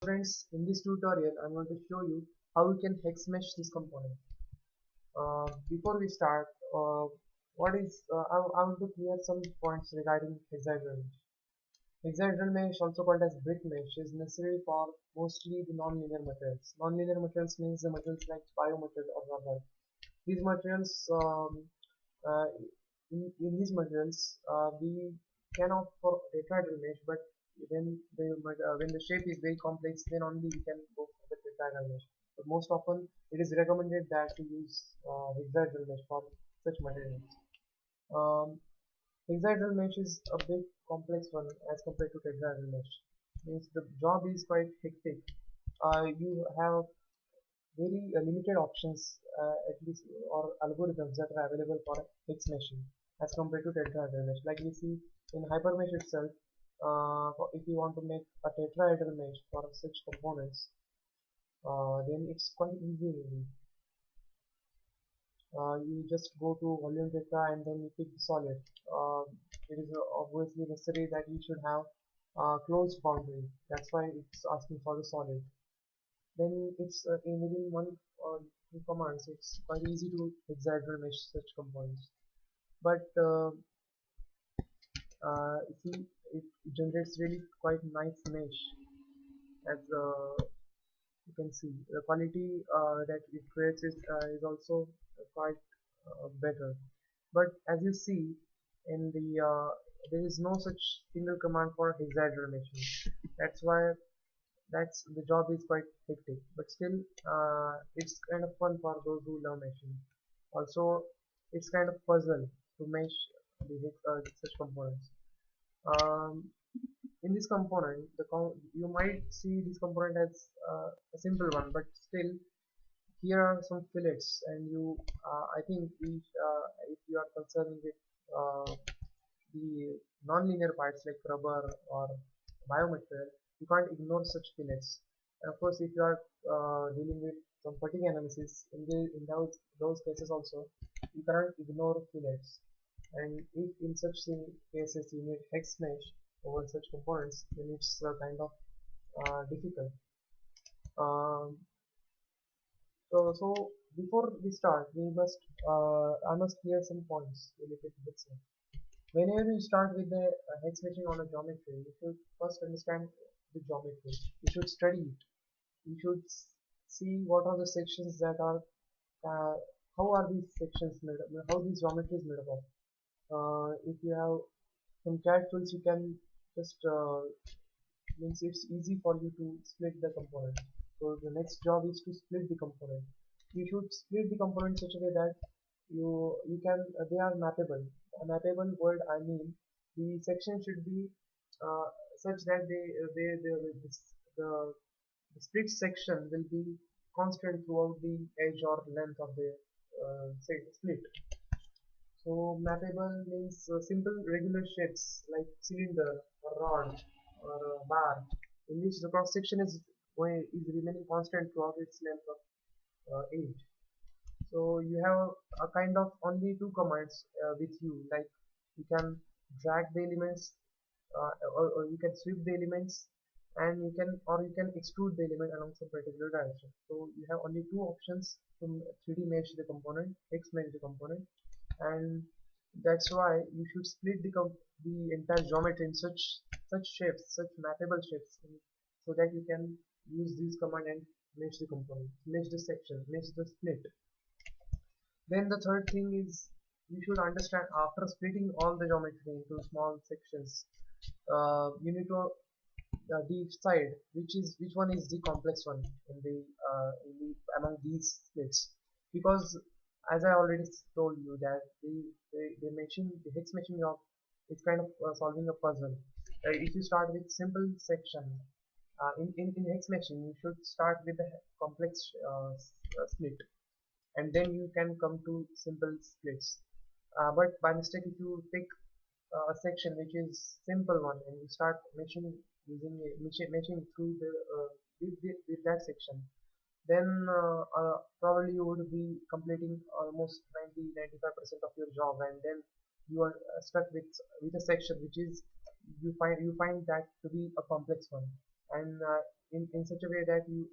Friends, in this tutorial I'm going to show you how we can hex mesh this component. Before we start, I want to clear some points regarding hexahedral mesh. Hexahedral mesh, also called as brick mesh, is necessary for mostly the non-linear materials. Non-linear materials means the materials like biomaterial or rubber. These materials, uh, in these materials, we can opt for tetrahedral mesh, but when the shape is very complex, then only we can go for the tetrahedral mesh. But most often, it is recommended that to use hexahedral mesh for such materials. Um, Hexahedral mesh is a bit complex one as compared to tetrahedral mesh. Means the job is quite hectic. You have very limited options, at least, or algorithms that are available for hex meshing as compared to tetrahedral mesh. Like we see in hypermesh itself, if you want to make a tetrahedral mesh for such components, then it's quite easy really. You just go to volume data and then you pick the solid. It is obviously necessary that you should have closed boundary. That's why it's asking for the solid. Then it's within one or two commands. It's quite easy to hexahedral mesh such components. But see, it generates really quite nice mesh. As you can see, the quality that it creates is also quite better. But as you see in there is no such single command for hexahedral meshing. That's why the job is quite hectic. But still, it's kind of fun for those who love meshing. Also, it's kind of puzzle to mesh such components. Um, in this component, you might see this component as a simple one, but still here are some fillets, and I think if you are concerned with the non-linear parts like rubber or biomaterial, you can't ignore such fillets. And of course, if you are dealing with some fatigue analysis, in those cases also, you cannot ignore fillets. And if in such cases you need hex mesh over such components, then it's kind of difficult. Um, so before we start, I must clear some points related to this. Whenever you start with the hex meshing on a geometry, you should first understand the geometry. You should study it. You should see what are the sections that are, uh, how are these sections made up, how these geometry is made up of. If you have some CAD tools, you can just means it's easy for you to split the component. So the next job is to split the component. You should split the component such a way that you can they are mappable. A mappable word, I mean the section should be uh, such that the the split section will be constant throughout the edge or length of the say split. So mappable means simple regular shapes like cylinder or rod or bar, in which the cross section is remaining constant throughout its length of edge. So you have a kind of only two commands with you, like you can drag the elements, or you can sweep the elements, and you can extrude the element along some particular direction. So you have only two options to 3D mesh the component, hex mesh the component, and that's why you should split the entire geometry in such shapes, such mappable shapes, so that you can use this command and mesh the component, mesh the section, mesh the split. Then the third thing is you should understand, after splitting all the geometry into small sections, you need to decide which one is the complex one in the among these splits, because as I already told you that the meshing, the hex meshing job is kind of solving a puzzle. If you start with simple section, in hex meshing you should start with the complex split, and then you can come to simple splits. But by mistake, if you pick a section which is simple one and you start meshing using meshing through with that section, then probably you would be completing almost 90-95% of your job, and then you are stuck with a section which is you find that to be a complex one, and in such a way that you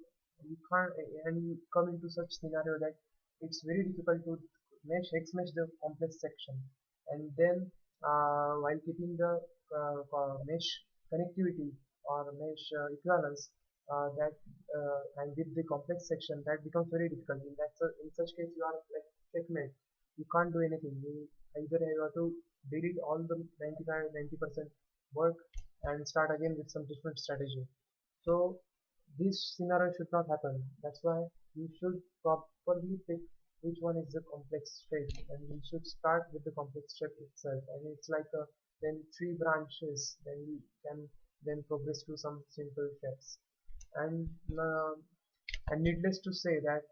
can't, and you come into such scenario that it's very difficult to hex mesh the complex section, and then while keeping the mesh connectivity or mesh equivalence, that and with the complex section, that becomes very difficult. In such case you are like checkmate. You can't do anything. You either have to delete all the 90% work and start again with some different strategy. So this scenario should not happen. That's why you should properly pick which one is the complex shape, and we should start with the complex shape itself. And it's like a then three branches. Then you can then progress to some simple shapes. And uh, and needless to say that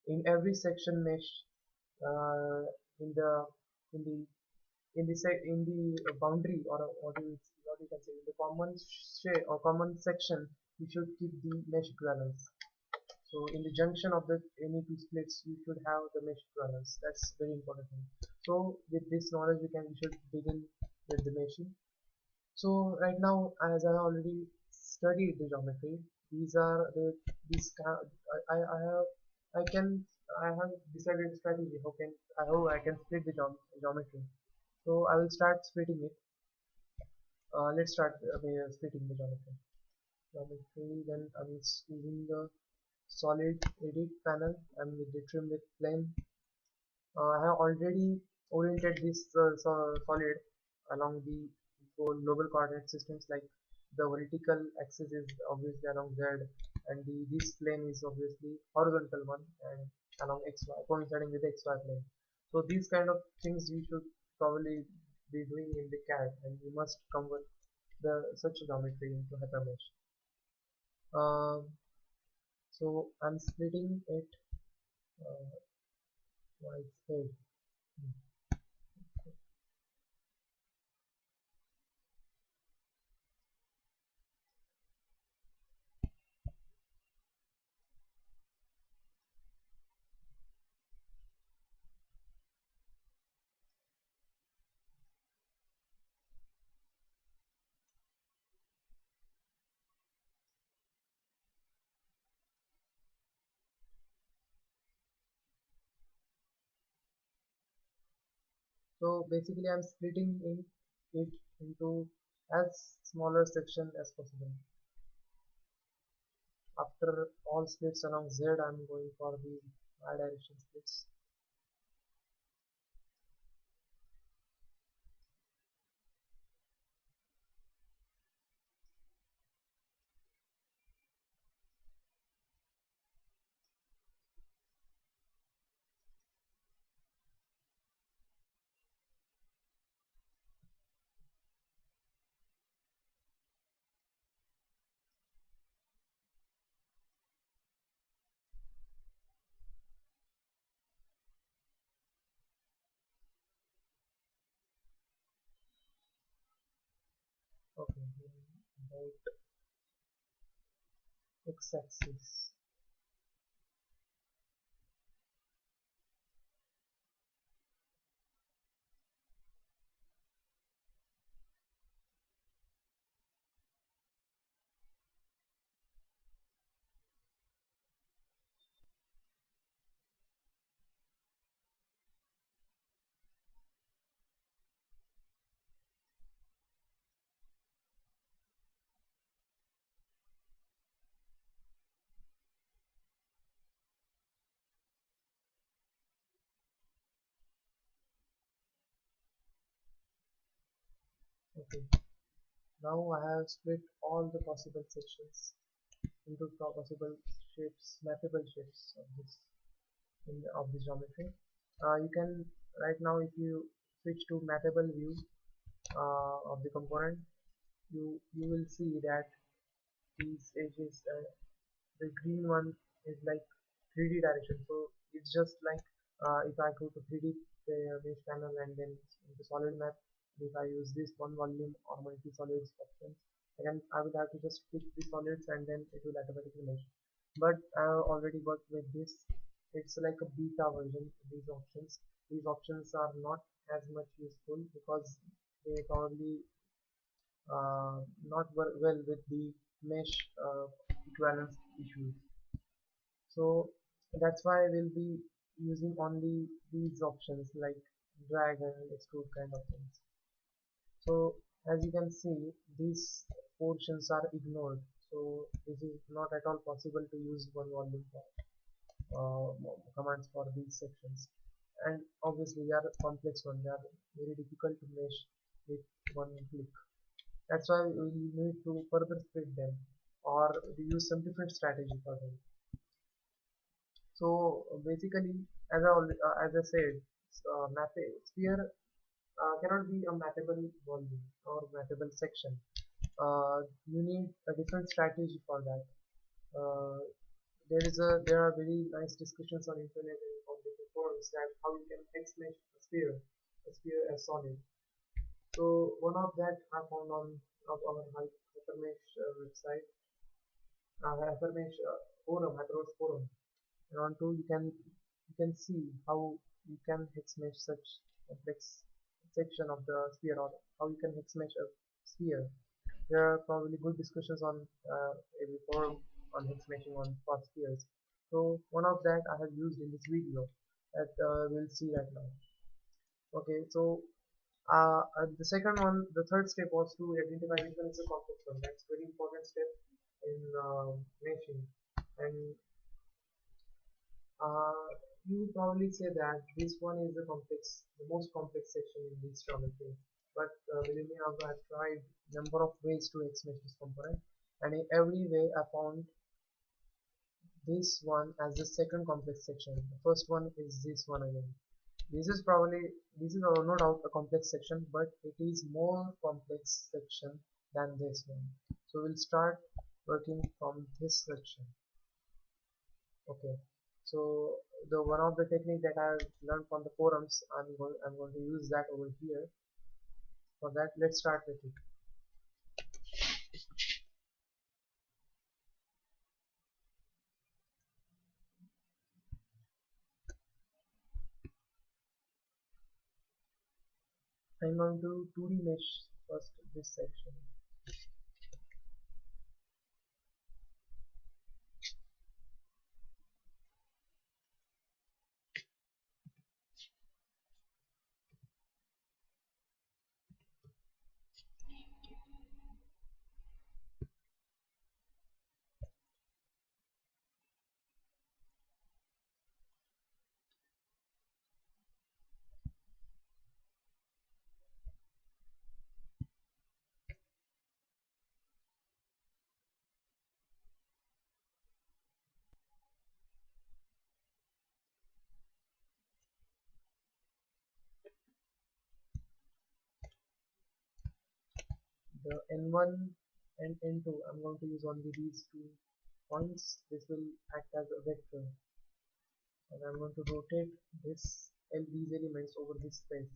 in every section mesh, uh, in the in the in the boundary, or what you can say, in the common shade or common section, you should keep the mesh equivalence. So in the junction of the any two splits, you should have the mesh equivalence. That's very important thing. So with this knowledge, we should begin with the meshing. So right now, as I already studied the geometry, these are the these I have I can I have decided strategy how I can split the geometry. So I will start splitting it. Let's start splitting the geometry. Then I'm using the solid edit panel. I'm with the trim with plane. I have already oriented this solid along the global coordinate systems, like the vertical axis is obviously along z, and this plane is obviously horizontal one and along xy, coinciding with the xy plane. So these kind of things you should probably be doing in the CAD, and you must convert the such geometry into hypermesh. So I'm splitting it by its head. So basically I'm splitting it into as smaller section as possible. After all splits along Z, I'm going for the y direction splits. Okay, about x-axis. Okay, now I have split all the possible sections into possible shapes, mappable shapes of this of this geometry. You can right now, if you switch to mappable view of the component, you will see that these edges, the green one is like 3D direction. So it's just like if I go to 3D mesh panel and then in the solid map, if I use this one volume or multi solids option, again I will have to just pick the solids and then it will automatically mesh. But I have already worked with this. It's like a beta version of these options. These options are not as much useful because they probably not work well with the mesh equivalence issues. So that's why we'll be using only these options like drag and extrude kind of things. So as you can see, these portions are ignored. So this is not at all possible to use one volume for commands for these sections. And obviously they are complex ones. They are very difficult to mesh with one click. That's why we need to further split them or we use some different strategy for them. So basically, as I said, sphere cannot be a mappable volume or mappable section. You need a different strategy for that. Uh, there are very nice discussions on internet and on different forums that how you can hex mesh a sphere as solid. So one of that I found on our hypermesh website, hypermesh forum. And on to you can see how you can hex mesh such complex section of the sphere or how you can hex mesh a sphere. There are probably good discussions on every forum on hex meshing on for spheres. So one of that I have used in this video that we'll see right now. Okay, so the second one, the third step was to identify which one is a complex one. That's very important step in meshing. And uh, you probably say that this one is the most complex section in this geometry. But believe me, I've tried number of ways to hex mesh this component, and in every way I found this one as the second complex section. The first one is this one again. This is no doubt a complex section, but it is more complex section than this one. So we'll start working from this section. Okay. So the one of the technique that I've learned from the forums, I'm going to use that over here. For that, let's start with it. I'm going to 2D mesh first this section. The N1 and N2, I'm going to use only these 2 points. This will act as a vector, and I'm going to rotate these elements over this space.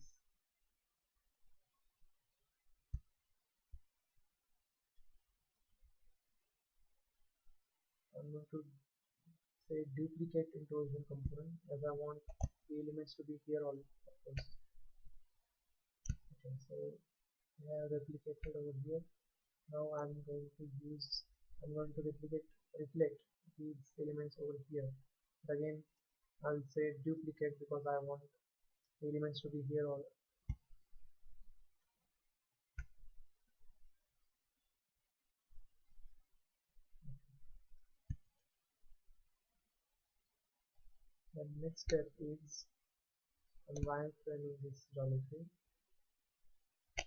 I'm going to say duplicate into one component as I want the elements to be here all of course. Okay, so I have replicated over here. Now I'm going to reflect these elements over here. But again, I'll say duplicate because I want the elements to be here all. The next step is on wireframing this geometry.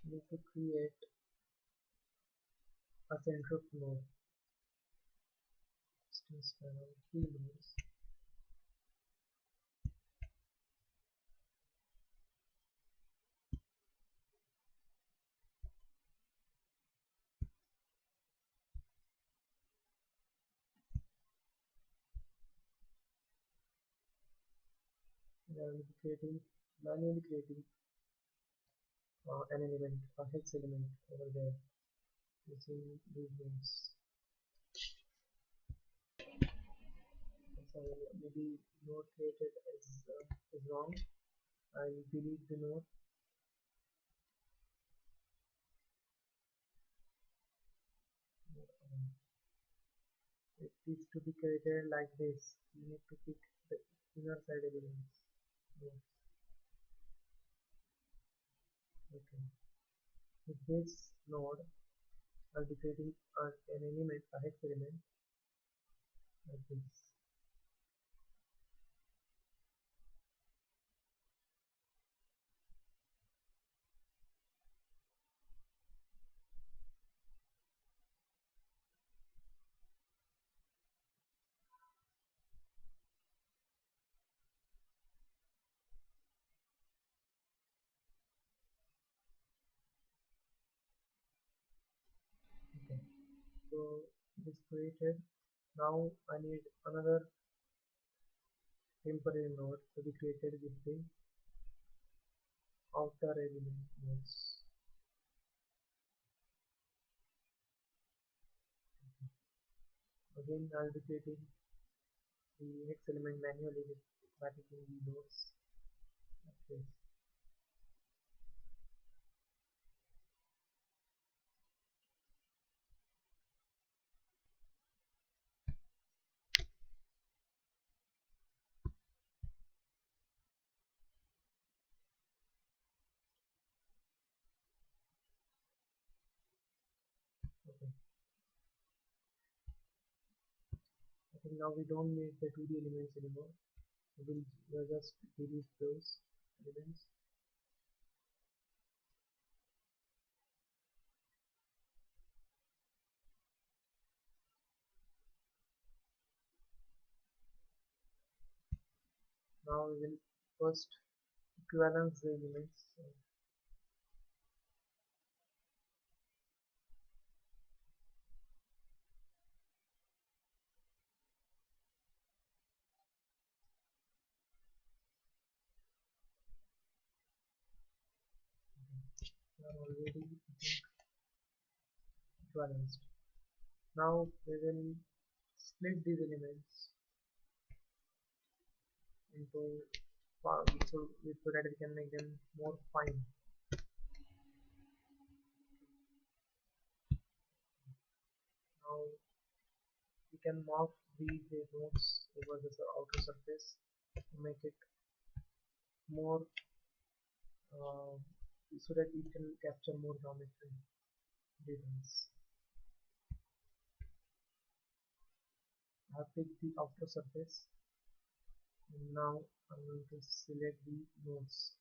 We need to create a center of node. Distance panel 3 nodes. I will be manually creating an element, a hex element over there using these names. So maybe node created is wrong. I'll delete the node. is to be created like this. You need to pick the inner side elements. Yes. Okay. With this node, I'll be creating an element, a hex element like this. Okay. So it is created. Now I need another temporary node to be created with the outer element nodes. Again, I'll be creating the hex element manually by picking the nodes like this. Okay. I think now we don't need the 2D elements anymore. We'll just delete those elements. Now we will first equivalence the elements. So we are already equivalent. Now we will split these elements into so that we can make them more fine. Now we can mark these nodes over the outer surface to make it more so that we can capture more geometry details. I have picked the outer surface and now I'm going to select the nodes.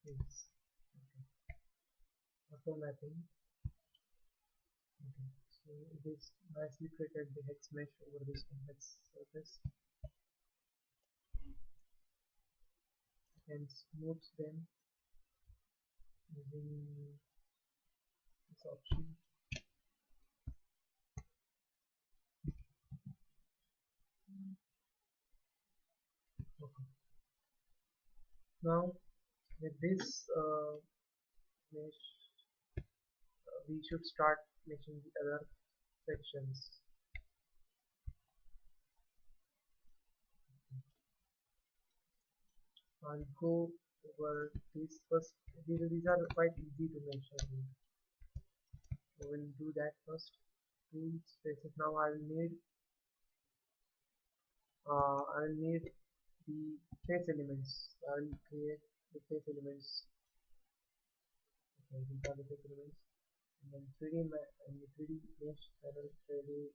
Yes. Okay. After mapping, okay. So it is nicely created the hex mesh over this complex surface. And smooth them using this option. Okay. Now with this mesh, we should start making the other sections. I'll go over this first. These are quite easy to mention. So we'll do that first. Tool spaces. Now I'll need the face elements. I'll create the face elements. Okay, these are the face elements. And then 3D map and the 3D mesh panel, 3D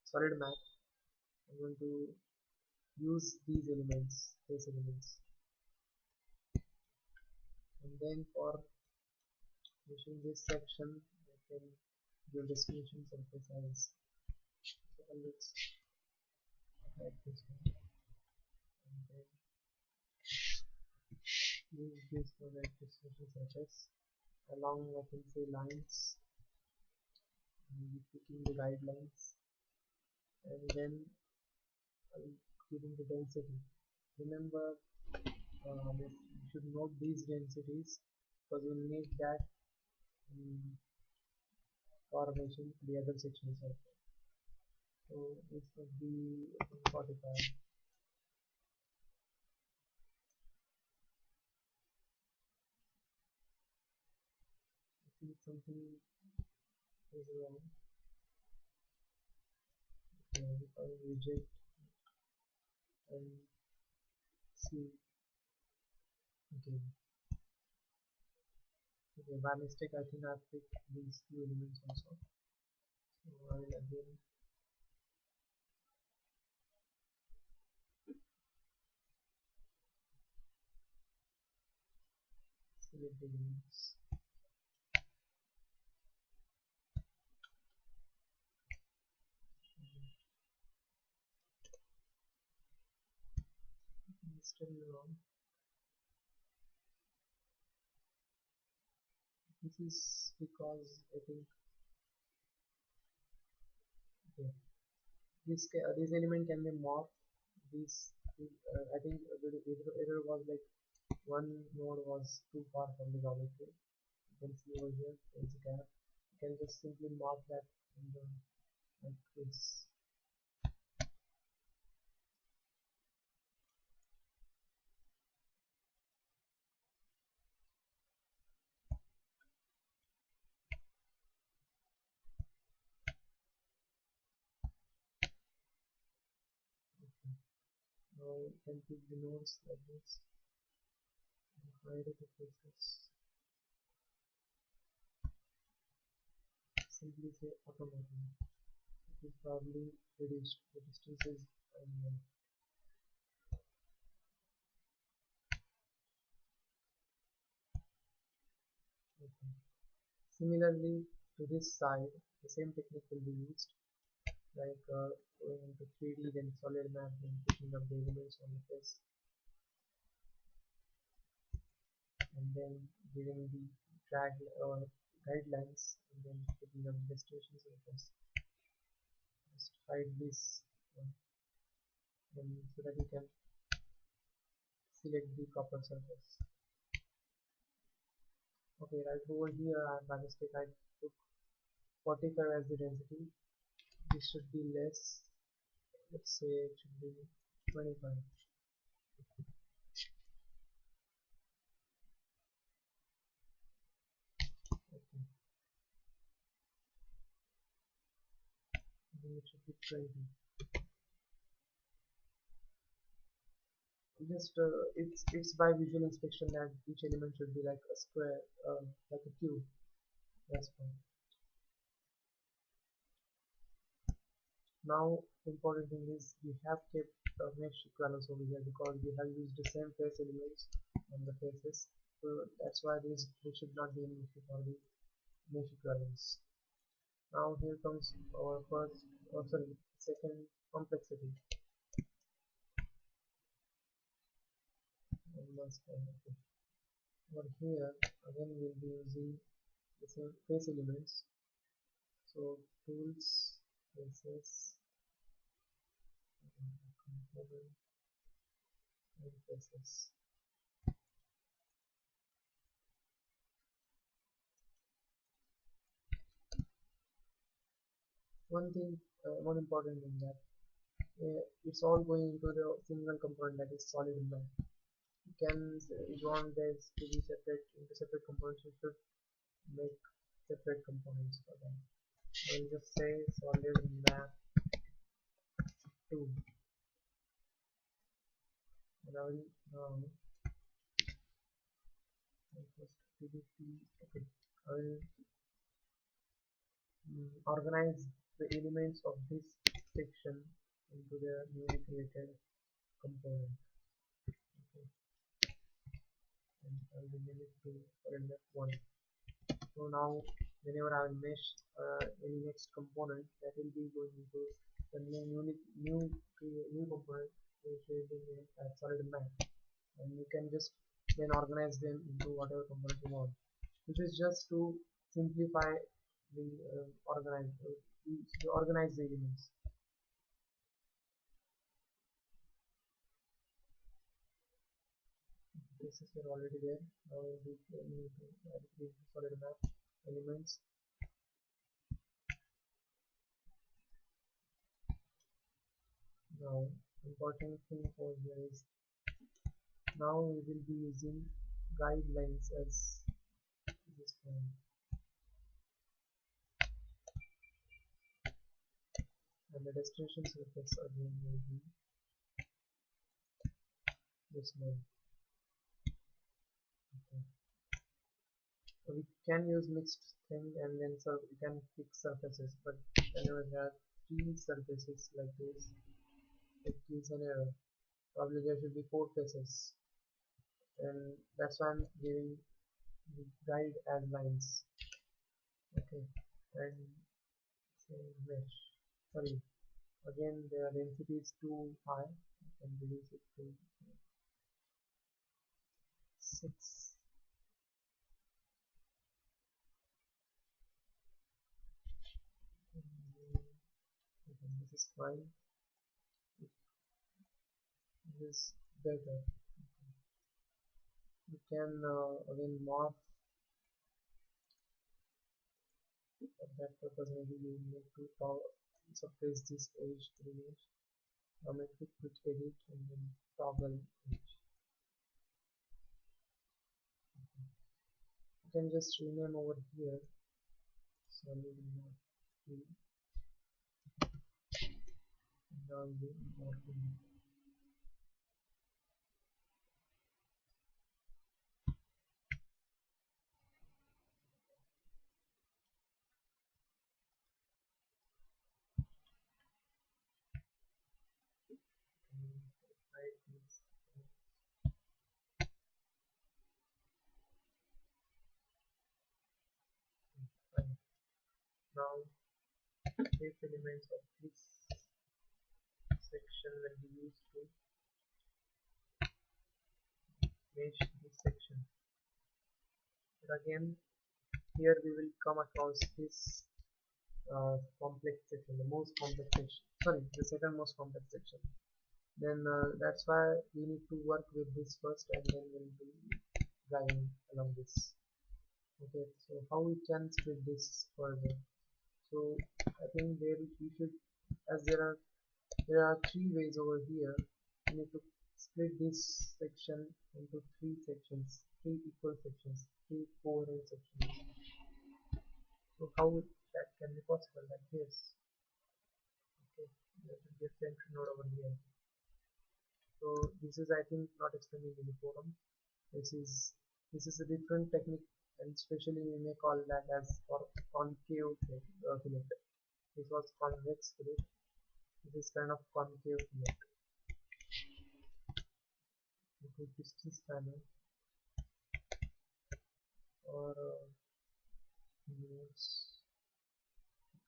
solid map. I'm going to use these elements, face elements. And then for finishing this section, I can give destination surface as. So let's add this one. And then use this one as destination surface. Along, I can say lines. And picking the guidelines. And then I'm giving the density. Remember, you should note these densities because you'll need that for making the other sections also. So this would be 45. if something is wrong, if I reject and see, okay, okay, by mistake I think I've picked these two elements also. So I will again select the elements. It's still wrong. This is because I think, okay, this element can be morphed. I think the error was like one node was too far from the geometry. You can see over here there's a gap. You can just simply mark that in the like this. Now you can pick the nodes like this and hide the faces. Simply say automatically. It is probably reduced. The distance is unknown. Okay. Similarly, to this side, the same technique will be used, like going into 3D, then solid map, then picking up the elements on the face, and then giving the drag guidelines, and then picking up destinations on the face. Just hide this one, and so that you can select the proper surface. Okay, right over here, by mistake I took 45 as the density. This should be less. Let's say it should be 25. Okay, then it should be 20. Just it's by visual inspection that each element should be like a square, like a cube. That's fine. Now important thing is we have kept mesh equivalence over here because we have used the same face elements on the faces, so that's why there should not be any issue for the mesh equivalence. Now here comes our first, oh sorry, second complexity. Okay. Over here again we'll be using the same face elements. So tools, faces, component, and faces. One thing, one important thing that it's all going into the single component, that is solid map. You can, if you want this to be separate into separate components, you should make separate components for them. I will just say solid map 2, and I will now first okay. I will organize the elements of this section into their newly created component. Okay, and I will name it to lf 1. So now whenever I will mesh any next component, that will be going into the new component which will be named as solid map, and you can just then organize them into whatever component you want. This is just to simplify the organize the elements. This is already there. Now we need to add the solid map elements. Now important thing over here is now we will be using guidelines as this one. and the destination surface again will be this one. Okay. So we can use mixed thing, and then we can fix surfaces, but whenever there are three surfaces like this, it gives an error. Probably there should be four faces, and that's why I'm giving the guide as lines. Okay, and same mesh. Sorry, again the density is too high. I can reduce it to 6. Okay, this is fine. This is better. You can again morph. For that purpose, maybe you need to suppress this edge to the image. Now make it quick edit and then toggle edge. You can just rename over here. So maybe not 2. And now you morphing. Hide this. Fine. Now these elements of this section will be used to mesh this section. But again, here we will come across this complex section, the most complex section. Sorry, the second most complex section. Then that's why we need to work with this first, and then we'll be driving along this. Okay, so how we can split this further? So I think there we should, as there are three ways over here. We need to split this section into three sections, three equal sections, three coherent sections. So how that can be possible? Like this. Okay, there should be a center node over here. So this is, I think, not explained in the forum. This is a different technique, and especially we may call that as concave fillet. This was convex fillet. This is kind of concave fillet. Into distance panel or nodes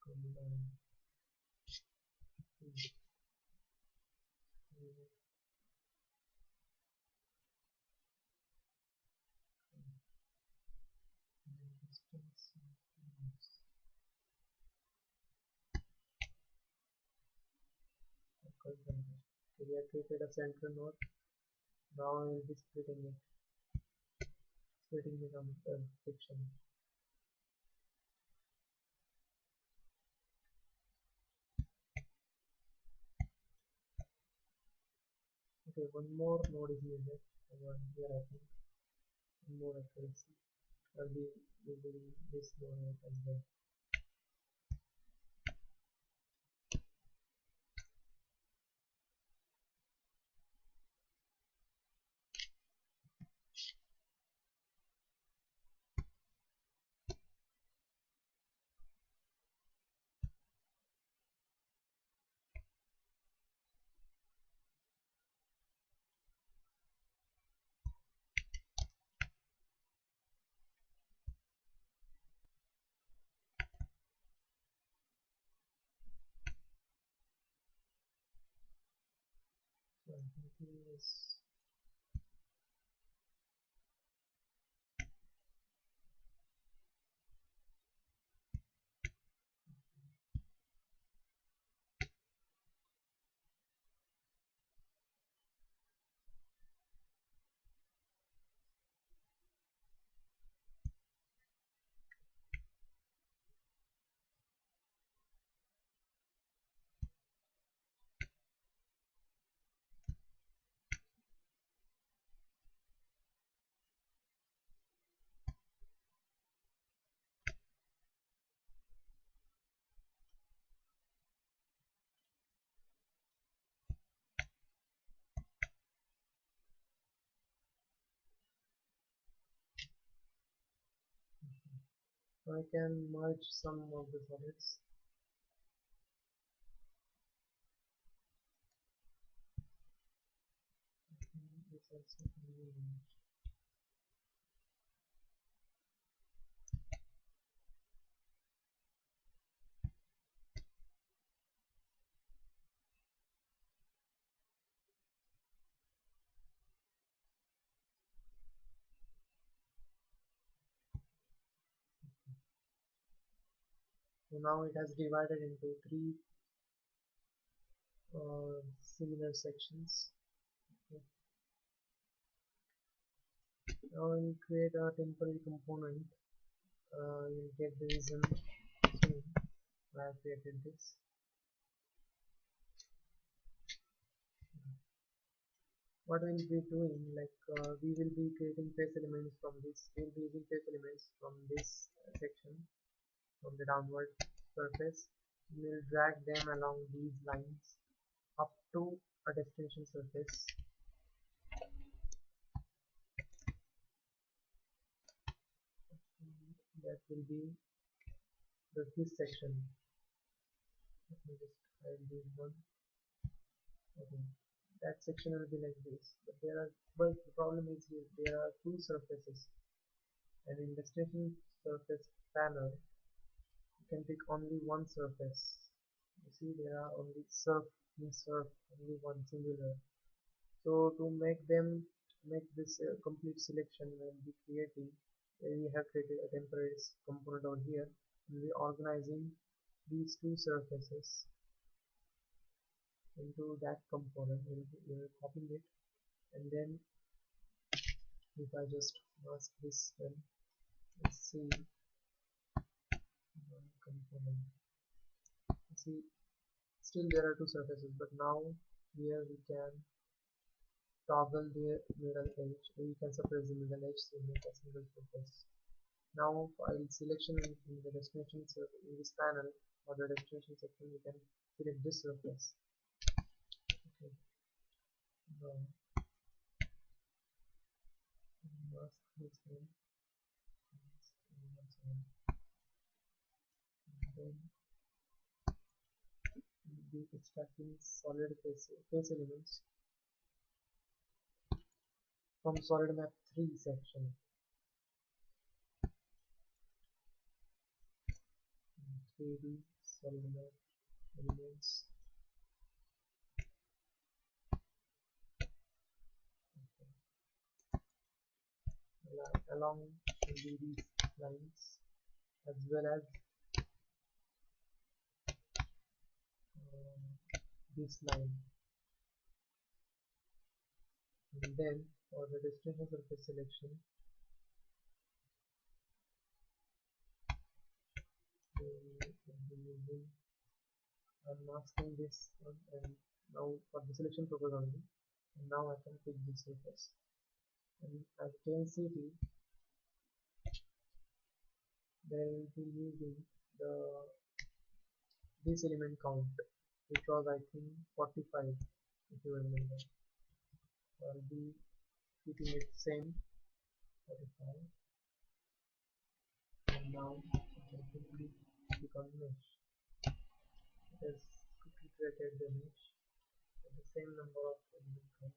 combine. Distance nodes. Okay, we have created a center node. Now I will be splitting it on section. Okay, one more node is needed over here. I think one more accuracy. I'll be using this node as well. So I'm thinking this. I can merge some of the solids. This also can be merged. So now it has divided into three similar sections. Okay. Now we'll create a temporary component. You'll get the reason soon why I created this. What we'll be doing, like we will be creating face elements from this. We'll be using face elements from this section, from the downward surface. We'll drag them along these lines up to a destination surface. That will be this section. Let me just hide this one. Okay. That section will be like this. But the problem is here, there are two surfaces, and in the destination surface panel, you can pick only one surface. You see, there are only only one singular. So to make this complete selection when we creating, we have created a temporary component over here, and we are organizing these two surfaces into that component. We are copying it, and then if I just mask this one, let's see one component. You see, still there are two surfaces, but now here we can toggle the middle edge, or you can suppress the middle edge to make a single surface. Now file selection in the destination surface in this panel, or the destination section, you can select this surface. Okay. Now mask this one, and then we'll be extracting solid face elements from solid map 3 section. 3D solid map elements. Along should be these lines, as well as this line. And then for the destination surface selection, we will be using unmasking this one, and now for the selection purpose only, and now I can pick this surface. And as you can see, they will be using the this element count, which was I think 45, if you remember. So I'll be keeping it same 45, and now I can quickly click on mesh. It has quickly created the mesh with the same number of element count.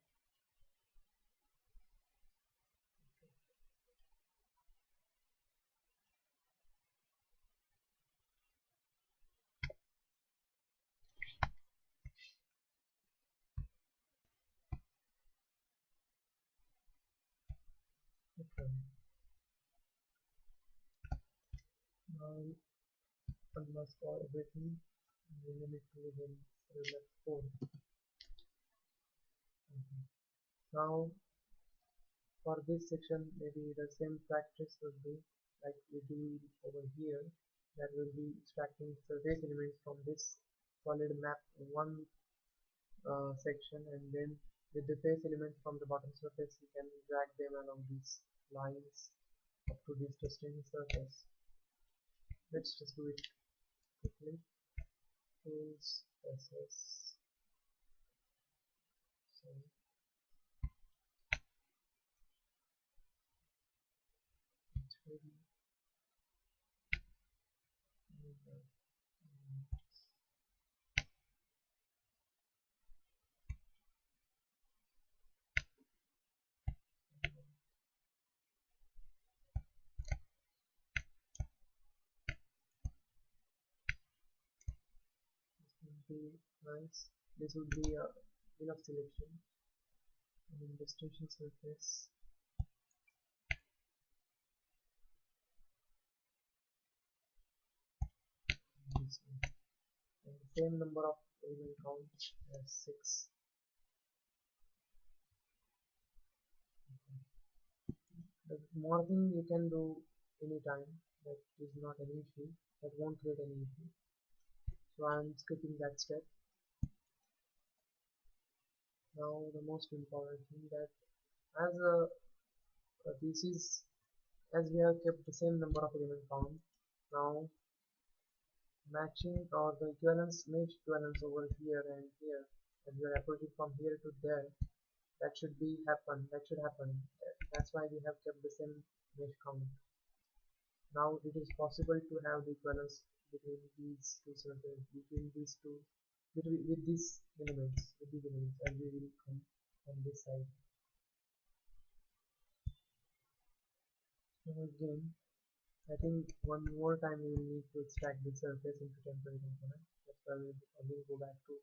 Okay. Now unmask all everything and rename it to within select 4. Okay. Now for this section, maybe the same practice would be like we do over here, that will be extracting surface elements from this solid map 1 section, and then with the face elements from the bottom surface, you can drag them along these lines up to this destination surface. Let's just do it quickly. Tools, surface, so it's ready. be nice. This would be enough selection. And in destination surface, this one. And the same number of element count as 6. The marking you can do anytime, that is not an issue, that won't create any issue. So I am skipping that step. Now the most important thing, that as this is, as we have kept the same number of element count, now matching or the equivalence, mesh equivalence over here and here, as we are approaching from here to there, that should happen. That's why we have kept the same mesh count. Now it is possible to have the equivalence between these two circles, with these elements, as we will come on this side. So again, I think one more time we will need to extract the surface into temporary component. That's why we will again go back to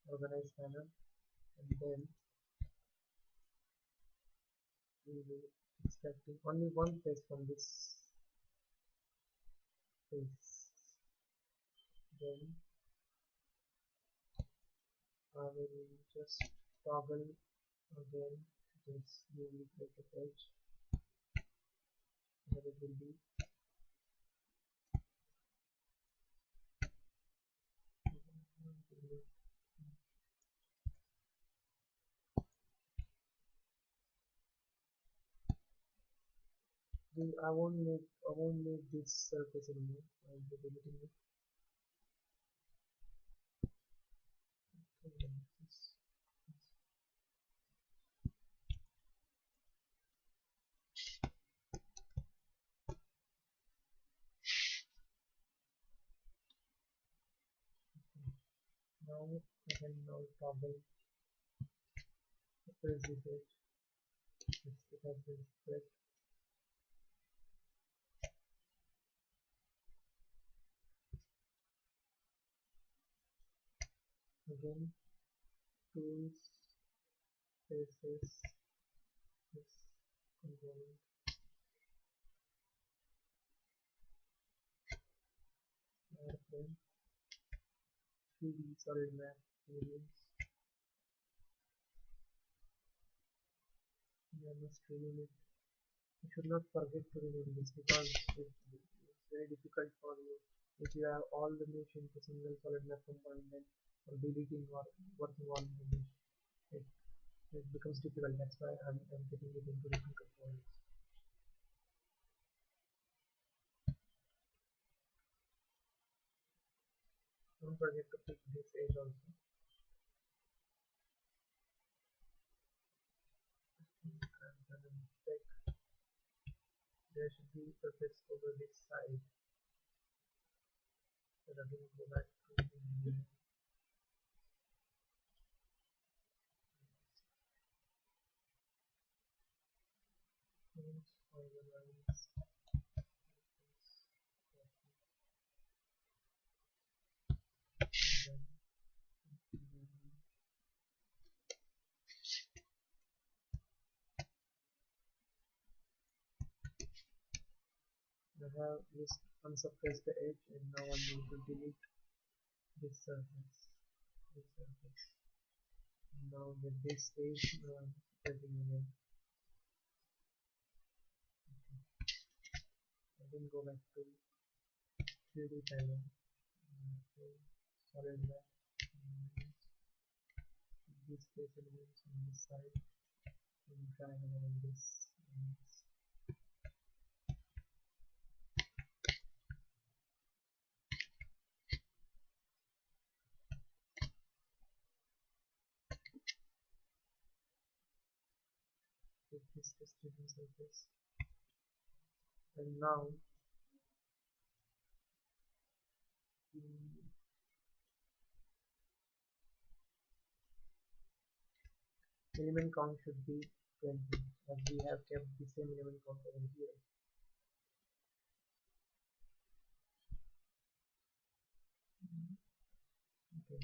organize panel, and then we will extracting only one face from this face. Then I will just toggle again this UV related edge, that it will be I won't need this surface anymore. I will be deleting it. Okay, now I can now toggle press this edge. It has been pressed. Again, tools, faces, this component, airplane, 3D solid map areas. I must rename it. You should not forget to rename this, because it's very difficult for you if you have all the mesh into single solid map component, then for deleting or working on the mesh, it, it becomes difficult. That's why I'm getting it into different components. Don't forget to pick this edge also. And then check, there should be surface over this side. So again go back to the organize. I have just unsuppressed the edge, and now I'm going to delete this surface. Now with this edge, now I'm pressing again. I then go back to 3D panel. Solid map. These face elements on this side, and drag along this. Take this distribution surface, and now element count should be 20, as we have kept the same element count over here. Okay.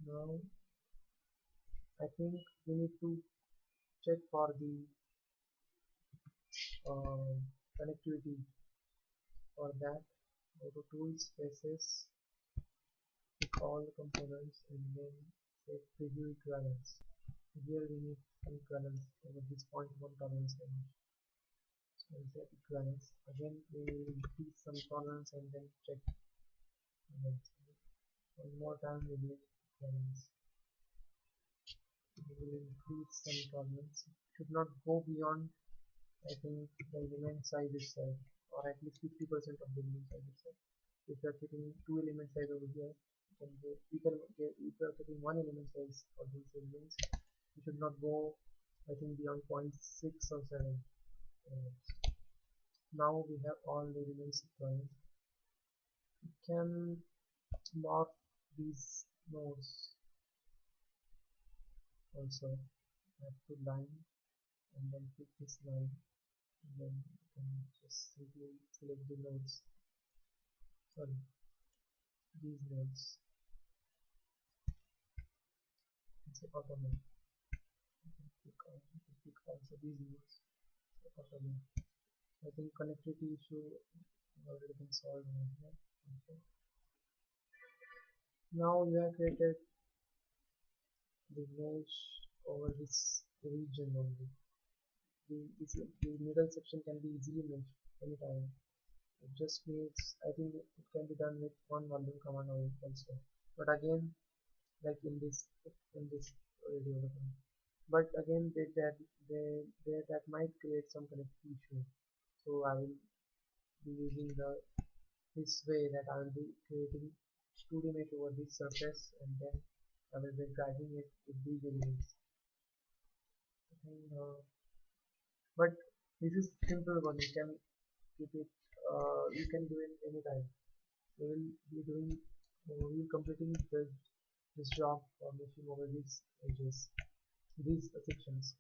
Now I think we need to check for the connectivity. For that, go to tools, faces, pick all the components, and then say preview equivalence. Here we need some equivalence over this 0.1 tolerance range. So we say equivalence. Again we will increase some tolerance and then check. Again. One more time we will equivalence. We will increase some tolerance. Should not go beyond, I think, the element size itself, or at least 50% of the element size itself. If you are keeping two element size over here, you can get, if you are keeping one element size for these elements, you should not go, I think, beyond 0.6 or 7 elements. Now we have all the elements equivalent. We can mark these nodes also. Add to line and then click this line, and then you can just simply select the nodes. Sorry, these nodes. It's automatic. Click also these nodes. Automatic. I think connectivity issue already been solved over here. Okay. Now you have created the mesh over this region only. The middle section can be easily meshed anytime. It just needs, I think it can be done with one volume command also. But again, like in this video button. But again, that might create some kind of issue. So I will be using this way, that I will be creating 2D mesh over this surface, and then I will be dragging it with these elements. And, but this is simple one. You can keep it. You can do it anytime. We will be doing. We will completing this job for meshing over these edges, these sections.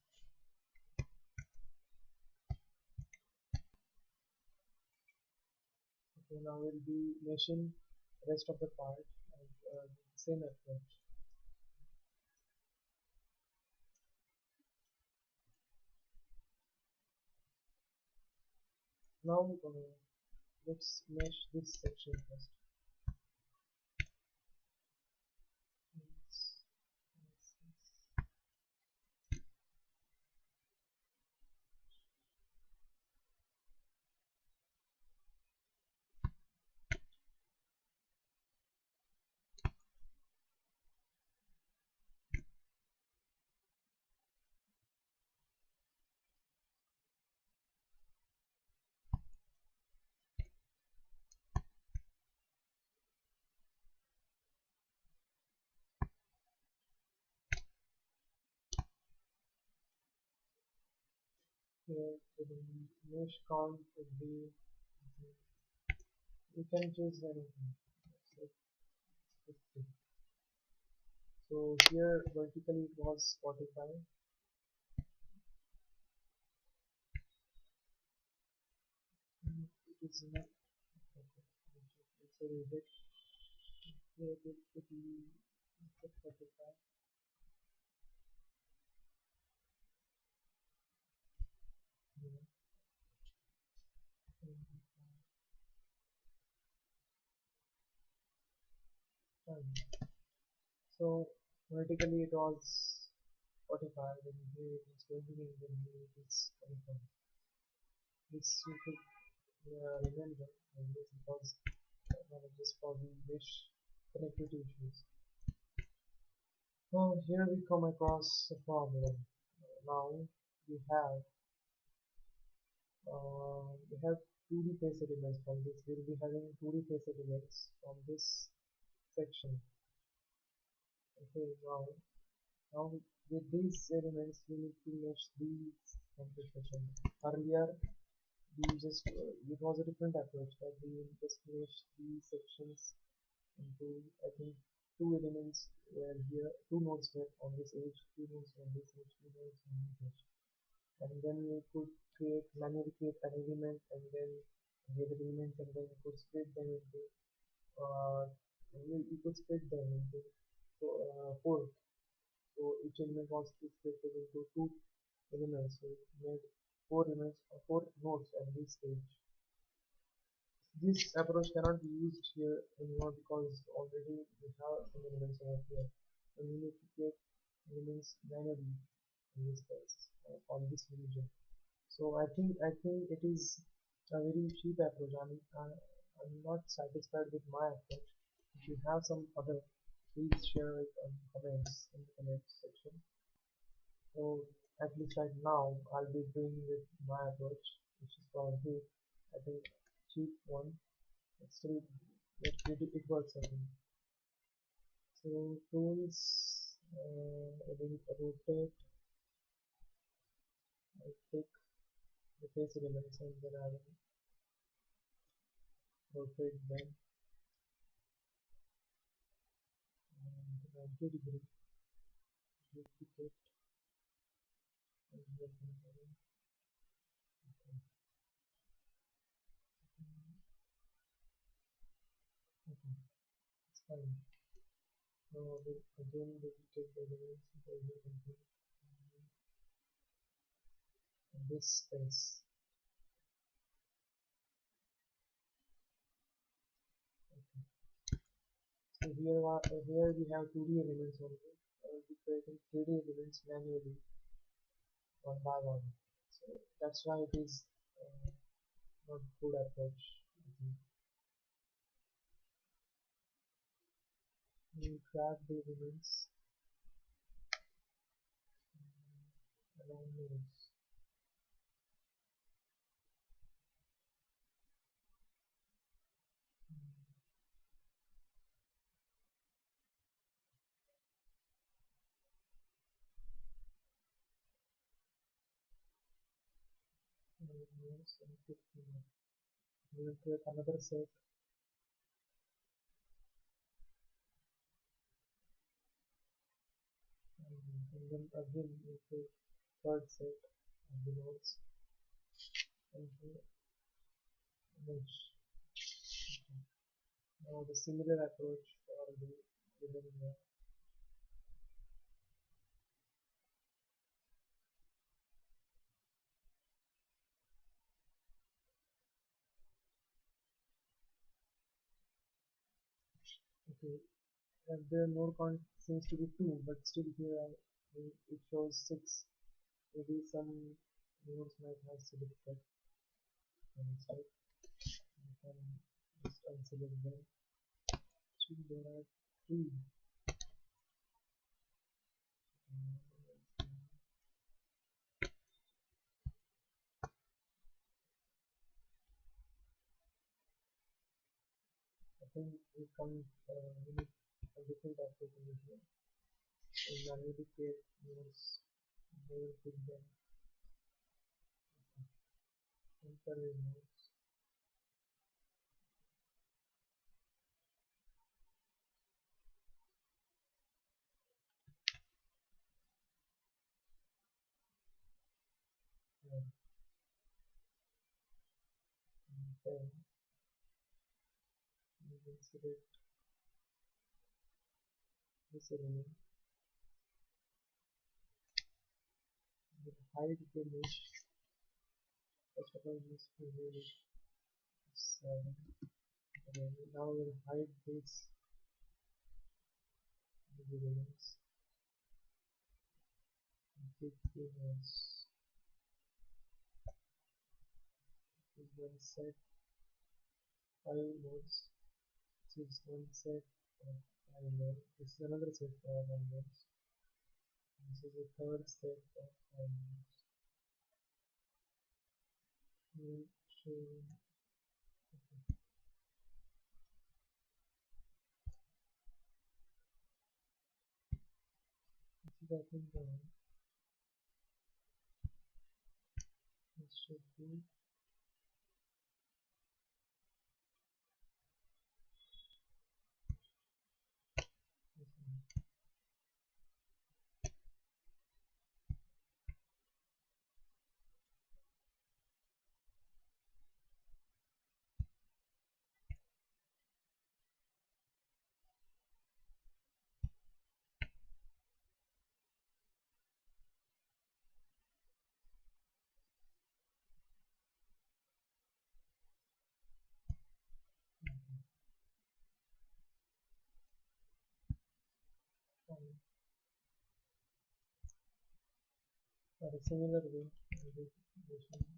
Okay, now we'll be meshing rest of the part and same approach. Now let's mesh this section first. Here the mesh count would be, you can choose anything. Like 50. So here vertically it was 45. It is not. Okay. So is it here it to be 45. Yeah. 25. Fine. So vertically it was 45, and here it is 20, and then here it is 25. This you could remember, and this because just for the mesh connectivity issues. Now here we come across a problem. Now we have 2D face elements from this. We will be having 2D face elements from this section. Okay, now with these elements we need to mesh these from this section. Earlier we just it was a different approach, that we just mesh these sections into, I think, two elements were here, two nodes were on this edge, two nodes on this edge, two nodes on this edge, and then we could manually create an element and then the other elements, and then we could split them into uh, we could split them into four. So each element was split into two elements. So it made four elements or four nodes on this stage. This approach cannot be used here anymore because already we have some elements over here. And we need to create elements manually in this case on this region. So I think it is a very cheap approach. I'm not satisfied with my approach. If you have some other, please share it comments in the comments section. So at least right now I'll be doing with my approach, which is probably I think cheap one. It's still it works I think. So tools, rotate. I pick the face elements and then I will rotate them 90 degree. Duplicate and then okay, it's fine. Now we again duplicate the elements because we can do this space. Okay. So here we have 2D elements only. I will be creating 3D elements manually one by one. So that's why it is not good approach. I think. You grab the elements along nodes. Nodes and click here. We will create another set and then again we create third set of the nodes and the mesh. Okay. Now the similar approach for the remaining okay, and the node count seems to be 2, but still here it shows 6. Maybe some nodes might have selected instead. You can just unselect them. Actually, there are 3. I think we need a different approach in here. We manually create nodes, we will pick them, enter the nodes, and then we will select this element, we will hide the mesh. First of all, this will be 7. Okay, now we will hide these elements and pick the nodes. This is one set, 5 nodes. This is one set of 5 nodes. This is another set of 5 nodes. This is a third set of 5 nodes. We show this is I think this should be a similar way. Relation.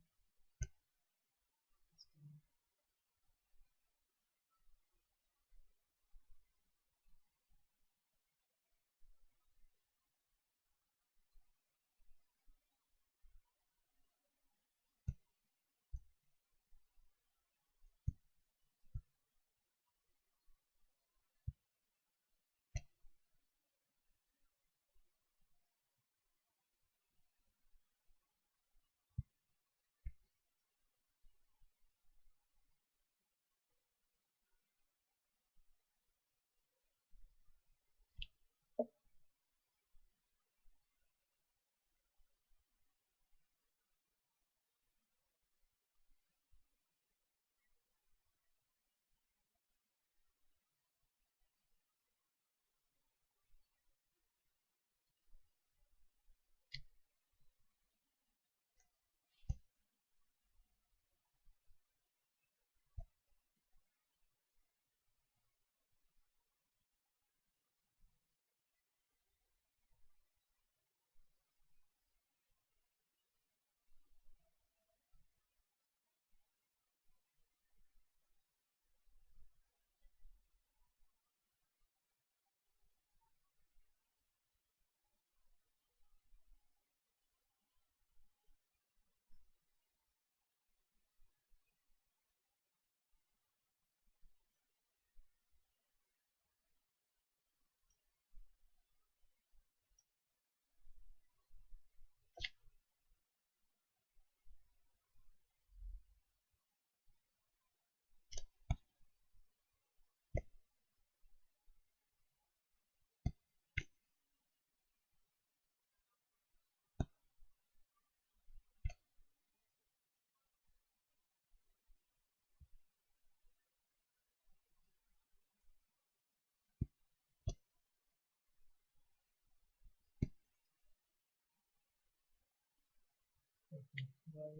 Okay. Now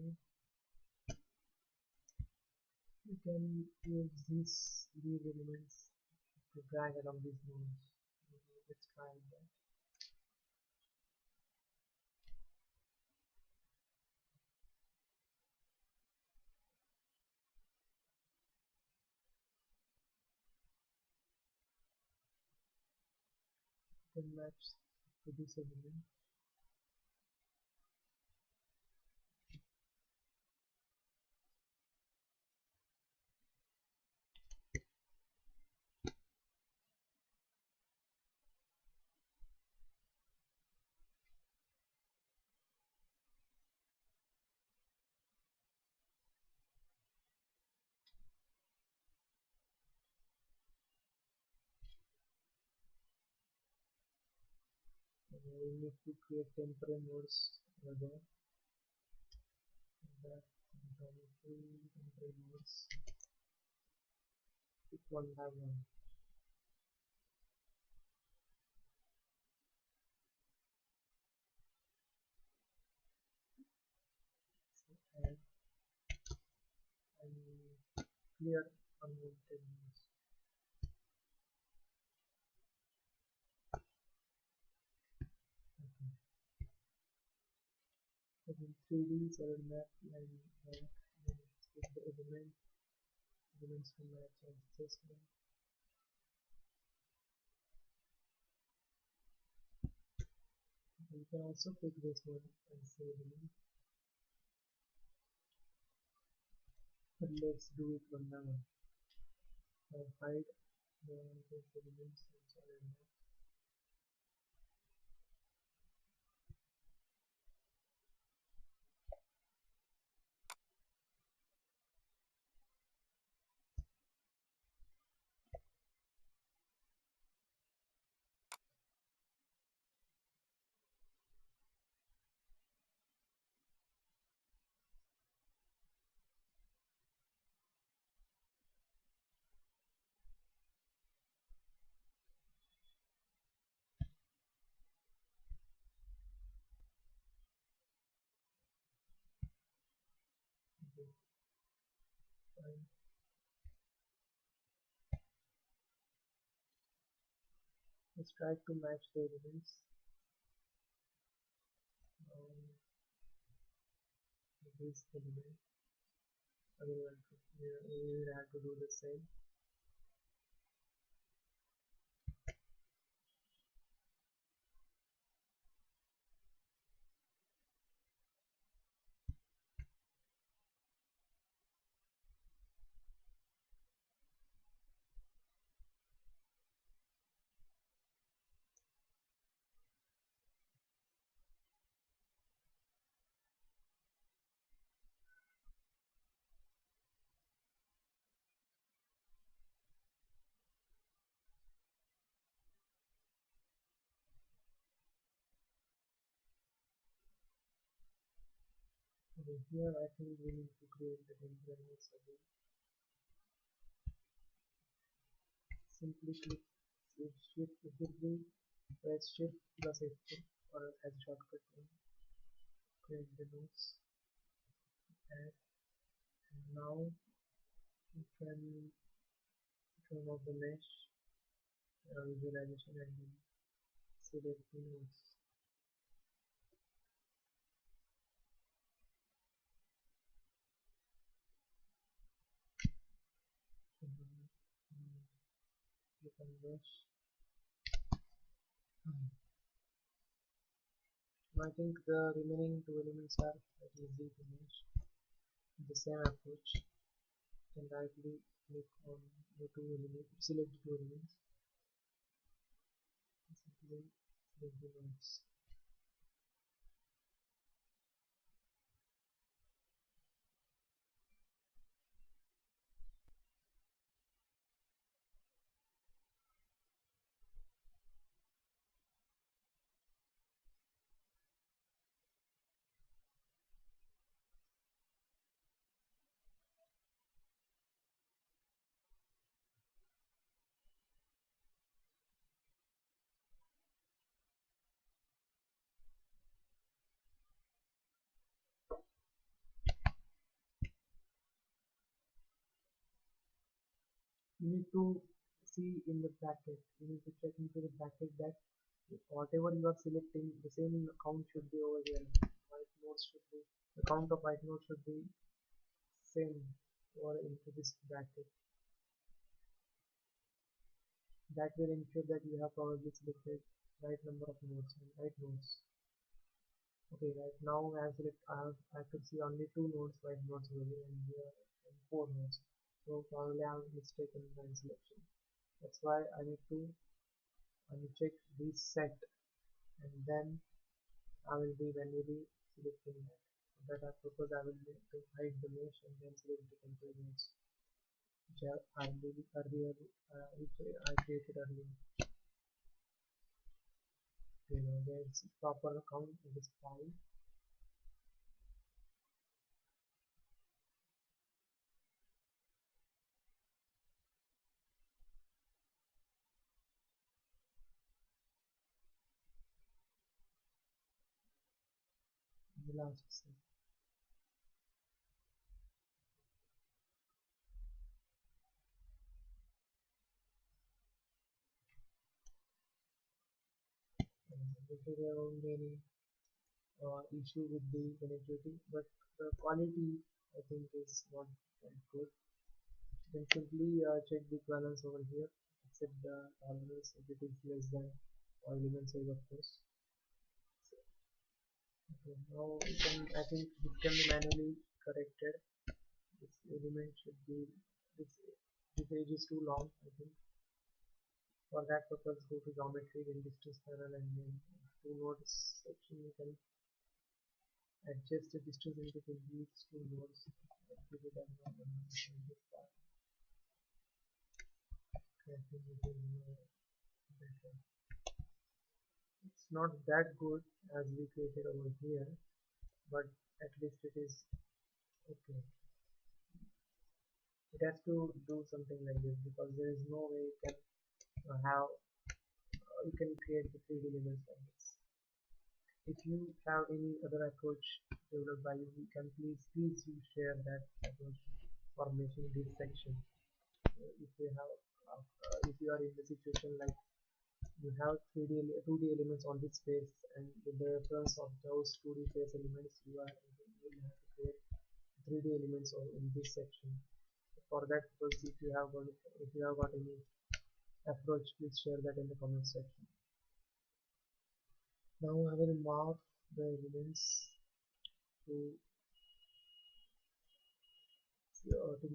you can use these elements to drag along these nodes. Let's try that. You can match to this element. And we need to create temporary nodes over there. That geometry temporary nodes, pick one by one. So add and clear unwanted nodes. Okay. So in 3D solid map line rank, then take the elements to match and adjustment. You can also pick this one and say element, but let's do it one by one. Now hide these elements in solid map. Okay, fine. Let's try to match the elements. Um, this element. Again, we will have to do the same. Okay, here I think we need to create the templates again. Simply click shift if press shift plus F2 or as shortcut name. Create the nodes, and now you can turn off the mesh visualization and then select the nodes. Click on mesh. I think the remaining two elements are quite easy to mesh. The same approach. You can directly click on the two elements, select the two elements, and simply select the nodes. You need to see in the bracket, you need to check into the bracket that whatever you are selecting, the same count should be over here. White nodes should be, the count of white nodes should be same over into this bracket. That will ensure that you have probably selected right number of nodes and right nodes. Okay, right now I could see only two nodes, white nodes over here, and here and four nodes. So probably I have mistaken my selection. That's why I will check this set, and then I will be manually selecting that. For that purpose I will need to hide the mesh and then select the template nodes which I did earlier, which I created earlier. You know, there's proper account in this file. In the last step. There won't be any issue with the connectivity, but the quality I think is not that good. You can simply check the equivalence over here, except the tolerance if it is less than or even size of course. Okay, now you can, I think this can be manually corrected. This element should be, this, this edge is too long I think. For that purpose go to geometry, then distance panel, and then two nodes section you can adjust the distance in between these two nodes. Give it as well and this part. I think it is better. It's not that good as we created over here, but at least it is okay. It has to do something like this because there is no way you can you can create the 3D elements like this. If you have any other approach developed by you, you can please you share that approach for making this section. If you have if you are in the situation like you have 2D elements on this space, and with the reference of those 2D face elements you will have to create 3D elements in this section. For that purpose, if you have got any approach, please share that in the comment section. Now I will mark the elements to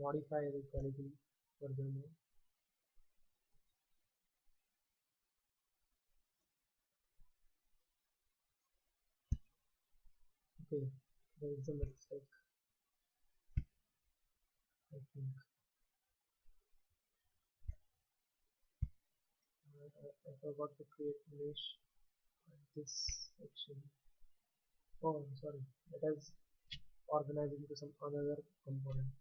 modify the quality furthermore. Okay, there is a mistake, I think. I forgot to create mesh at this section. Oh, I'm sorry. It has organized into some another component.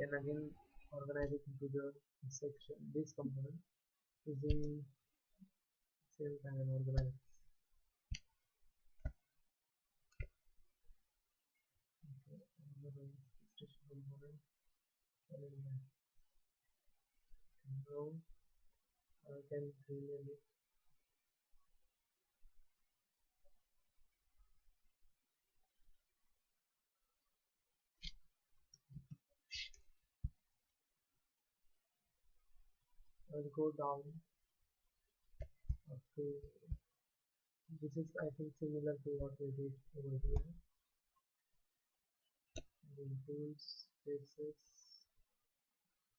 Can again organize it into the section, this component, using same time and organize. Okay, organize this component and now I can rename it. I'll go down up to, this is I think similar to what we did over here. And then tools, spaces,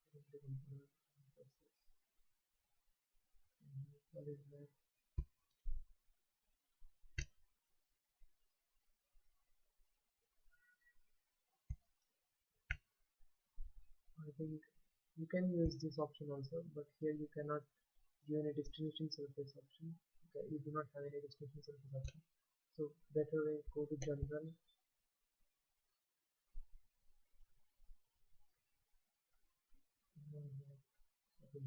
into component, spaces, and what is that? I think you can use this option also, but here you cannot give any distribution surface option. Okay, you do not have any distribution surface option. So better way, go to general, okay,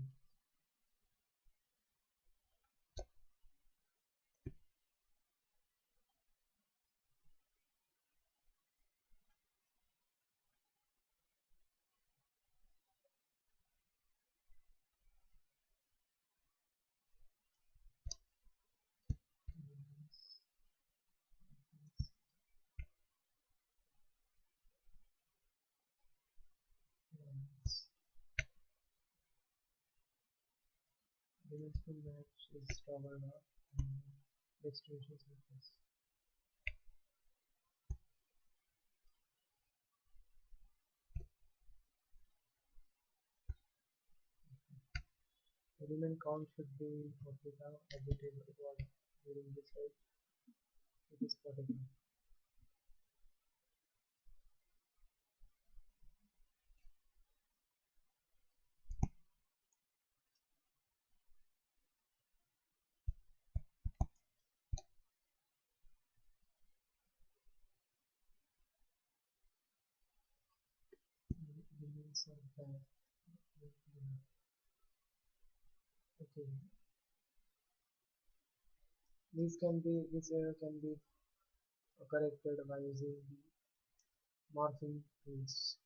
dimensional match is toggled up and distribution surface. Element count should be 40 as it was during this site. It is 40. Elements are bad. Okay, this error can be corrected by using the morphing tools.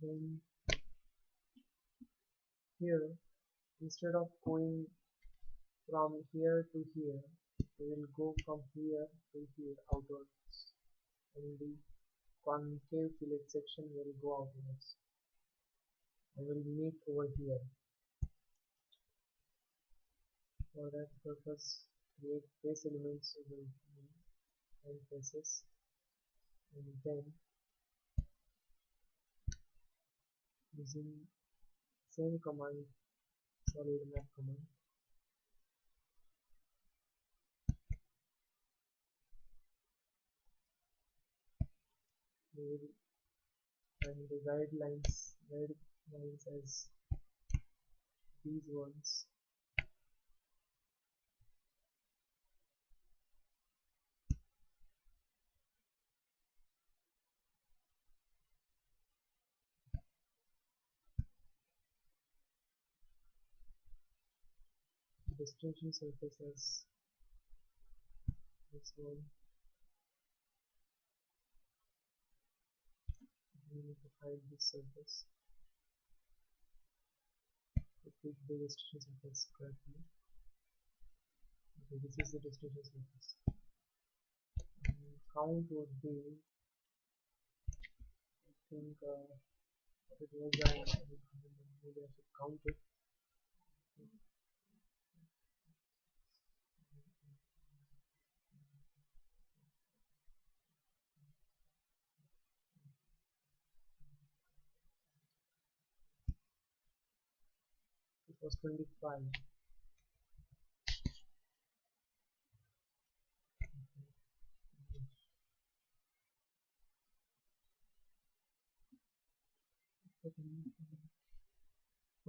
Then here, instead of going from here to here, we will go from here to here outwards, and the concave fillet section will go outwards and will meet over here. For that purpose, create face elements over here and faces, and then using same command, solid map command, we will and the guidelines as these ones. Distribution surface as this one, We need to find this surface to pick the destination surface correctly. Okay, this is the destination surface. Count would be, I think, what it was, I don't remember, maybe I should count it. It was 25.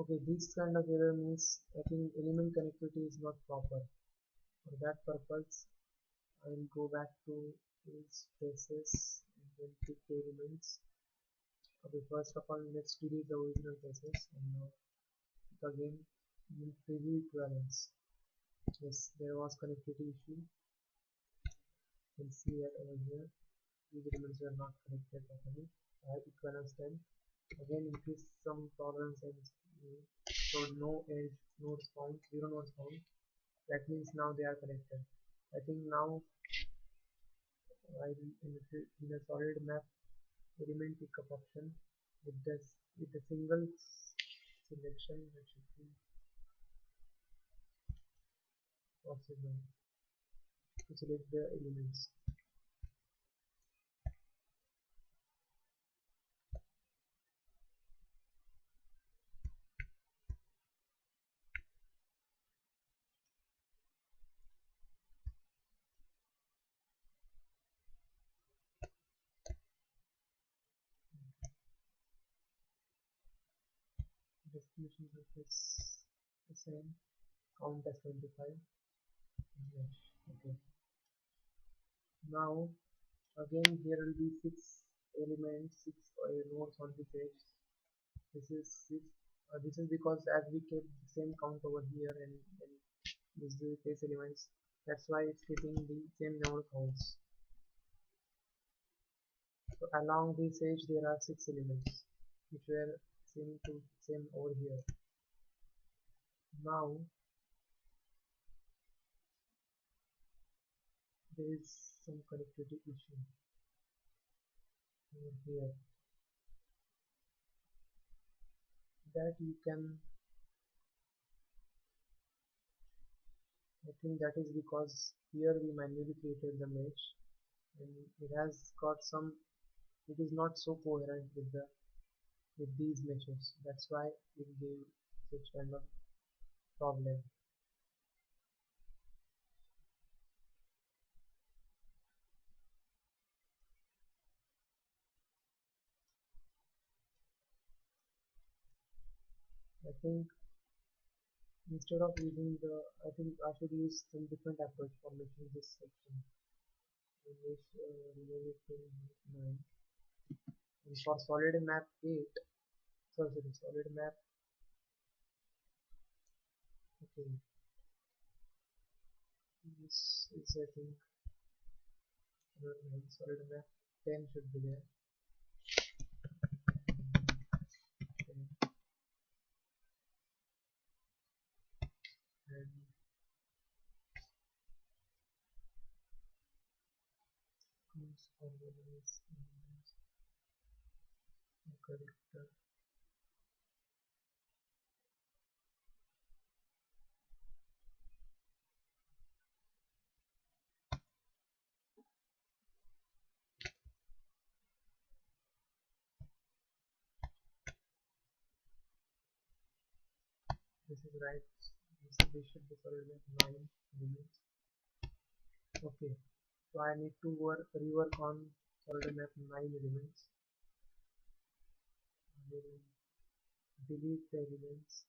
Okay, this kind of error means I think element connectivity is not proper. For that purpose, I will go back to these spaces and then pick the elements. Okay, first of all, let's delete the original cases and now pick again in preview equivalence. Yes, there was connectivity issue. You can see that over here. These elements were not connected properly. I have equivalence 10. Again, increase some tolerance and so no edge nodes found, zero nodes found. That means now they are connected. I think now while in a solid map element pickup option with this with a single selection that should be possible to select the elements. Destination surface the same, count as 25. Yes. Okay. Now again here will be 6 elements, 6 nodes on this edge. This is 6. This is because as we kept the same count over here and this is the case elements, that's why it's keeping the same number of counts. So along this edge there are 6 elements which were same over here. Now there is some connectivity issue over here that you can, I think that is because here we manually created the mesh and it has got some, it is not so coherent with these meshes. That's why it gave such kind of problem. I think instead of using the, I think I should use some different approach for making this section. Rename it to 9. And for solid map 8, sorry, solid map, okay, this is I think solid map 10 should be there. Okay. And close organize character. This is right. This should be solid map 9 elements. Okay, so I need to rework on solid map 9 elements. I will delete the elements.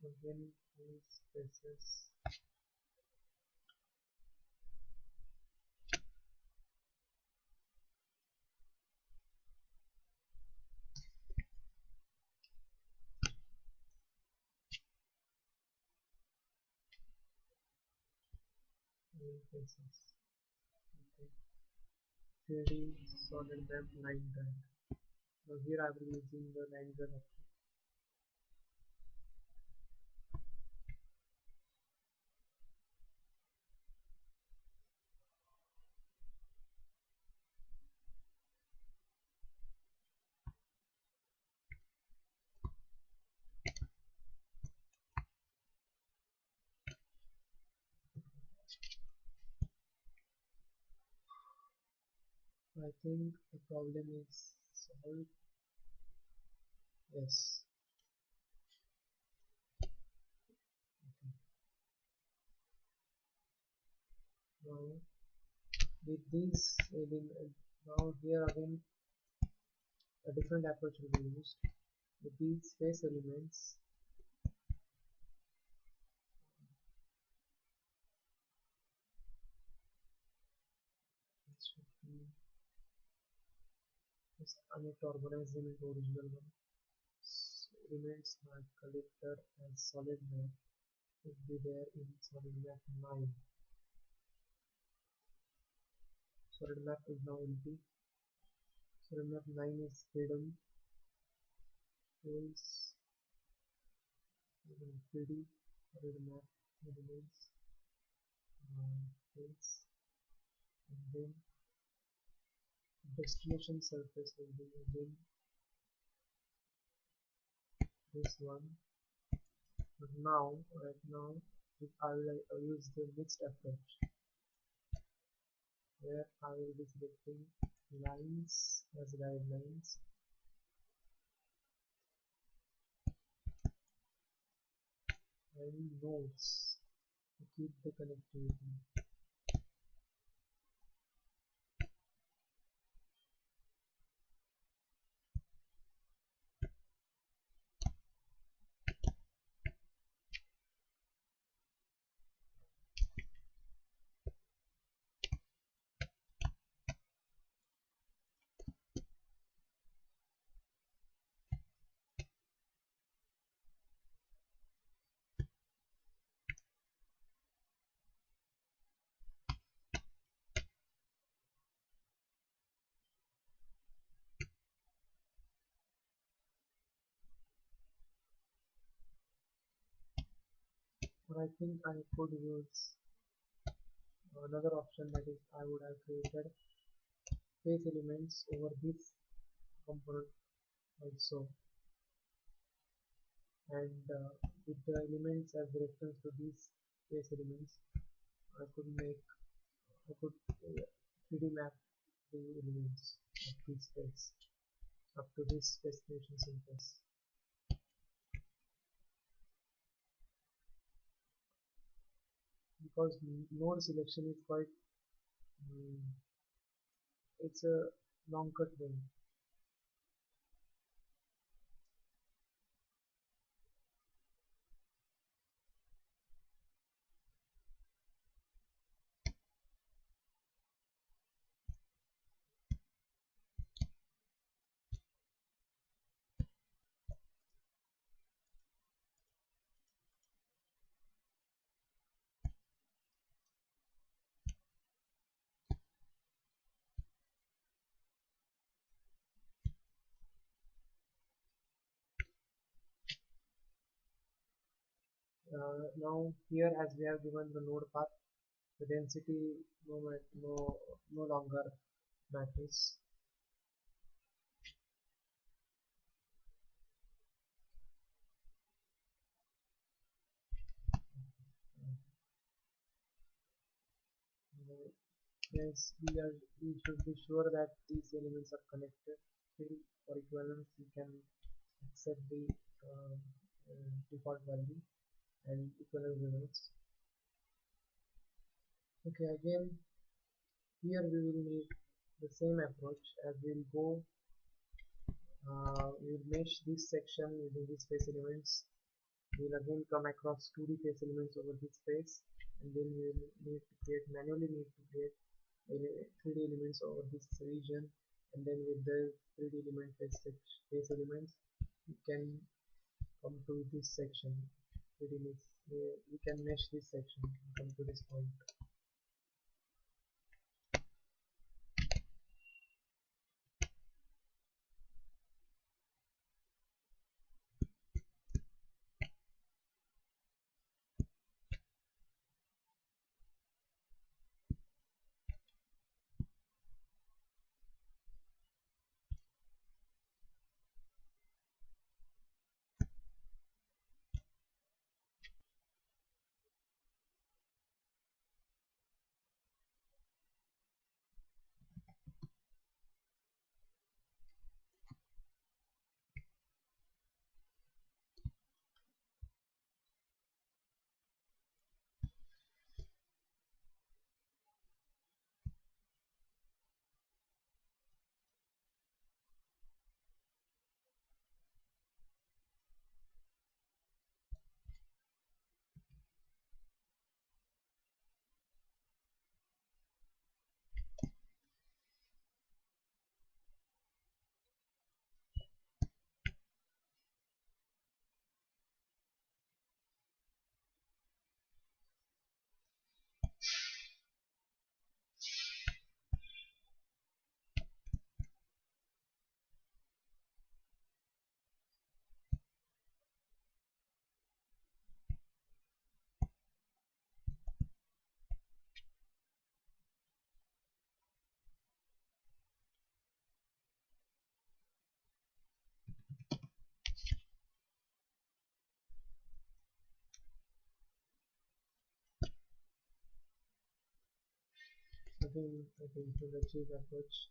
Again, use spaces. faces. Okay. 3D solid map line drag. Now here I will be using the line drag option. I think the problem is solved. Yes. Okay. Now with this now here again a different approach will be used. With these face elements, it should be just I need to organize them into original one. Elements my collector as solid map should be there in solid map 9. Solid map is now empty. Solid map 9 is hidden. Tools, 3D, solid map elements, face, and then destination surface will be using this one. But now, right now, I will use the mixed approach where I will be selecting lines as guidelines and nodes to keep the connectivity. But I think I could use another option, that is I would have created face elements over this component also, and with the elements as reference to these face elements I could make I could 3D map the elements of this face up to this destination surface, because node selection is quite mm, it's a long cut way. Now here, as we have given the node path, the density no longer matters. Uh, yes, we should be sure that these elements are connected. Still, for equivalence, we can accept the default value and equivalence results. Okay, again here we will need the same approach, as we'll go we'll mesh this section using these face elements. We'll again come across 2D face elements over this face, and then we will manually need to create 3D elements over this region, and then with the 3D element face elements we can come to this section. 3D mesh, we can mesh this section and come to this point. I think to achieve approach.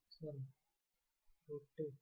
Sorry, rotate.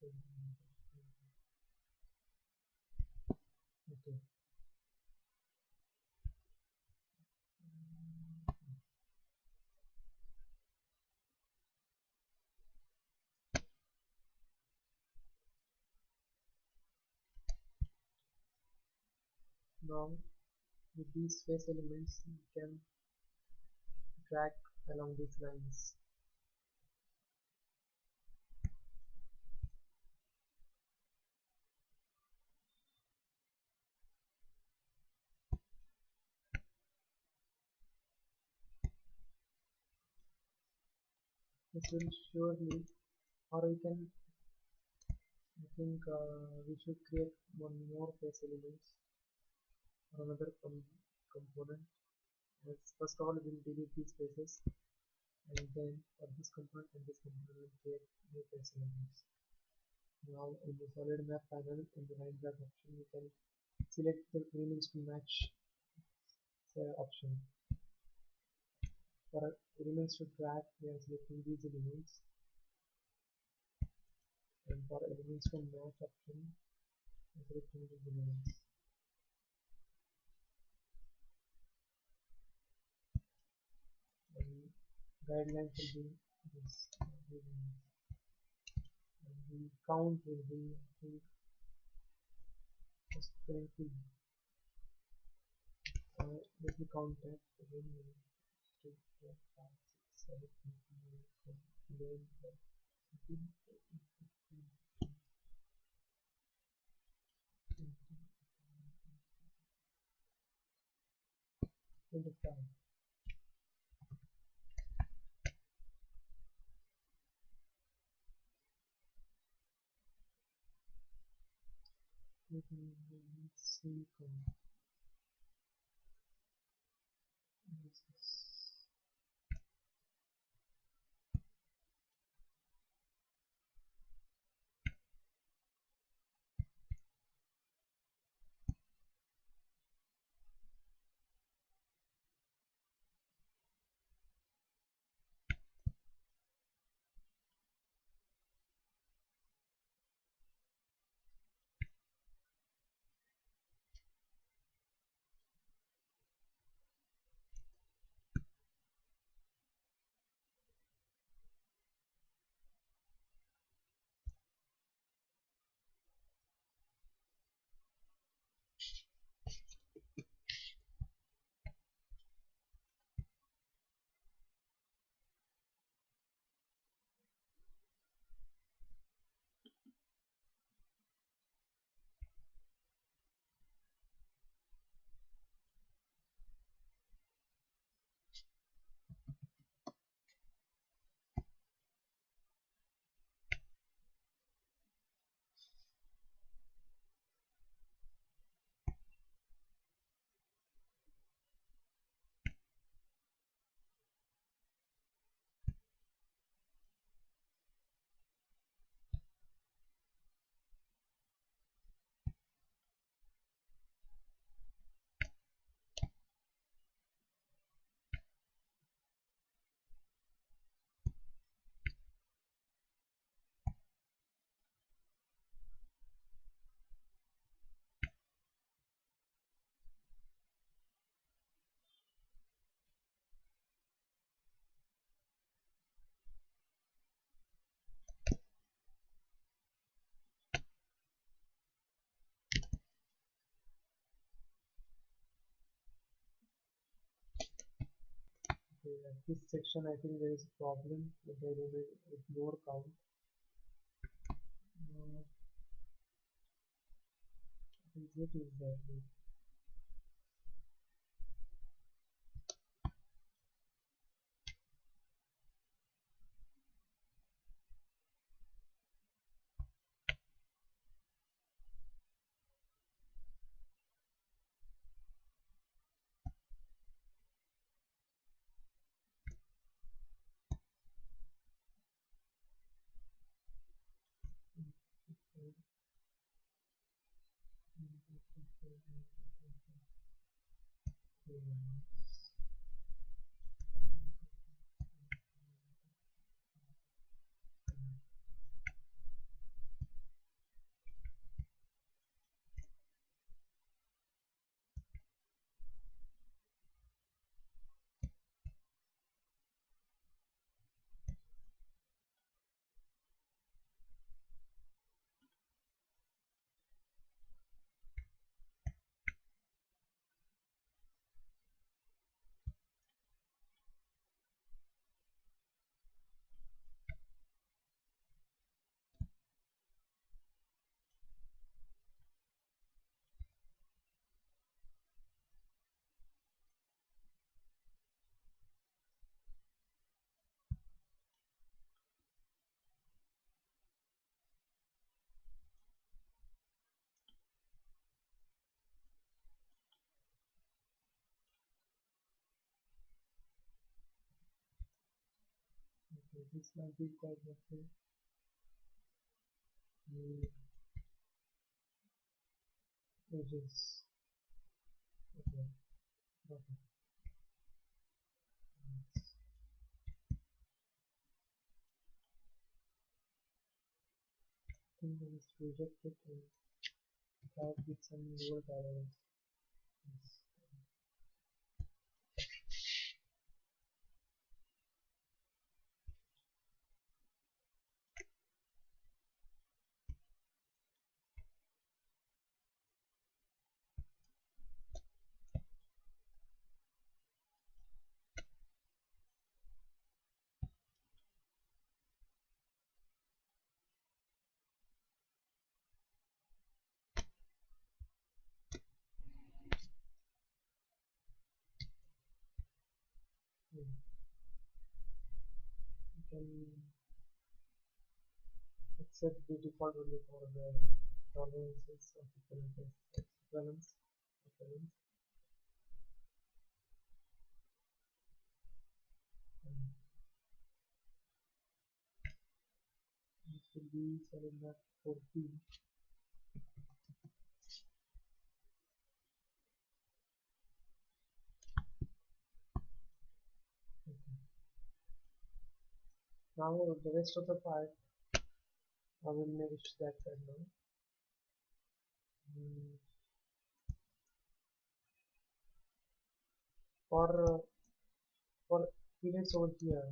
Okay. Now with these face elements you can drag along these lines. This will surely, or we can, I think we should create one more face elements or another component. As first of all, we'll delete these faces, and then for this component and this component, we'll create new face elements. Now in the solid map panel, in the line drag option, you can select the elements to match option. For elements to drag, we are selecting these elements, and for elements to match option, we are selecting these elements. And guidelines will be this. And the count will be, I think, just currently. Let me count that again. 2, 4, 5, 6, 7, 8, 9, 10, 11, 12, 13, 14, 15, 16, 25. Let's see. Okay, at this section, I think there is a problem with the element with more count. Uh, what is that? Okay, this might be quite okay. Mm, edges. Okay, okay. Nice. I think I just reject it and try with some lower tolerance. Yes. Hmm. You can accept the default value for the tolerances of equivalence. Equivalence. And this will be solid map 4P. Okay. Now the rest of the part I will manage that right now. Mm, for for periods over here,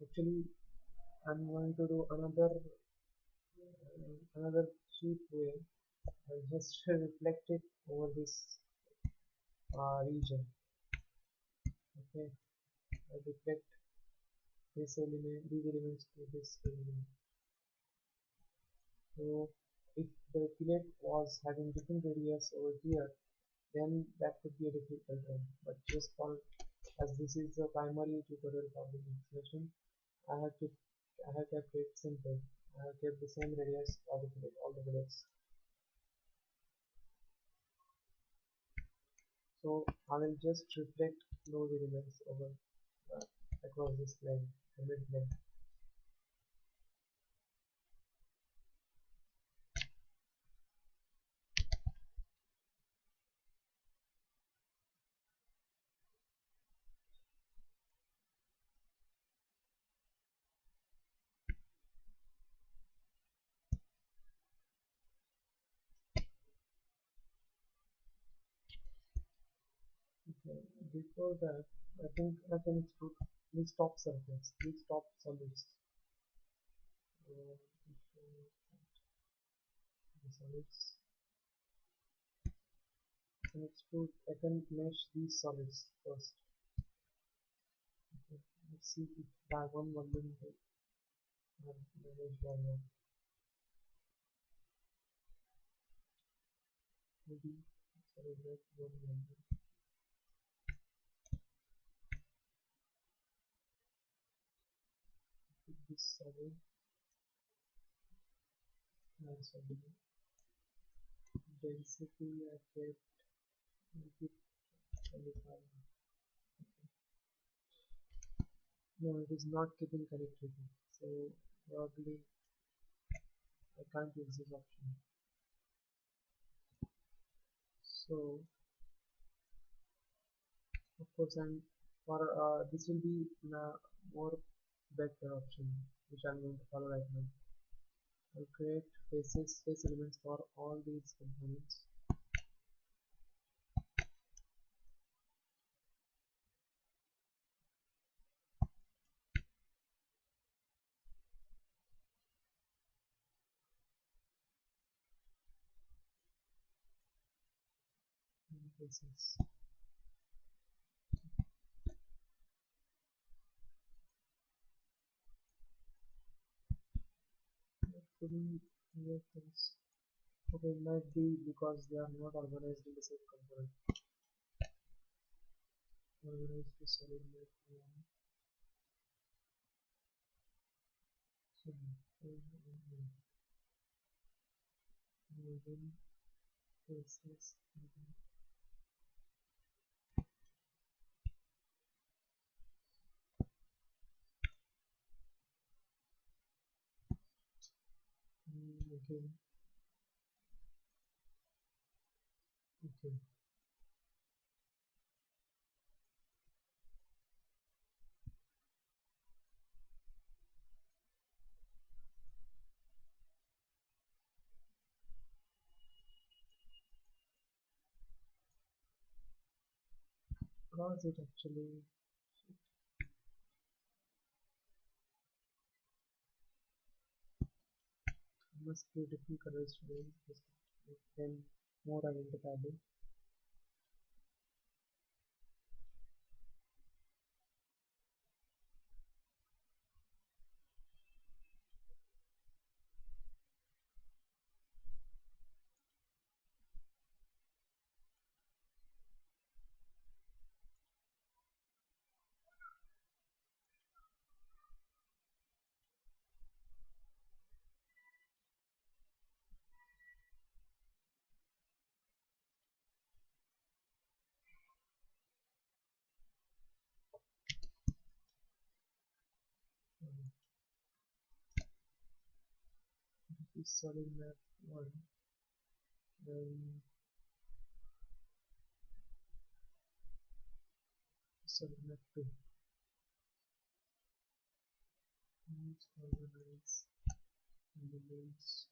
actually I'm going to do another cheap way. I'll just reflect it over this region. Okay, I'll reflect these elements to this element. So if the fillet was having different radius over here, then that could be a difficult one. But just for as this is the primary tutorial for the installation, I have kept it simple. I have kept the same radius for the fillet, all the fillets. So I will just reflect those elements over uh, across this plane, the mid plane. Okay. Before that, I think I can extrude this top surface, these top solids. Uh, the solids. I can mesh these solids first. Okay. Let's see if by one volume I manage or not. Maybe solid like one volume. Put this solid and solid. Density I kept make it 25. No, it is not keeping connectivity. So probably I can't use this option. So of course, and for this will be more better option which I'm going to follow right now. I'll create face elements for all these components. Faces. It couldn't create this. Okay, it might be because they are not organized in the same component. Organized to solid like one. So, then faces. Okay, okay. Was it actually must be different colors to just make them more identifiable. Um, this is solid map 1, then solid map 2. Let's organize elements.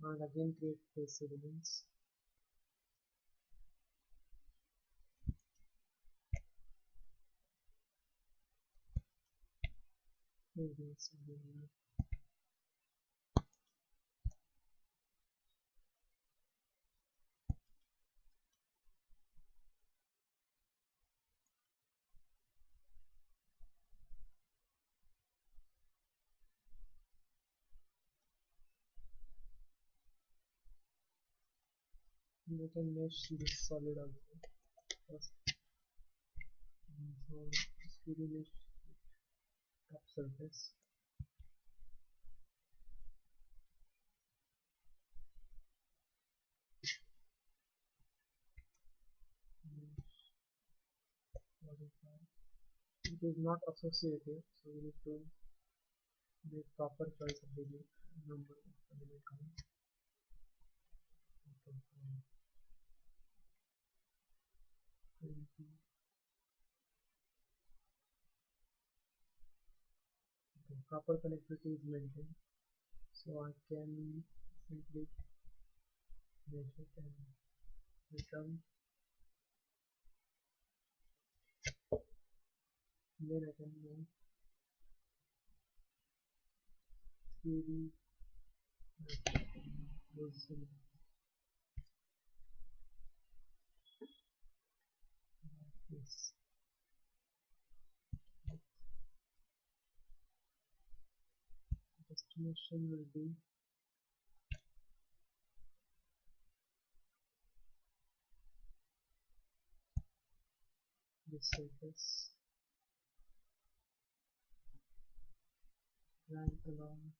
And again create base elements. Base element. We can mesh this solid also first. So 2D mesh top surface. Mesh modify. It is not associative, so we need to make proper choice of the number of element count. Okay, 20. Okay, proper connectivity is maintained, so I can simply mesh it and return. Then I can move 3D position like this. Destination will be this surface. Drag along.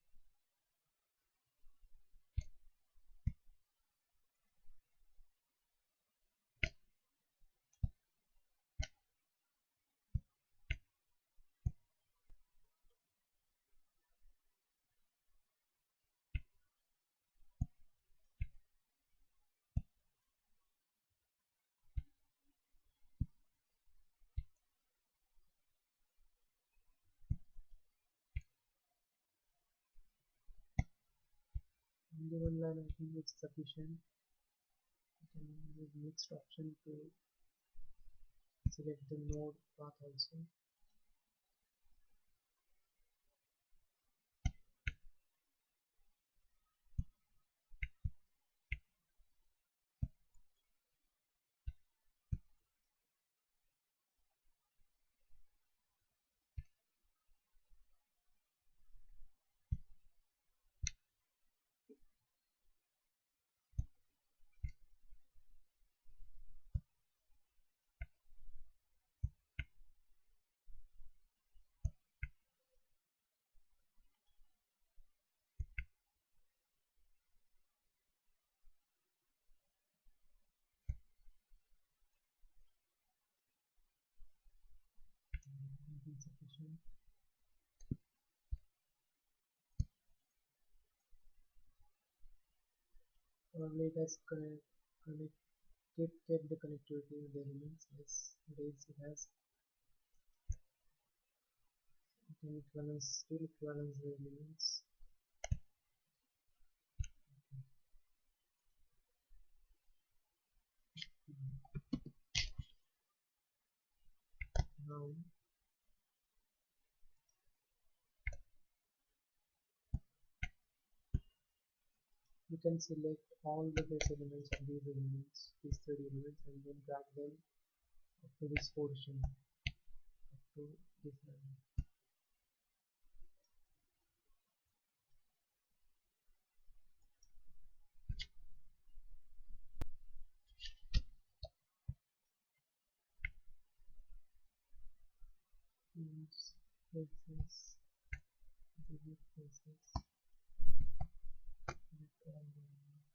On the one line I think it's sufficient. I can use mixed option to select the node path also. I think sufficient. Probably it has connect, kept the connectivity with the elements. Yes, it is. It has. It can equivalence, still equivalence the elements. Now you can select all the base elements of these elements, these 30 elements, and then drag them up to this portion, up to this level. Use places, delete places, select all the elements.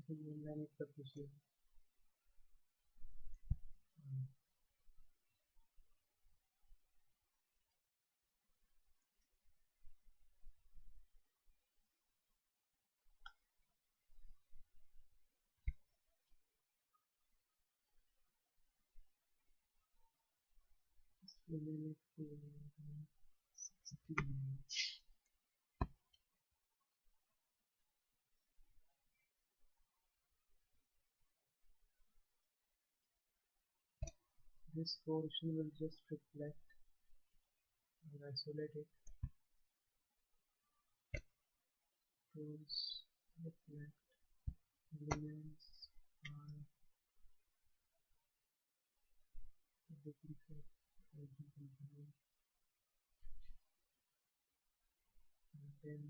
And then it's sufficient. Remain it to 16. This portion will just reflect and isolate it. Tools, reflect, elements, are duplicate, origin component, and then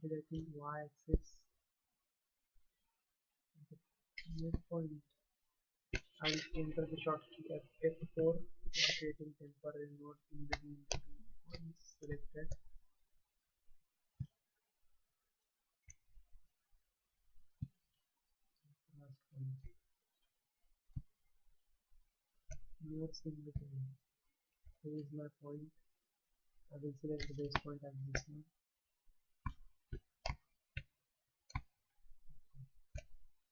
directly y-axis at the midpoint. I will enter the shortcut F4 for creating temporary node in between the 2 points selected. Last point. Nodes in between. Here is my point. I will select the base point as this one.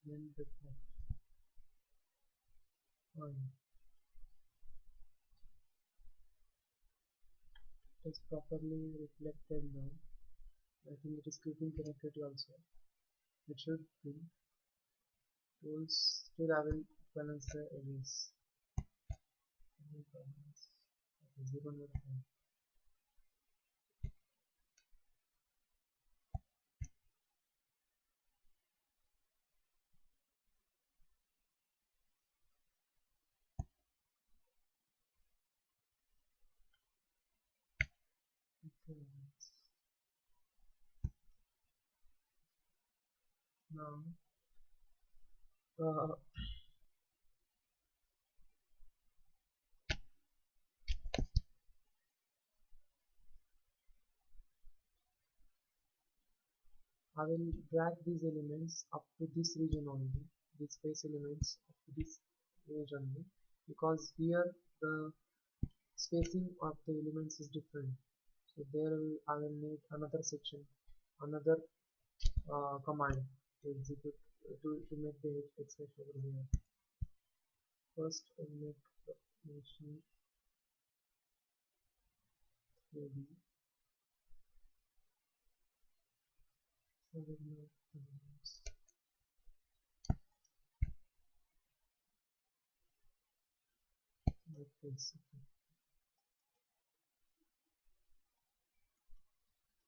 Then reflect. Fine. It is properly reflected now. I think it is keeping connectivity also. It should be. Tools, still I will balance the areas. Okay, 0 node 5. Okay. Now, uh, I will drag these elements up to this region only, these space elements up to this range only, because here the spacing of the elements is different. So I will need another section, another command to execute to make the hex mesh over here. First, I'll make the machine 3D. So we'll make elements like this. Okay.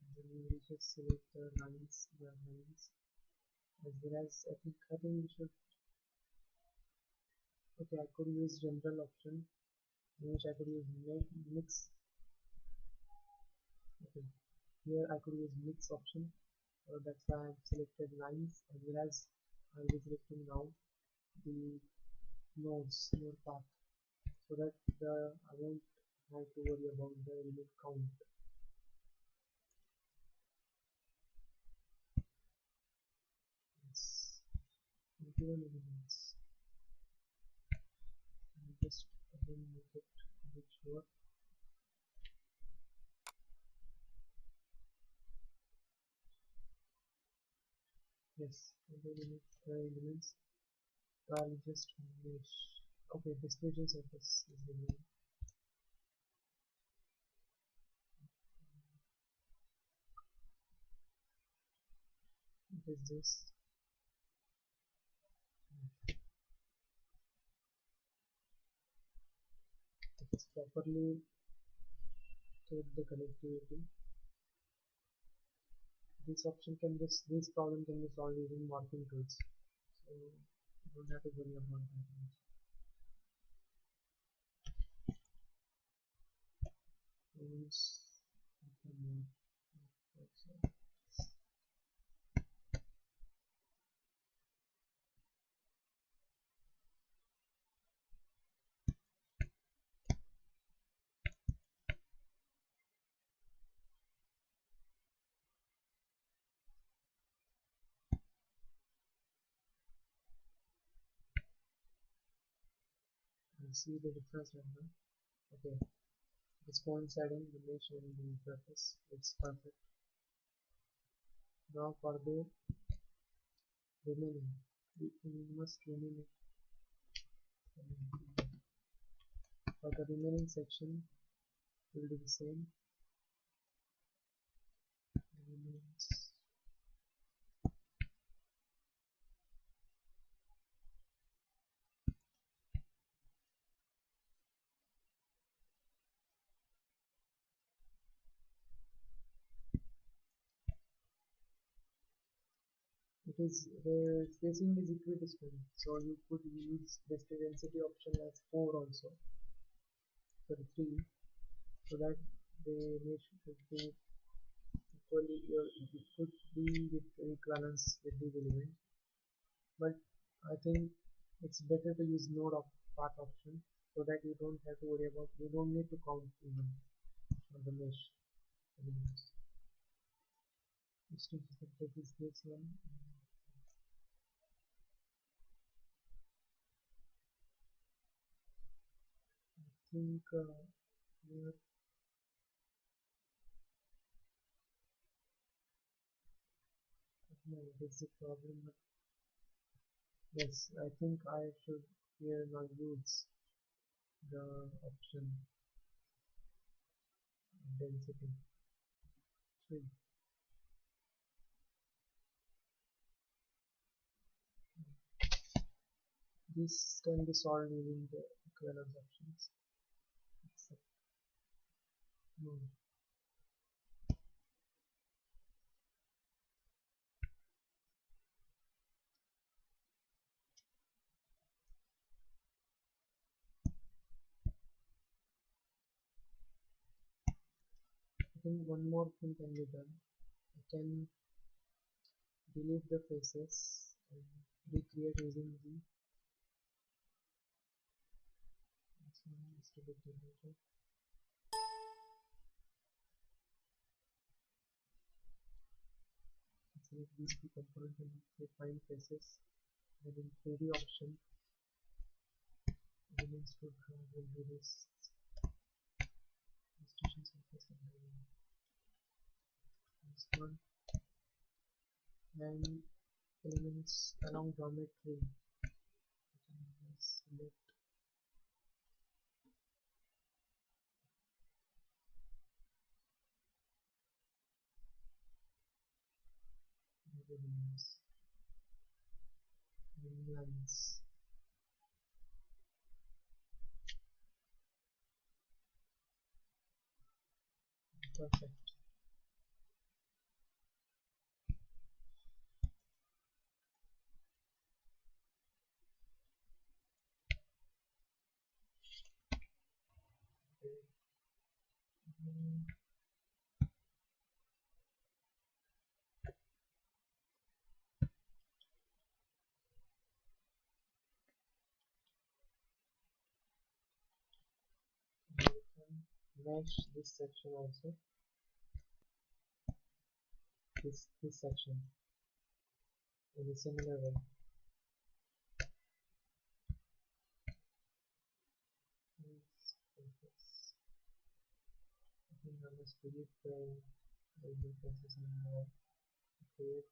And then we will just select the lines, as well as I think we should. Okay, I could use general option, in which I could use mix. Okay, here I could use mix option. That's why I've selected lines, as well as I'll be selecting now the node path, so that I won't have to worry about the element count. It's 21 elements. I'll just again make it a bit sure. Yes, 21 elements. I'll just mesh. Okay, distribution surface is the name. It is this. It's properly take the connectivity. This problem can be solved using morphing tools. So you don't have to worry about that. Tools, and see the difference right now. Okay, it's coinciding the mesh and the surface. It's perfect. Now for the remaining, we must remain it. For the remaining section, we'll do the same. Elements. It is the spacing is equidistant, so you could use best density option as 4 also, sorry 3, so that the mesh should be equally it could be with equivalence with these elements. But I think it's better to use node of path option, so that you don't have to worry about, you don't need to count even on the mesh elements. Next is this one. I think here no, this is a problem. But yes, I think I should here now use the option density 3. this can be solved using the equivalence options. Except, no. I think one more thing can be done. I can delete the faces and recreate using the this one is to be deleted. Select these two components and say find faces. Then in 3D option, elements to drag will do this illustration surface and this one, and elements along geometry. Select elements and lines. Perfect. Mm, we can mesh this section also. This section in a similar way. I think I must delete the differences and create.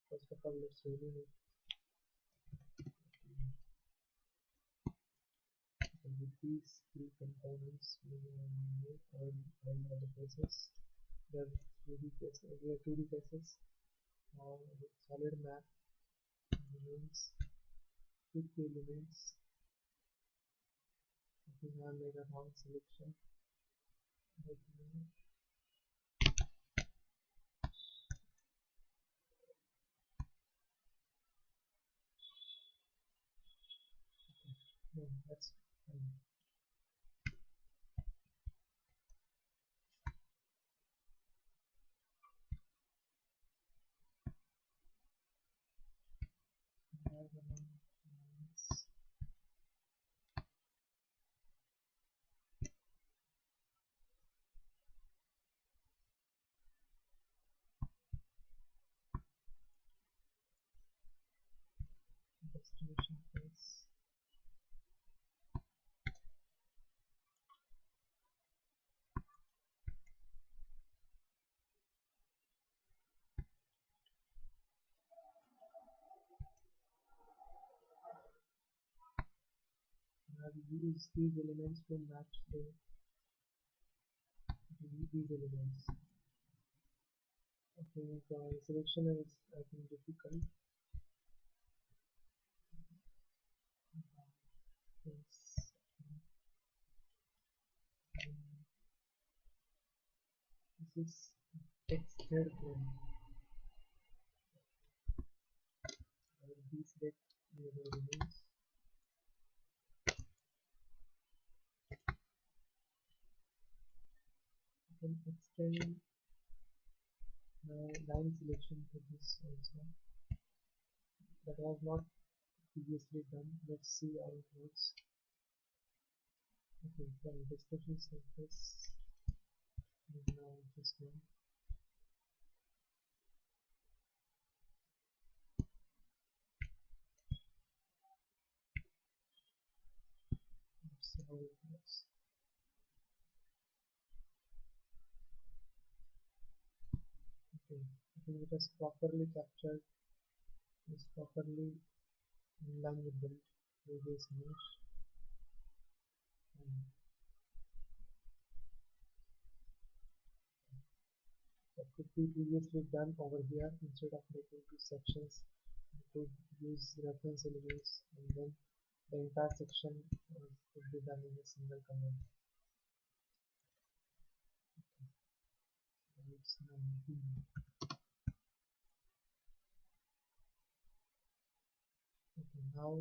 First of all, let's rename it. And with these three components, we will make and other faces. There are 3D faces. We have 2D faces. Now with solid map elements, pick the elements. I think I made a wrong selection. No, that's fine. Destination face. Now we use these elements to match these elements. I think selection is difficult. Yes. This is hexahedral. I will deselect the other elements. I can extend my line selection to this also. That was not previously done. Let's see how it works. Okay, the discussion surface is now this one. Let's see how it works. Okay, I think it has properly captured, is properly in line with the previous mesh. And that could be previously done over here. Instead of making two sections, to use reference elements and then The entire section could be done in a single command. It's 19. Okay, now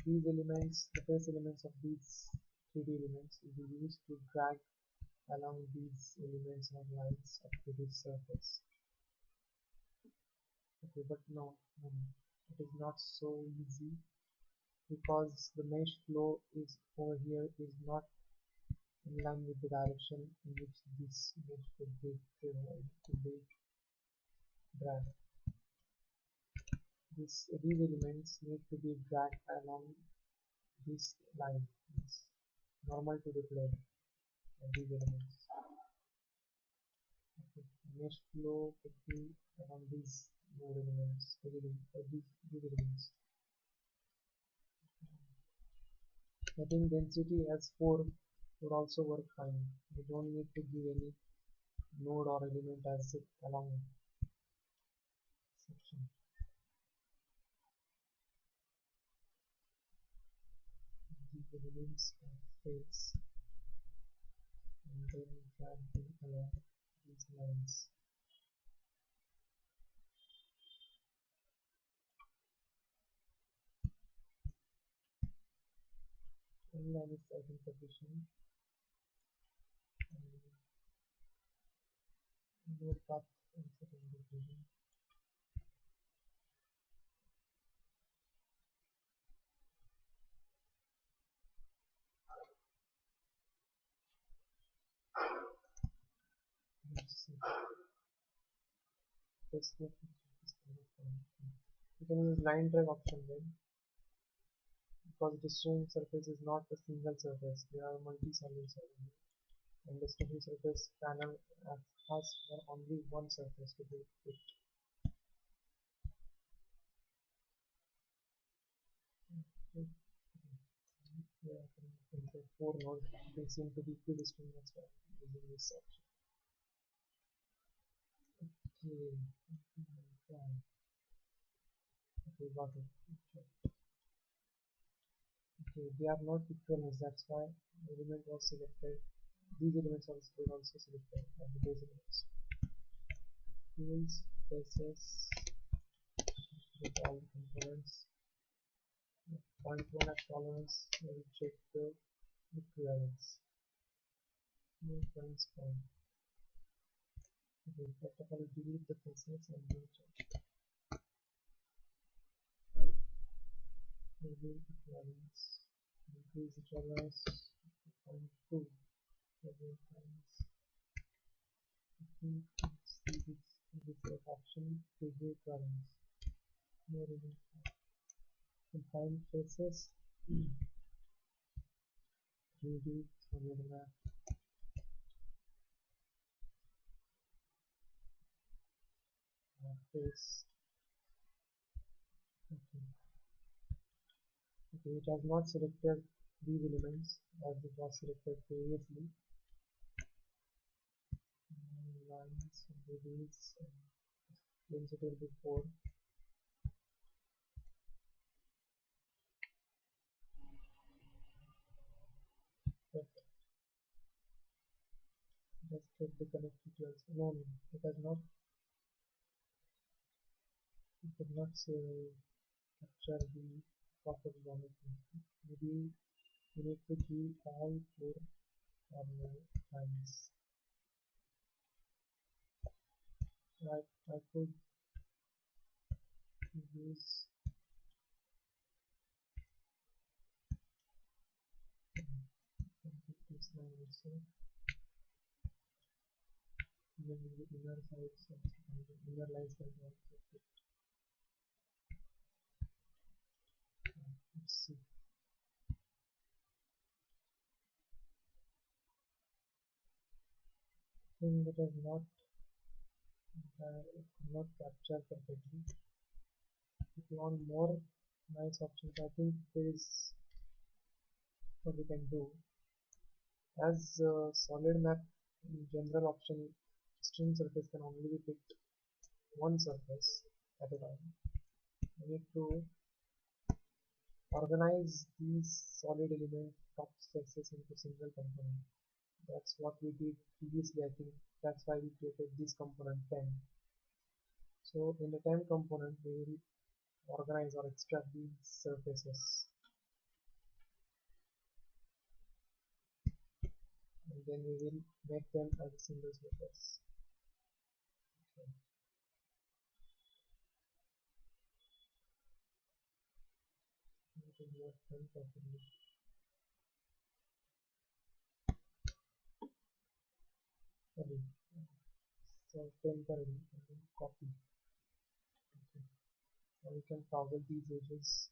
these elements, the face elements of these 3D elements will be used to drag along these elements or lines up to this surface. Okay, but no, it is not so easy because the mesh flow is over here is not in line with the direction in which this mesh could be dragged. These elements need to be dragged along this line. It's normal to the plane of these elements. Okay. Mesh flow could be around these node elements, these elements. Setting density as 4 would also work fine. We don't need to give any node or element as it along section. These elements are face and then drag them along these lines. One line is I think sufficient. Node path and setting division. Let's see. This not this kind of thing. You can use line drag option then because distribution surface is not a single surface. There are multi-solid surfaces. And the distribution surface panel has only one surface to be picked. Yeah, in the 4 nodes, they seem to be equidistant, that's why I'm using this option. Okay, got it. Okay, they are not equal, that's why the element was selected. These elements also were also selected as the base elements. Tools, faces, with all the components. Point 1 at tolerance, we will check the equivalence. No points found. Okay, first of all, delete the faces and then check. Reveal equivalence. Increase the tolerance to 0.2. Reveal equivalence. I think see this option. Reveal equivalence. No reveal. Define faces. 3D solid map. Face. Okay. Okay, it has not selected these elements as it was selected previously. Lines, release, density will be 4. Perfect. Just check the connectivity also. No, it has not. It did not say capture the proper geometry. Maybe you need to key all 4 lines. Right, I could use this line also. Even the inner sides and the inner lines can also fit. Let's see. I think it has not capture perfectly. If you want more nice options, I think there is what we can do. As solid map general option, string surface can only be picked one surface at a time. We need to organize these solid element top spaces into single component. That's what we did previously. I think that's why we created this component 10. So in the 10 component we will organize or extract these surfaces, and then we will make them as a single surface. Okay. We can work them properly. Sorry. So temporary and then copy. Okay. Now we can toggle these edges.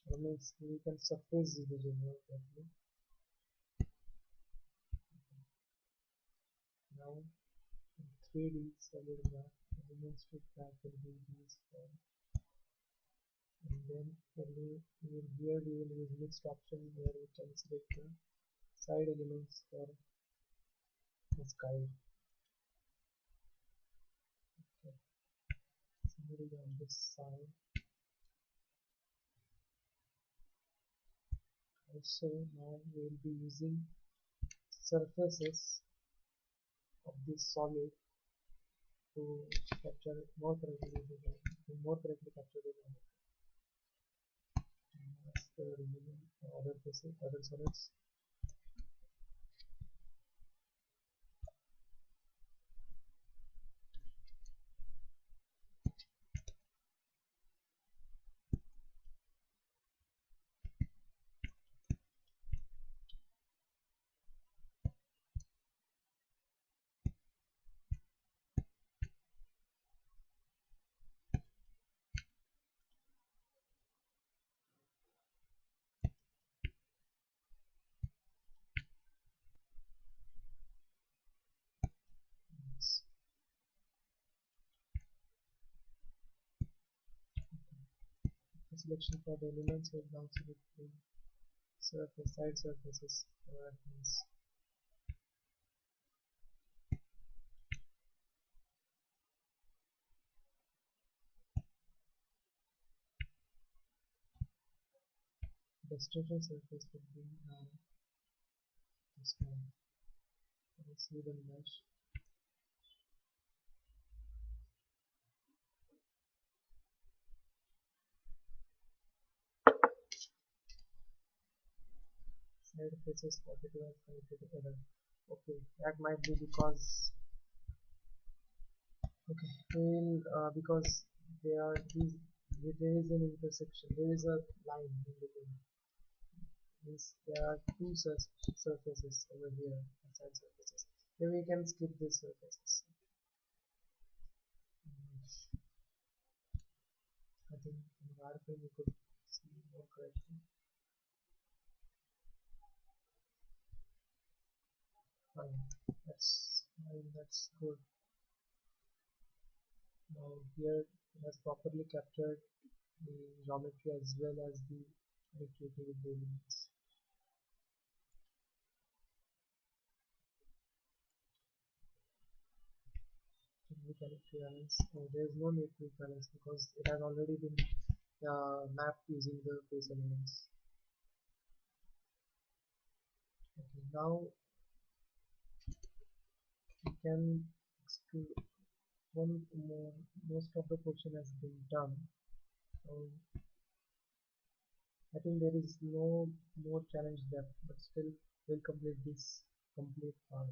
That means we can surface these edges more properly. Now in 3D solid map elements to track will be these for, and then here we will use mixed option where we can select the side elements for this guide. Okay. Similarly on this side also, now we will be using surfaces of this solid to capture more correctly capture the geometry. And that's the remaining other faces, other solids. The selection for the elements will now select the surface, side surfaces for reference. Destination surface will be now this one. Let's see the mesh. Side faces positive and connected error. Okay, that might be because because there is an intersection, there is a line in between. Means there are two surfaces over here, side surfaces. Then we can skip these surfaces. I think in wireframe we could see more correctly. Fine, that's good. Now here it has properly captured the geometry as well as the connectivity with the elements. Equivalence. Oh, there is no need to equivalence because it has already been mapped using the face elements. Okay, now we can extrude one more. Most of the portion has been done. So I think there is no more challenge left, but still we'll complete this complete part.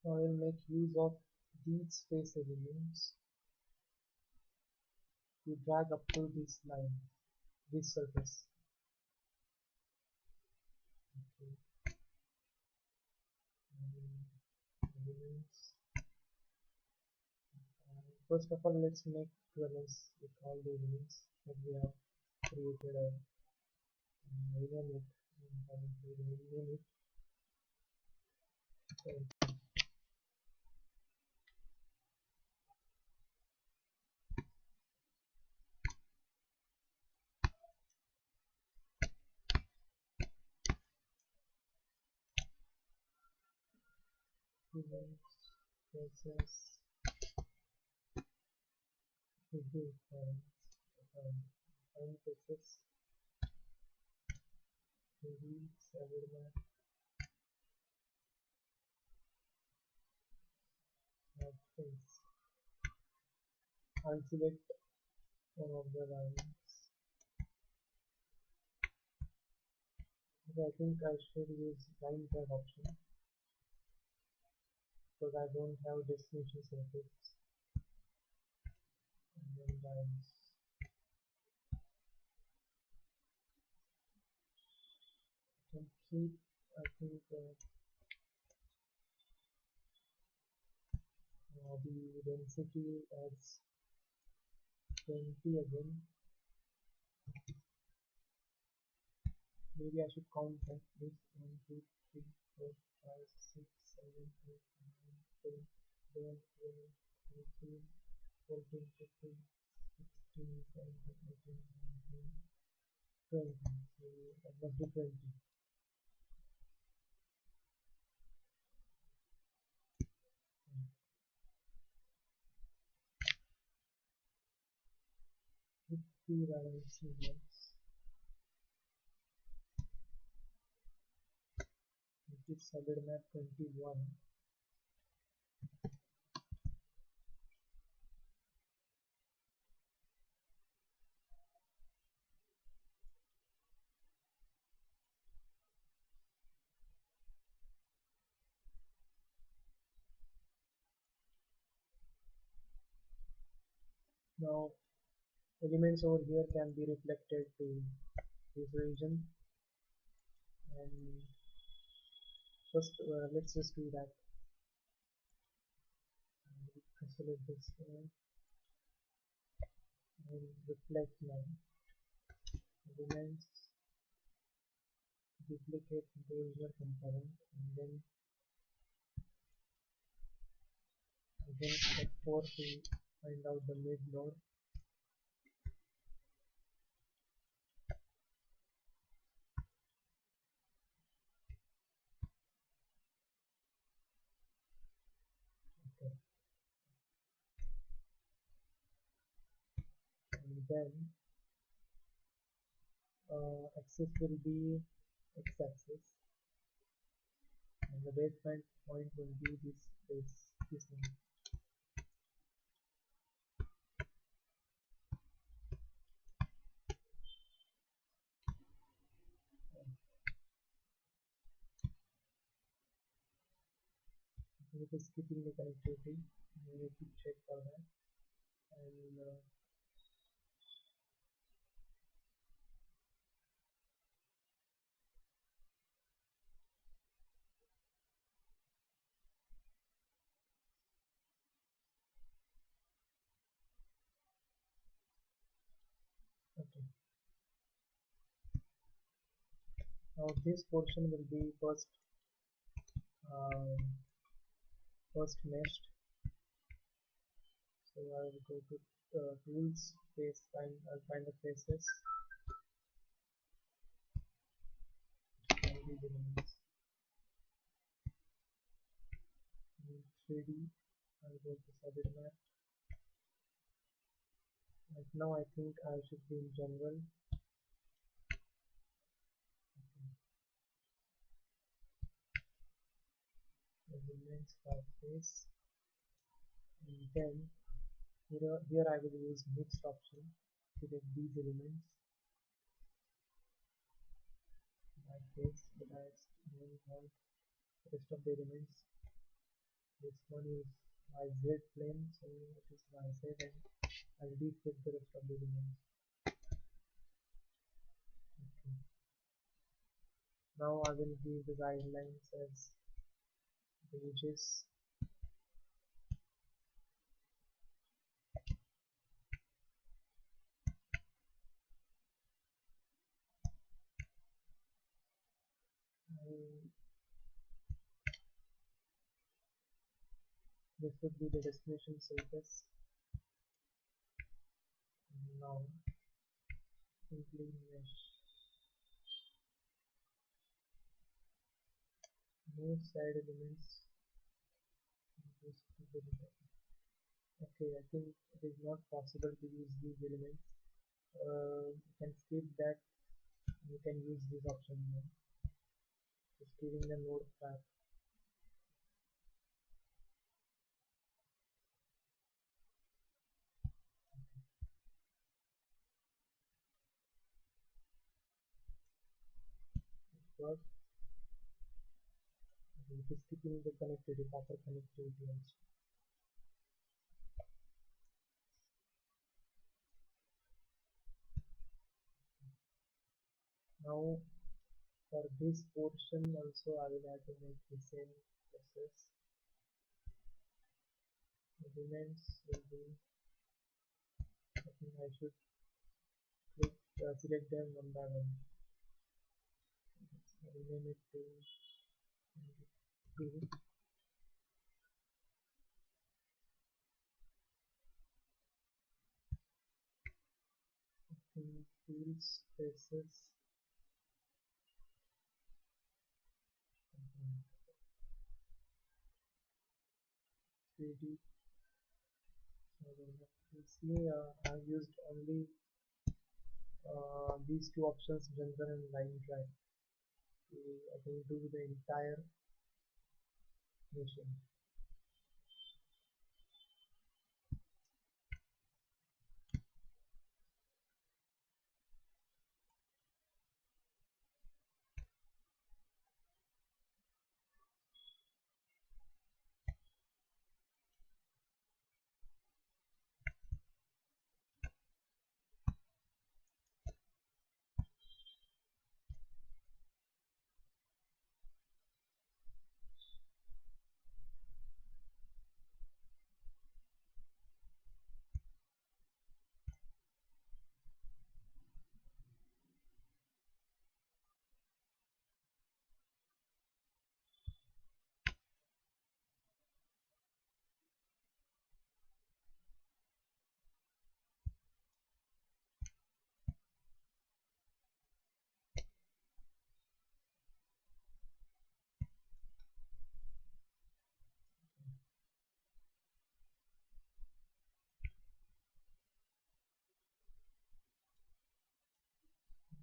So I will make use of these face elements to drag up to this line, this surface. Okay. Elements. First of all, let's make equivalence with all the elements that we have created and rename it. Rename it. Okay. events, faces, review points, find faces, reveal, solid map, map face. I'll select one of the lines. Okay, I think I should use line drag option because I don't have destination surface. And then lines. I can keep, I think, the density as 20 again. Maybe I should count like this 1, 2, 3, 4, 5, 6, 7, 8, 9, 10, 11, 12, 13, 14, 15, 16, 17, 18, 19, 20. So that must be 20. 50 balance units. It is solid map 21. Now elements over here can be reflected to this region, and first let's just do that. Select this and reflect line elements, duplicate the original component, and then again F4 to find out the mid node. Okay. And then axis will be x-axis, and the baseline point will be this one. It is skipping the connectivity. We need to check for that. And okay. Now this portion will be um, first meshed. So I will go to tools, I'll find the faces, and these elements. In 3D, I'll go to solid map. Right now I think I should be in general. Elements face, and then here I will use mixed option to get these elements like this, but I don't want the rest of the elements. This one is my Z plane, so it is my Z, and I'll deflip the rest of the elements. Okay. Now I will give the guidelines as pages. This would be the destination surface. Now simply mesh. No side elements. Use two elements. Okay, I think it is not possible to use these elements. You can skip that. You can use this option here. Just giving the node path. But it is skipping the connectivity, proper connectivity also. Now for this portion also I will have to make the same process. Elements will be, I think I should select them one by one. Rename it to 2. Tools, faces, 3D. You see, I used only these two options, render and line drag. I can do the entire machine.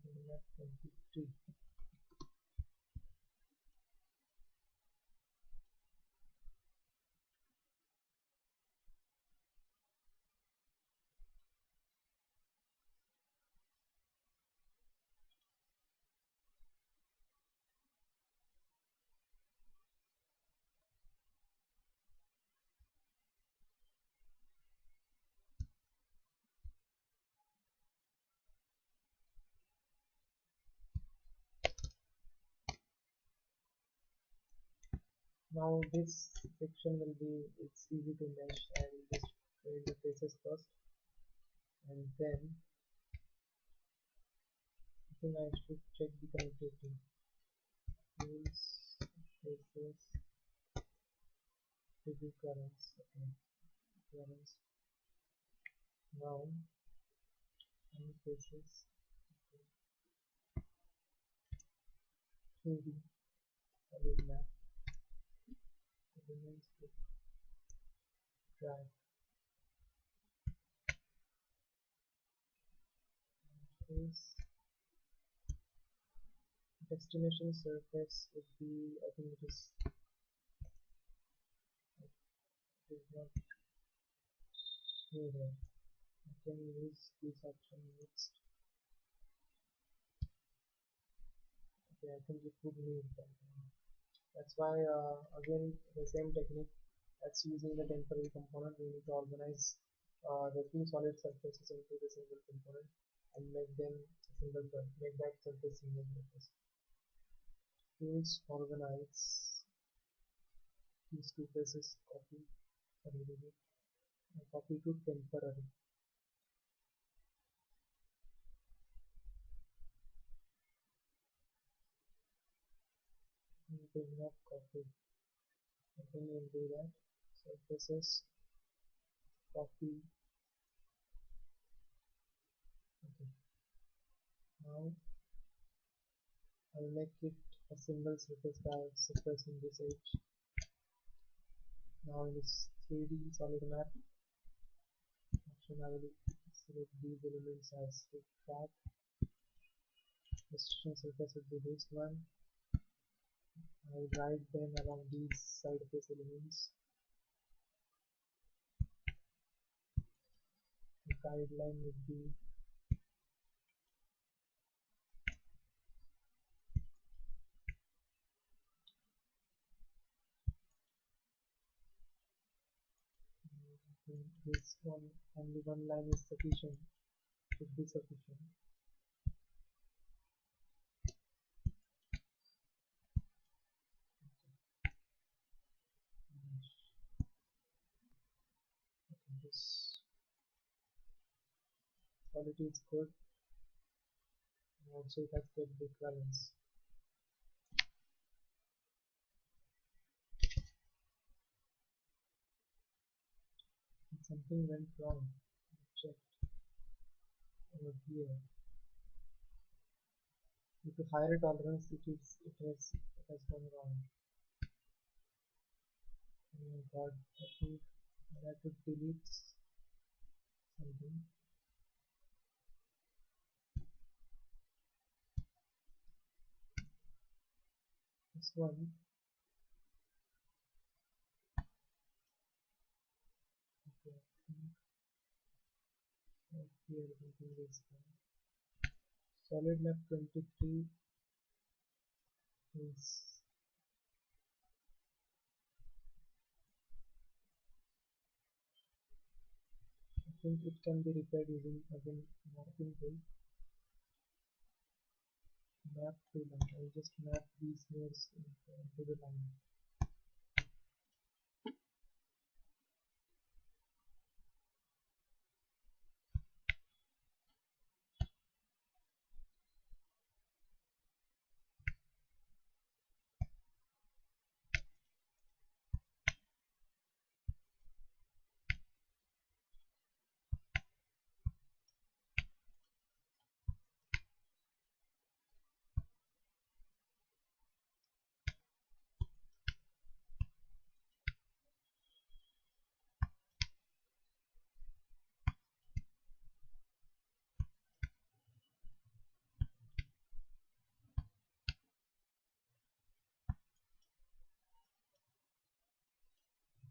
We have 23. Now this section will be, it's easy to mesh. I will just create the faces first, and then I think I should check the connectivity. Tools, faces, preview currents. Okay, currents. Now on faces, 3D solid map, elements with drag, face, destination surface would be, I think it is not here. I can use this option next. Okay, I think it would need that. That's why again the same technique, that's using the temporary component. We need to organize the two solid surfaces into the single component and make them single surface, make that surface single surface. Tools, organize these two faces, copy, delete, copy to temporary. Bring up copy. I think we'll do that. Surfaces, copy. Okay. Now I'll make it a single surface by suppressing this edge. Now in this 3D solid map option, I will select these elements as path. Restriction surface would be this one. I will write them along these side face elements. The guideline would be this one. Only one line is sufficient, should be sufficient. This quality is good, and also it has good balance. Something went wrong. Check over here. With a higher tolerance, it has gone wrong. Oh my god, I think I have to delete something. This one. Okay, I think right here something is wrong. Solid map 23 is, I think it can be repaired using again mapping tool. Map to line. I will just map these nodes into the line.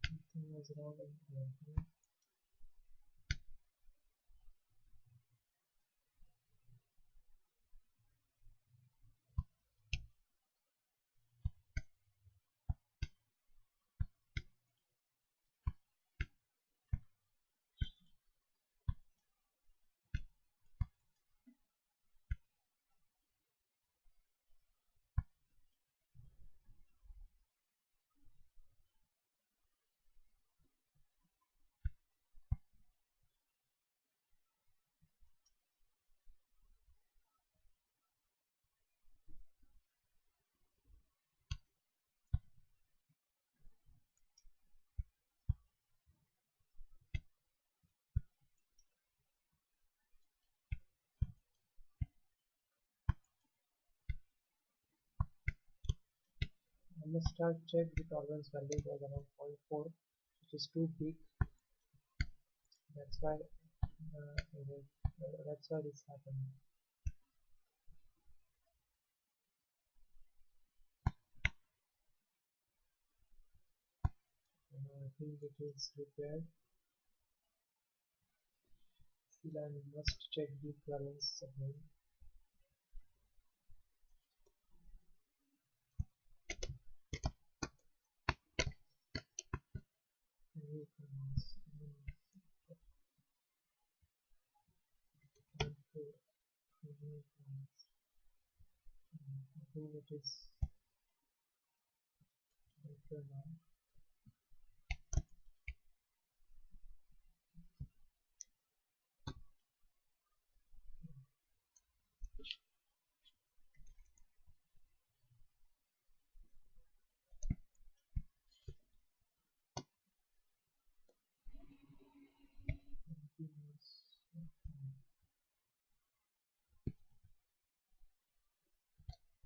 Something was wrong in here. I must have checked the tolerance value. It was around 0.4, which is too big. That's why this happened. I think it is repaired. Still, I must check the equivalence again. New equivalence. 0.4. New equivalence. I think it is better now.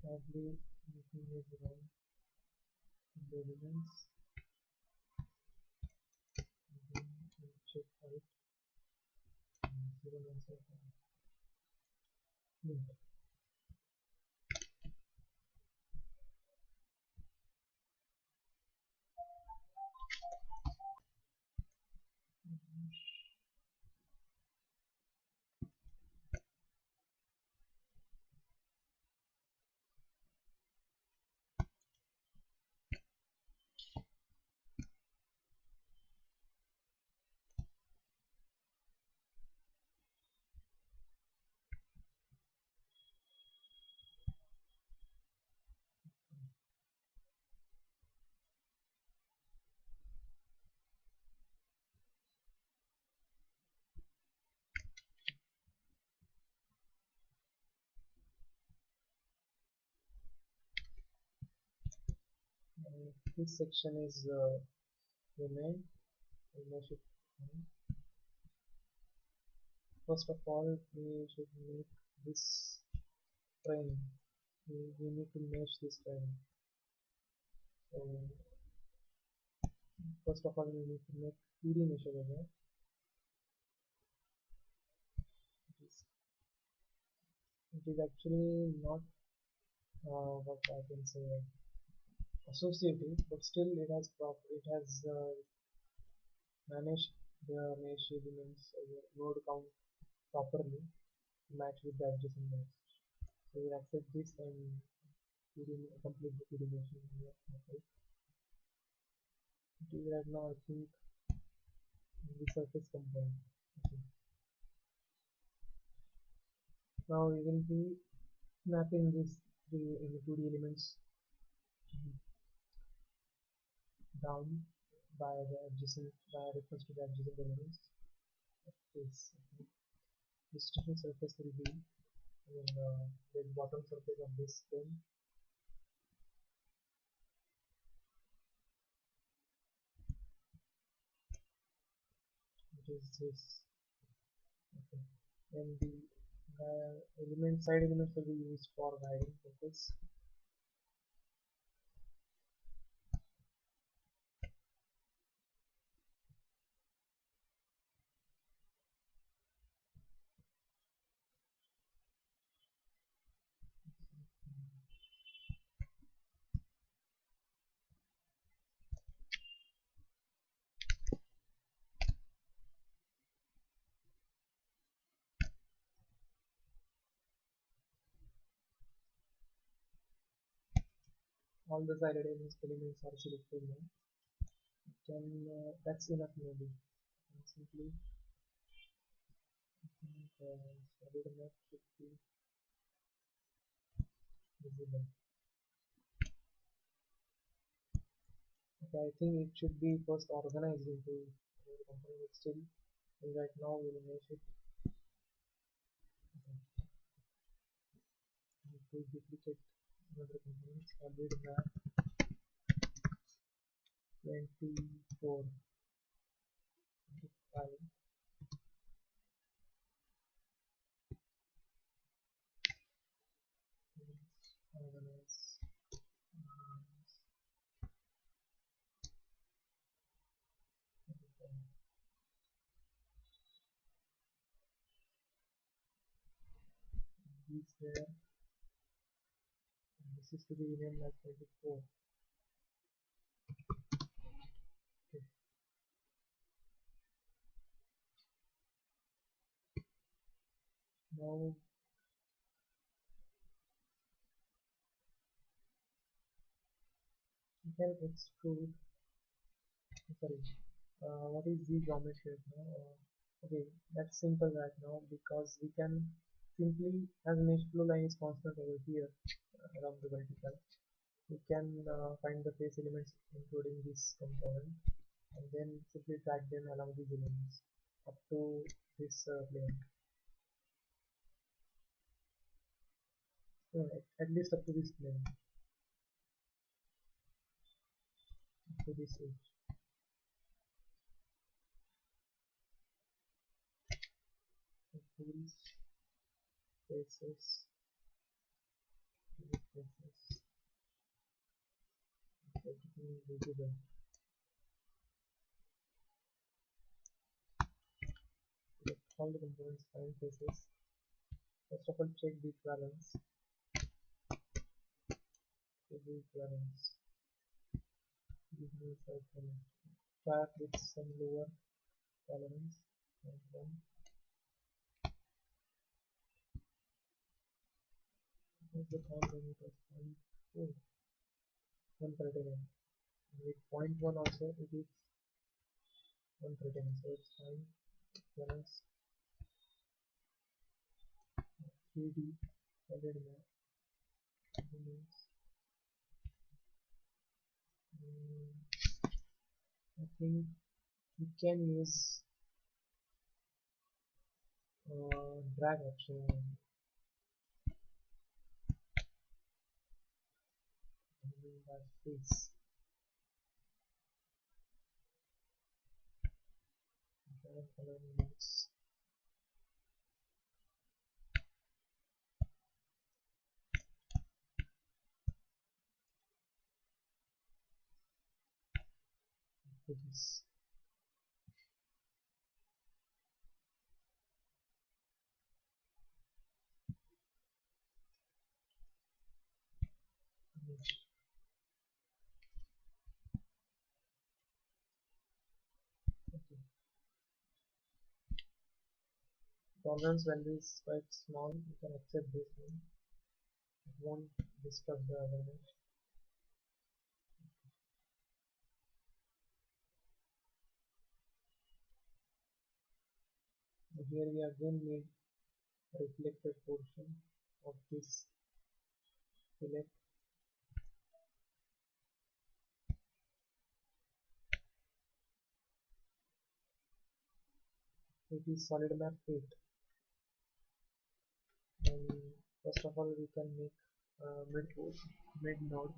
Probably anything is wrong in the elements. check height 0.75. Yeah. This section is remain. We mesh it. First of all, we should make this frame. We need to mesh this frame. So first of all, we need to make 2D mesh over here. It is actually not what I can say associative, but still it has managed the mesh elements node count properly to match with the adjacent nodes. So we'll accept this and complete the 2D mesh here. Okay. It is right now I think the surface component. Okay. Now we will be mapping these three in the 2D elements down by reference to the adjacent elements of this. Okay. This surface will be the bottom surface of this plane, which is this. Okay. And the side elements will be used for guiding purpose. All the side elements are selected now. That's enough maybe. Simply solid enough should be visible. Okay, I think it should be first organized into the component, but still right now we will mesh it. Okay. To duplicate another component, solid map 24 25 organize, organize. These there, and this is to be renamed as 24. Okay. Now we can extrude. Sorry, what is the geometry right now? Okay, that's simple right now because we can simply, as mesh flow line is constant over here along the vertical, we can find the face elements including this component and then simply drag them along these elements up to this plane. No, at least up to this plane, up to this edge. So tools, faces, faces, everything is visible. all the components find faces. First of all, check the equivalence. Check the equivalence. Give me equivalence. Start with some lower tolerance. 0.1. What is the count limit of 0.4? 139. With 0.1 also it is 139. So it's fine. Equivalence 3D solid map elements. I think we can use drag option by face. Drag color nodes. This image. Okay. Tolerance value is quite small. You can accept this one. It won't disturb the other image. Here we again need a reflected portion of this fillet. It is solid map 8. And first of all, we can make mid node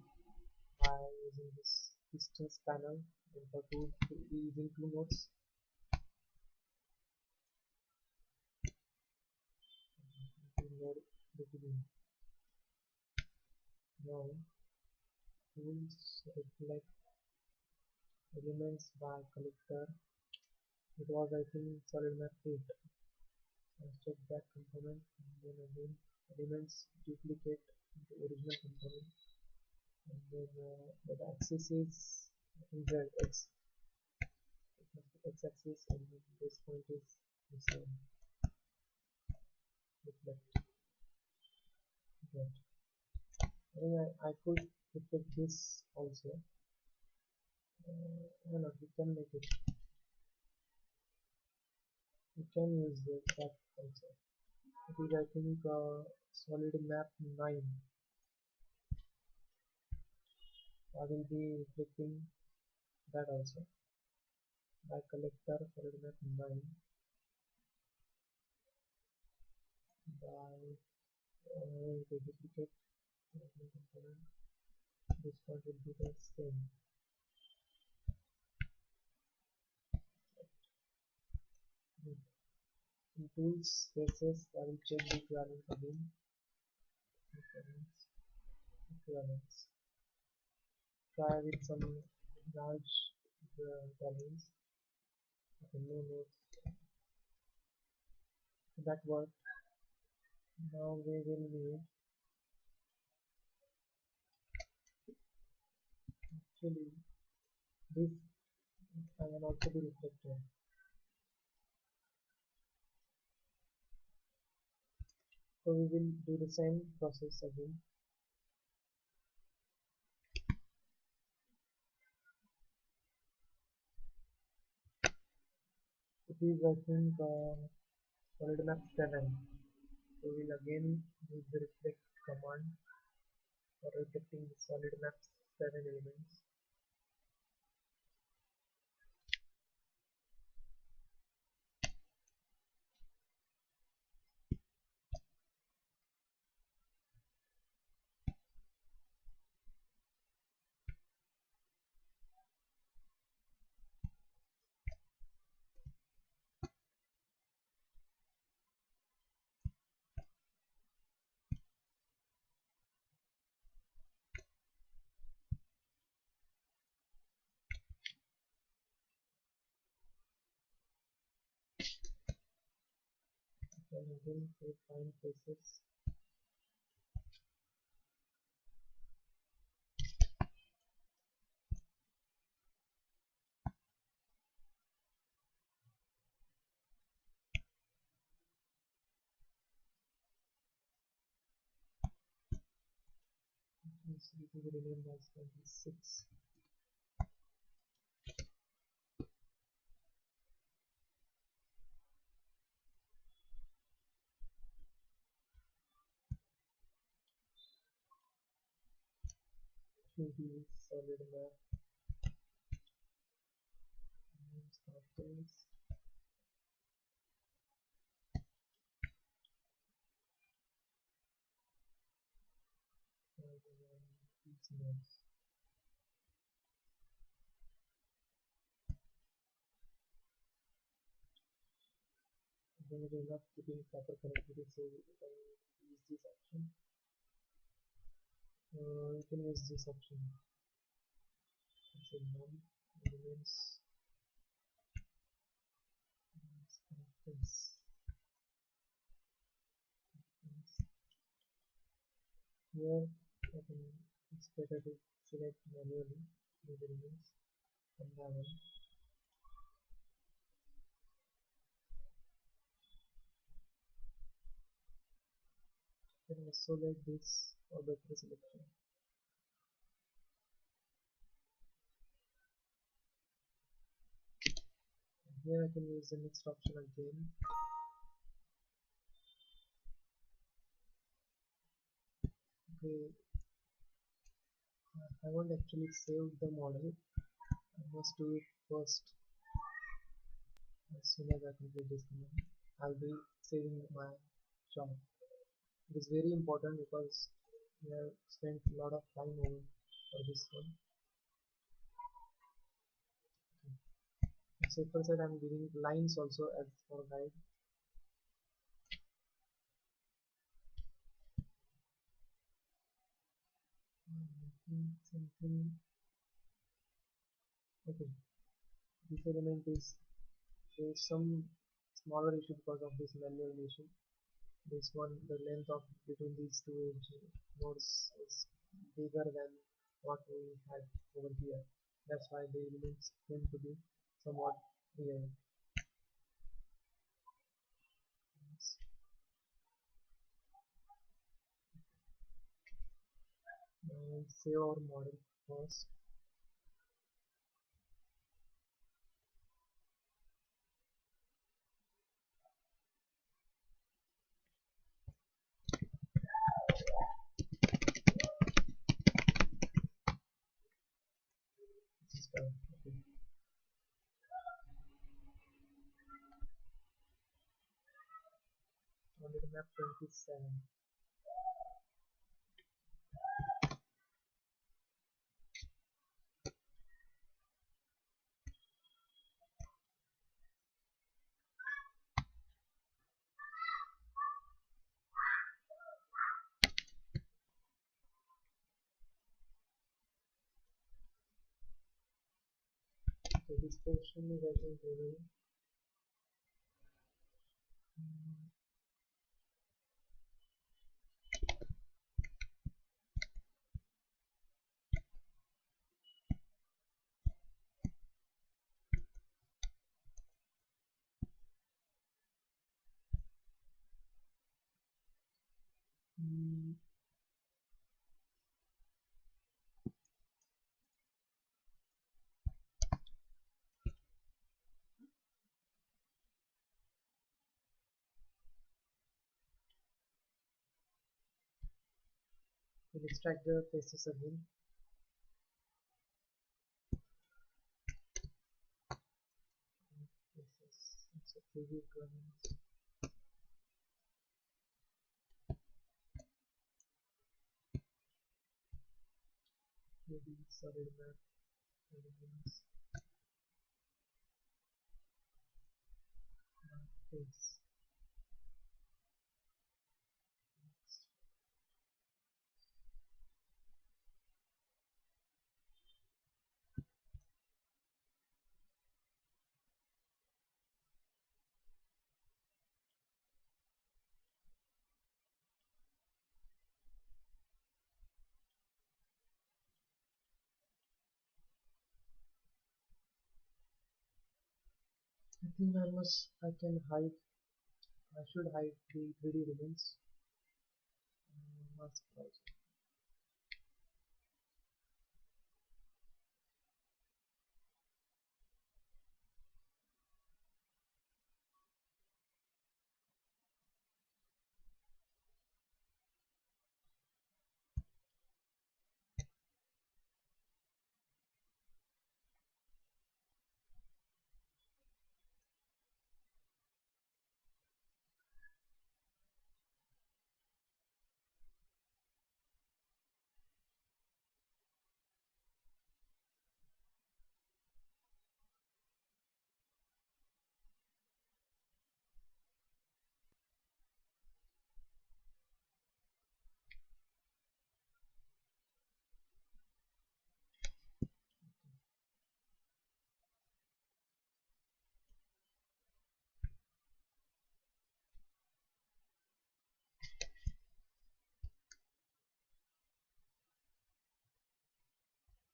by using this distance panel. And for using two nodes, node between. Now tools reflect elements by collector. It was I think solid map 8. Check that component and then again elements duplicate into original component, and then the axis is z x x-axis, and then this point is the same reflect. Right. I think I could reflect this also. Why not? We can make it. We can use that also. It is I think solid map 9. I will be reflecting that also by collector solid map 9 by the duplicate component. This point will be the same. In tools spaces, I will check the equivalence again. Equivalence. Try with some large tolerance. Okay, no nodes. That worked. Now we will need actually this can also be reflected. So we will do the same process again. It is I think solid map 7. So we will again use the reflect command for reflecting the solid map 7 elements. and again say find faces. This will be renamed as 26. QB solid map and start phase. Hex Mesh. Then it is not keeping proper connectivity, so you can use this option. You can use this option. It's a none elements. Here, I think it's better to select manually the elements one by one. You can also like this or better selection. Here I can use the next option again. Okay, I won't actually save the model. I must do it first. As soon as I complete this command, I'll be saving my job. It is very important because we have spent a lot of time over for this one. So first I'm giving lines also as for guide. Something. Okay, this element is there's some smaller issue because of this manual issue. This one, the length of between these two edge nodes is bigger than what we had over here. That's why the elements tend to be somewhat weird. Now save our model first. This is done. Okay. Only the map 27. So this portion is I think remaining. We'll extract the faces again. Faces. It's a preview requirements. Maybe solid map elements. Face. I think I can hide, I should hide the 3D elements. Mask browser.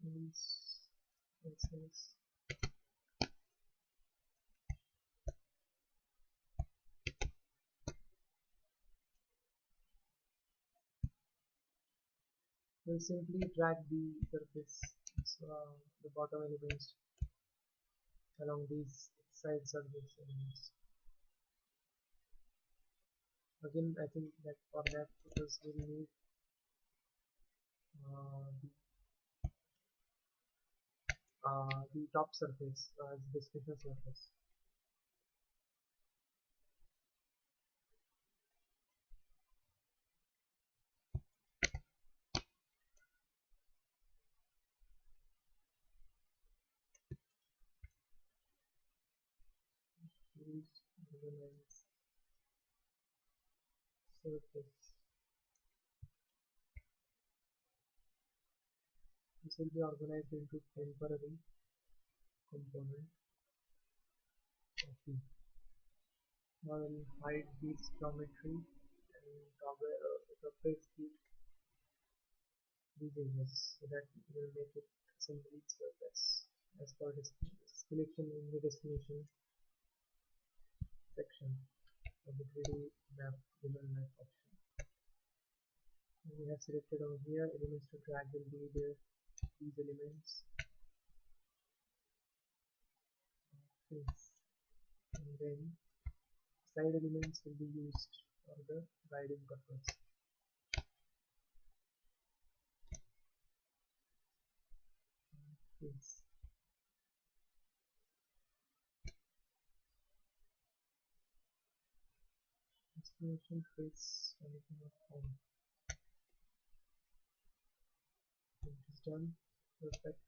This we'll simply drag the surface, so, the bottom elements along these side surface elements. Again, I think that for that purpose we'll need the top surface as discussion surface. Use elements surface. This will be organized into temporary component of the. Now we'll hide this geometry and surface these edges so that it will make it simply surface as per selection in the destination section of the 3D map, ribbon map option. And we have selected over here elements to drag will be there, these elements, face, and then side elements will be used for the guiding purpose. Face. Destination face anything of form. It is done. Perfect.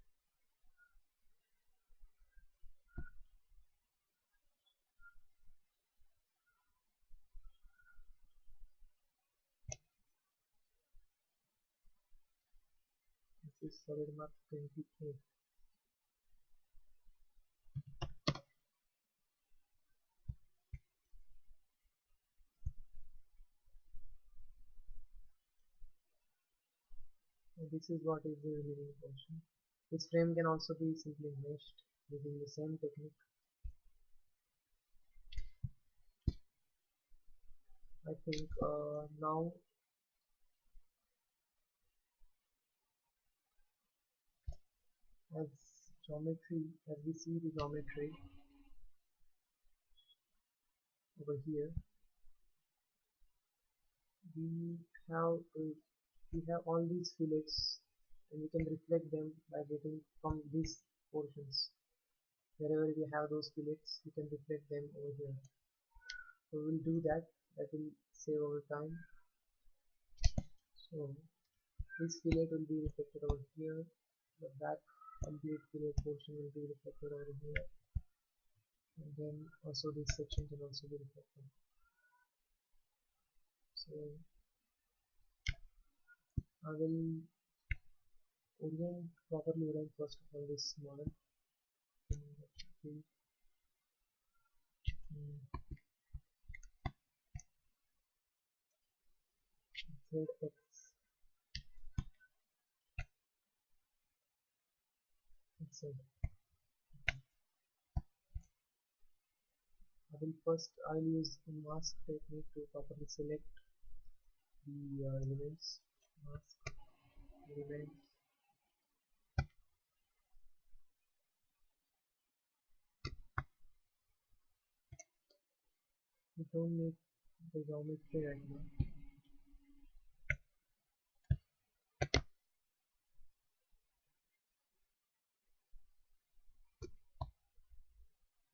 This is solid map 28. And this is what is the remaining portion. This frame can also be simply meshed using the same technique. I think now as as we see the geometry over here, we have uh, we have all these fillets, and we can reflect them by getting from these portions. Wherever we have those fillets, we can reflect them over here. So we will do that. That will save our time. So this fillet will be reflected over here. The back complete fillet portion will be reflected over here, and then also this section can also be reflected. So I will properly orient first of all this model. ZX Z. I will use the mask technique to properly select the elements. Mask elements. We don't need the geometry right now.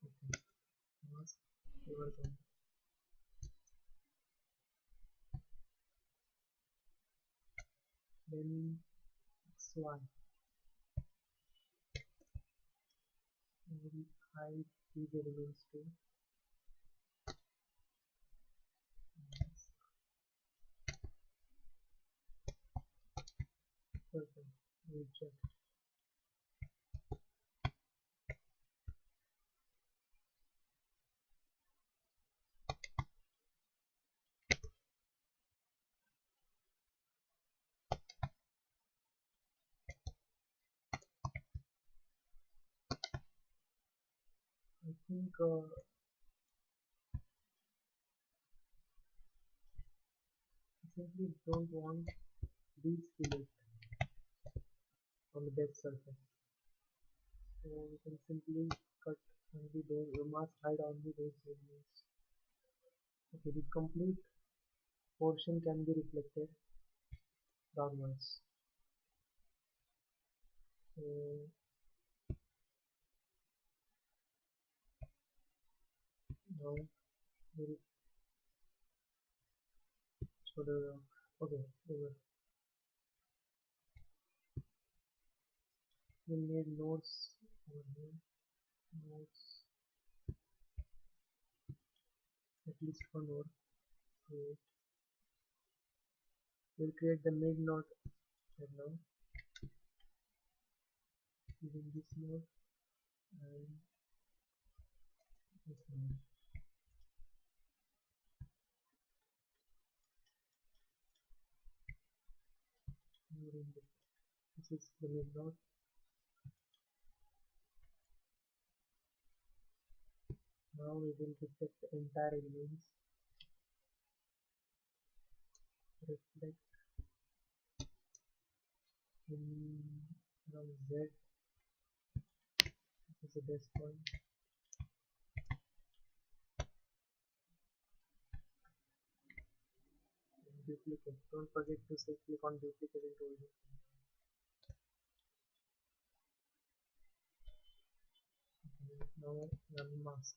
Okay. Mask. Overcome. Then XY. We will hide these elements too. Mask. Perfect. We check. I think I simply don't want these fillets on the bed surface. So we can simply cut only those, mask hide only those elements. Okay, the complete portion can be reflected downwards. So now we'll show the okay, over. We'll need nodes over here. Nodes at least one node. Create. We'll create the mid node right now using this node and this node. Node in this is the mid node. Now we will reflect the entire elements. Reflect in around Z. This is the best one. Duplicate. Don't forget to say click on duplicate it over here. Okay, now run mask.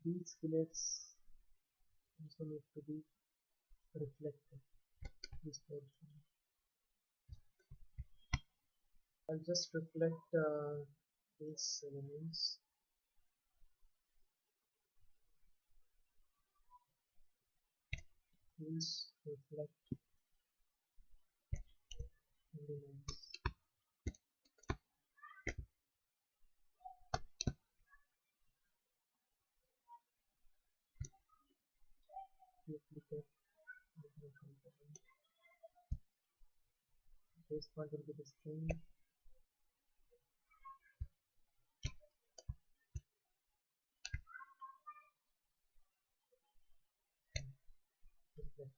These fillets also need to be reflected. This portion. I'll just reflect these elements. Please reflect elements. Duplicate element component. This part will be the same. Reflect.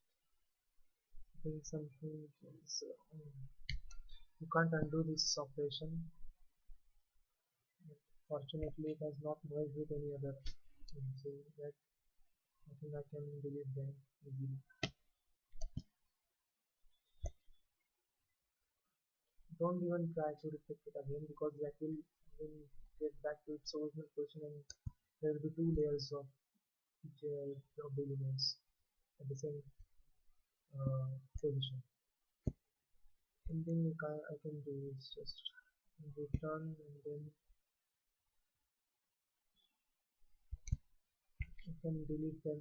Doing something is, you can't undo this operation. Fortunately, it has not merged with any other thing, so that I think I can delete them easily. Don't even try to reflect it again because that will even get back to its original position and there will be two layers of of the elements at the same position. Something I can do is just return and then I can delete them.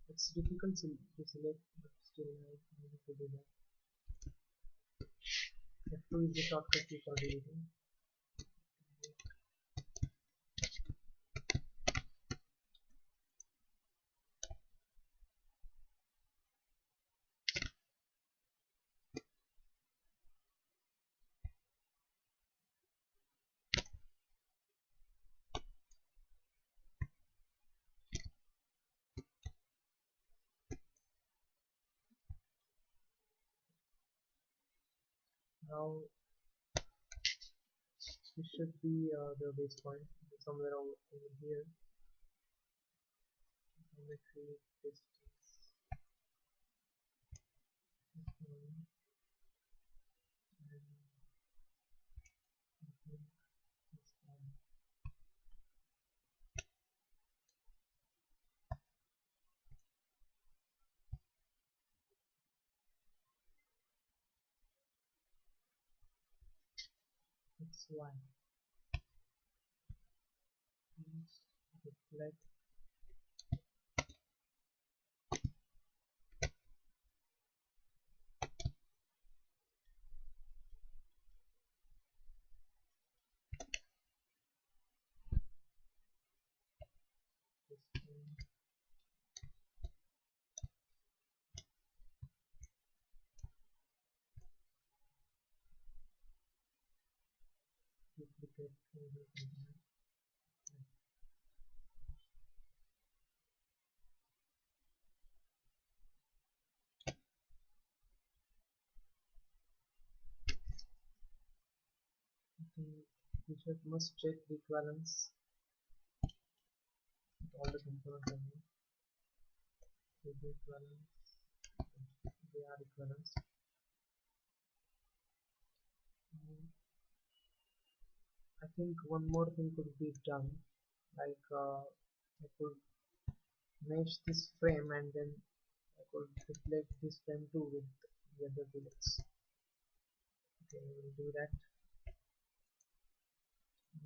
It's difficult to select, but still I need to do that. F2 is the shortcut key for deleting. Now this should be the base point somewhere over here. Geometry distance this one, and I think this one. X Y. Please reflect this one. Duplicate the component. I think we must check the equivalence with all the components I need. With the equivalence, they are equivalence. I think one more thing could be done, like I could mesh this frame and then I could reflect this frame too with the other bullets. Okay, we'll do that.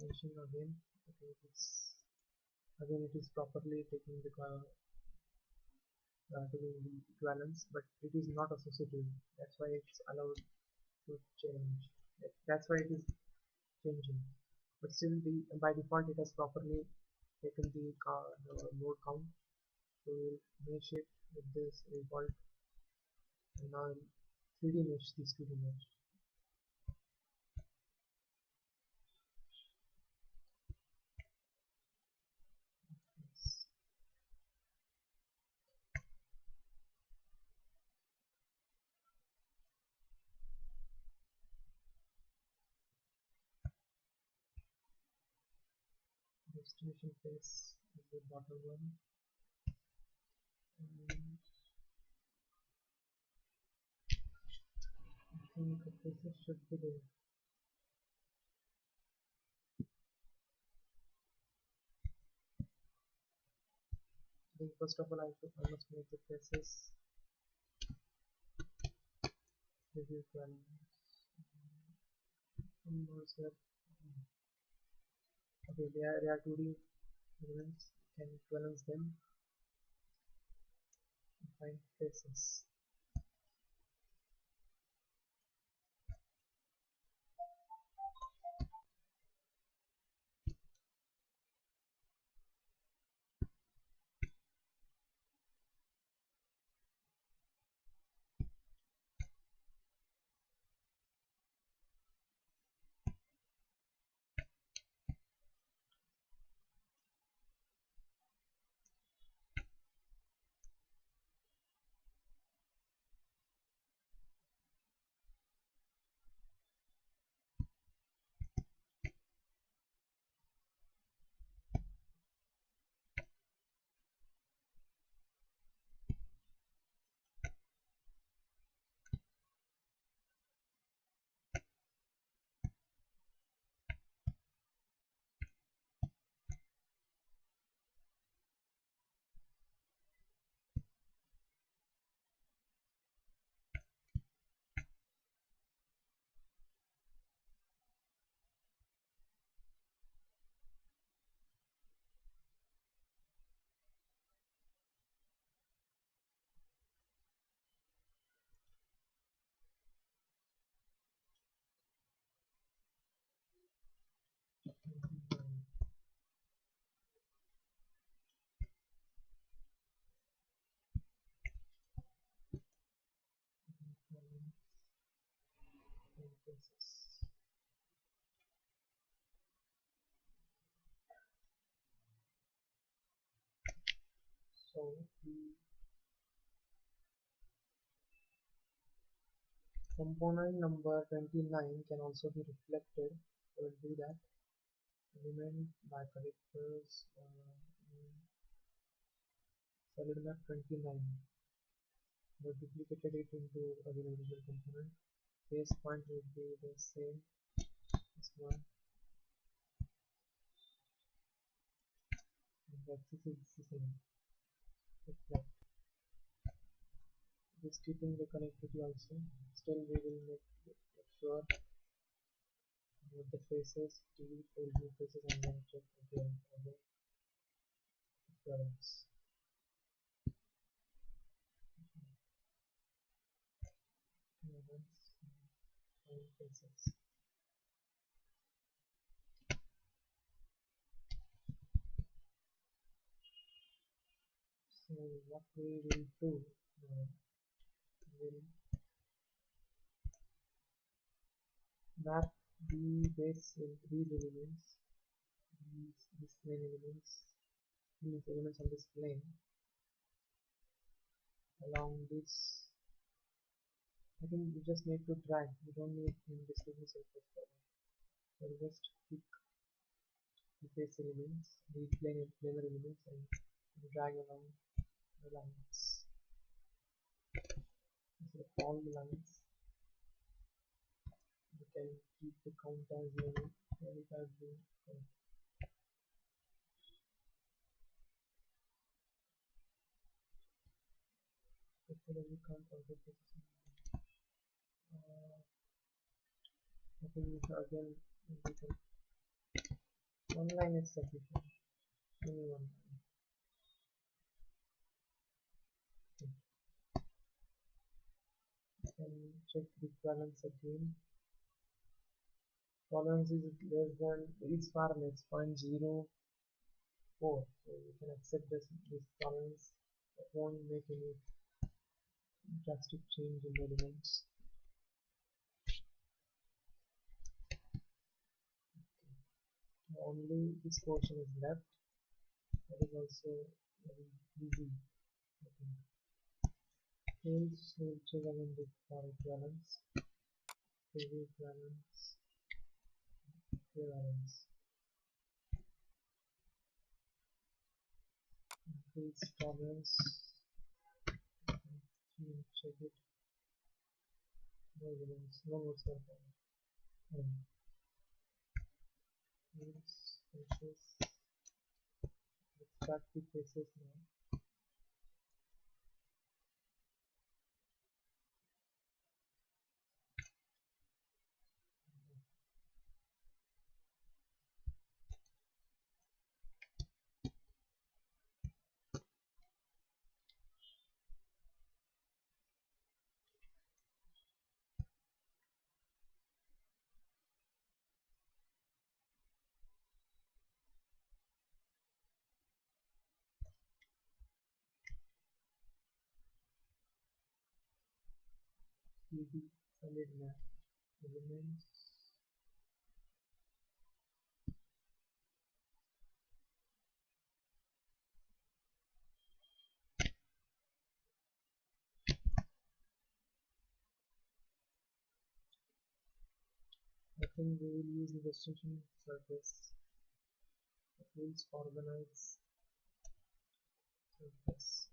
Meshing again. Okay, again it is properly taking the equivalence, but it is not associative. That's why it's allowed to change. That's why it is changing. But still, by default, it has properly taken the node count. So we'll mesh it with this default, and now 3D mesh this 2D mesh. Yes. Destination face is the bottom one, and I think the faces should be there. I think first of all I must make the faces review equivalence. And also, okay, they are 2D elements. Can equivalence them and find faces. Faces. So Component number 29 can also be reflected. We'll do that. Element by collectors. Solid map 29. We duplicated it into the original component. Base point will be the same. This one. And the axis is the same. Reflect. Just keeping the connectivity also. Still, we will make sure with the faces, delete all new faces, and then check again for the appearance. Faces. So what we will do, we'll map the base in these elements, these plane elements, these elements on this plane along this. I think we just need to drag. We don't need in distribution surface for that. We'll just pick the base elements, the planar elements, and drag along the lines. So all the lines. We can keep the count as 25 count. We count all the places. I think again we can, one line is sufficient. Only one line. Okay. You can check the tolerance again. Tolerance is less than, it's far less, 0.04. So you can accept this tolerance. It won't make any drastic change in the elements. Only this portion is left. That is also very easy. We'll check again the equivalence, equivalence, equivalence. Increase tolerance. Check it. No elements, no more stuff. Faces. Let's start the faces now. CD solid map elements. I think we will use the extension surface. It will organize surface.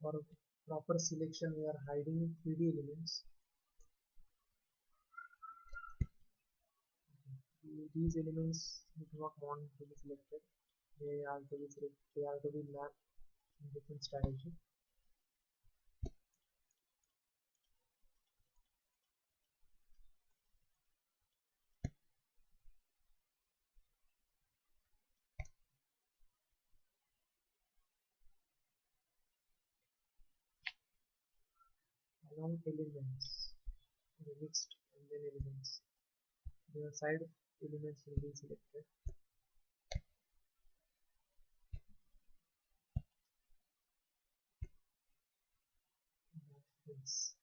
For proper selection, we are hiding 3D elements. These elements we do not want to be selected. They are to be selected. They are to be mapped in different strategy. Along elements. the mixed and then elements. The side elements will be selected. This.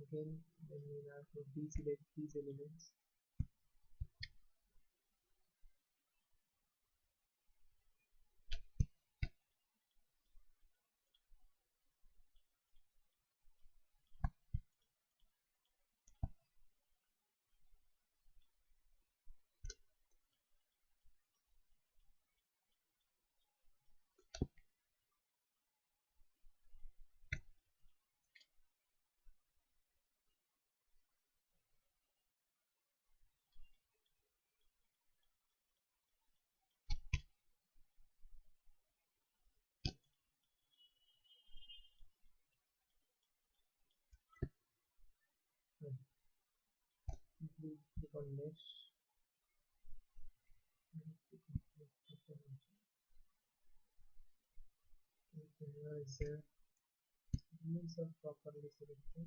Again, then we have to deselect these elements. And simply click on mesh. Here is the elements are properly selected.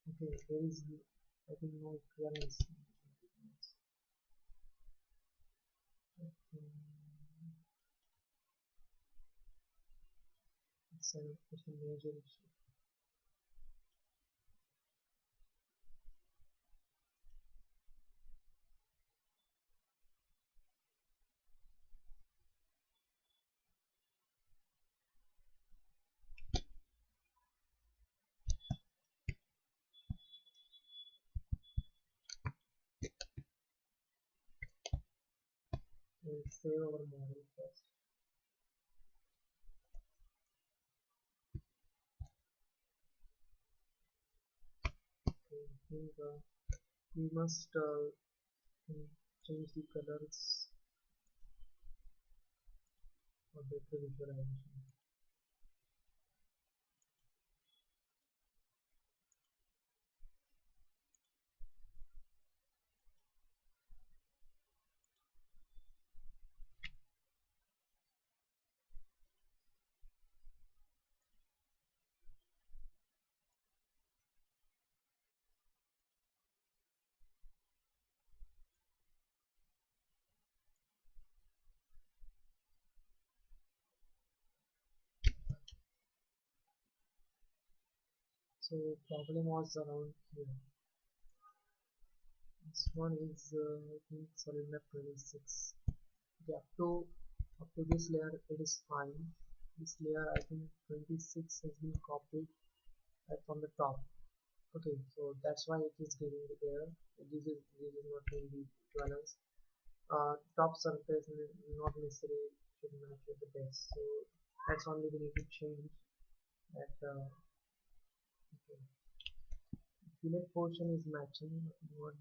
Okay, there is I think no equivalence. It's a major issue. We'll save our model first. Okay, here we must change the colors for better visualization. So problem was around here. This one is I think solid map 26. Okay, up to this layer it is fine. This layer I think 26 has been copied right from the top. Okay, so that's why it is giving the error. This is not going to be equivalence. Top surface not necessarily should match with the base. So that's only we need to change that. Okay. Fillet portion is matching, not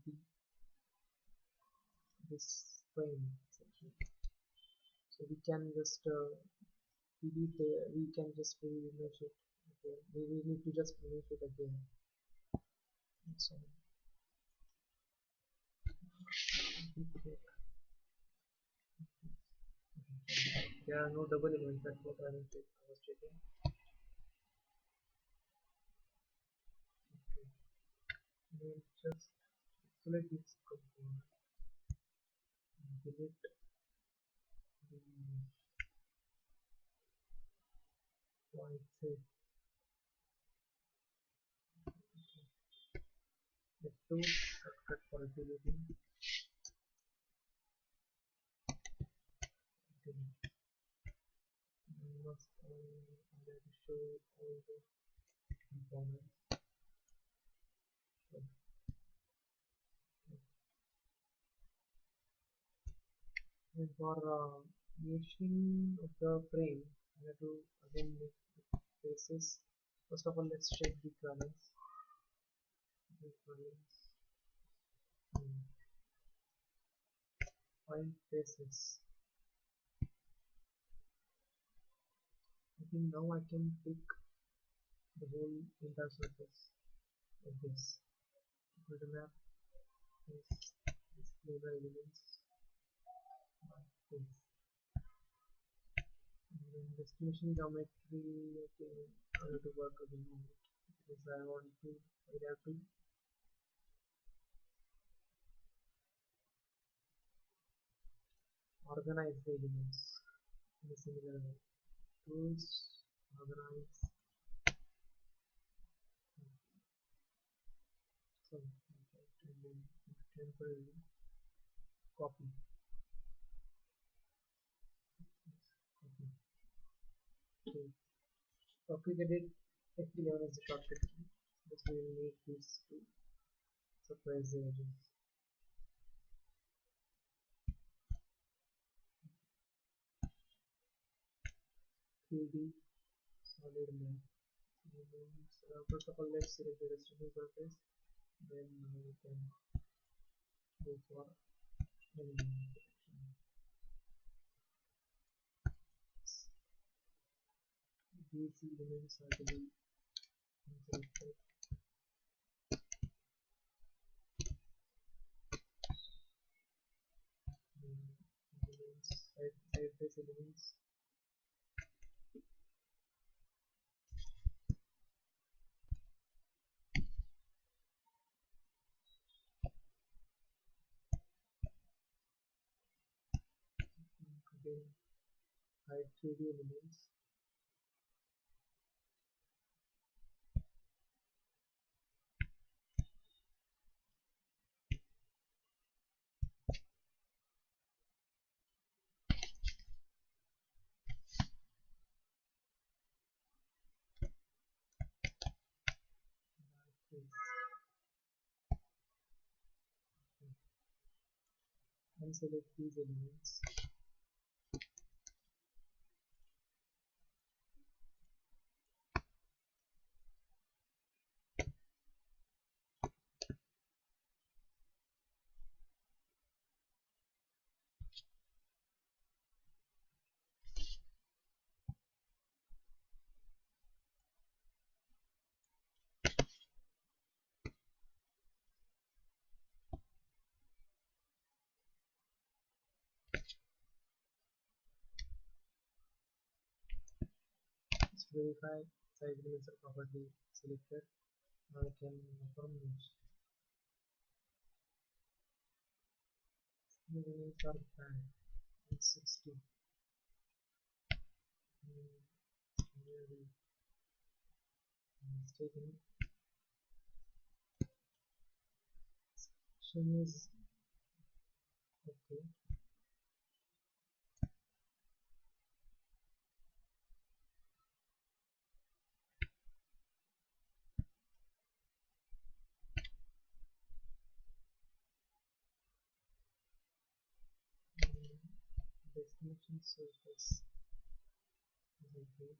this frame section. So we can just delete the, we can just remesh it. Okay, we need to just mesh it again. So okay. There are no double elements. That's what I was checking. Okay. We'll just select this component and delete the white set. F2 shortcut for deleting. Okay. We must show all the components. So, and for meshing of the frame, I have to again make the faces. First of all, let's check the equivalence. Hmm. 5 faces. I think now I can pick the whole entire surface like this. Equal to map is this. label elements like this. And then destination geometry, okay, I have to work again on it because I have to organize the elements in a similar way. Tools, organize, so and then temporarily copy, copy. Okay. Copy edit F11 is the shortcut key. This will need this to suppress the edges. 3D solid map. First of all, let's select the restriction surface. Then we can go for element selection. These elements are to be selected. Elements, side face elements. Again, hide 3D elements. And select these elements. Let's verify side elements are properly selected. Now I can confirm mesh. Elements are bad. It's 60. Really mistaken. Action is okay. Destination surface is okay.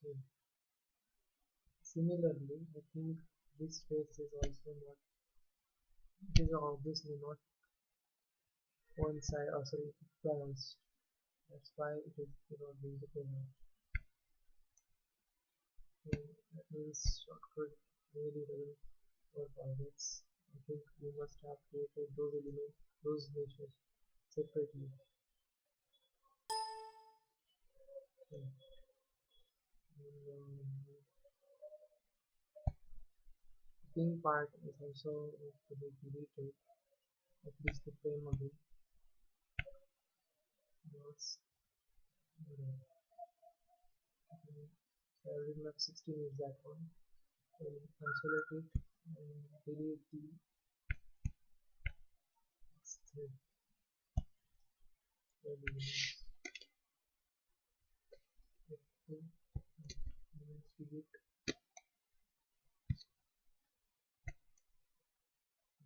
Okay. Similarly, I think this face is also not. It is obviously not coincide or sorry balanced. That's why it is not being deployed. So that means shortcut really doesn't work always. I think you must have created those elements, those meshes separately. Okay. And, ping part is also to be deleted, at least the frame again. Yes. Map 16 is that one. So isolate it and delete the thread elements. Okay. Elements delete.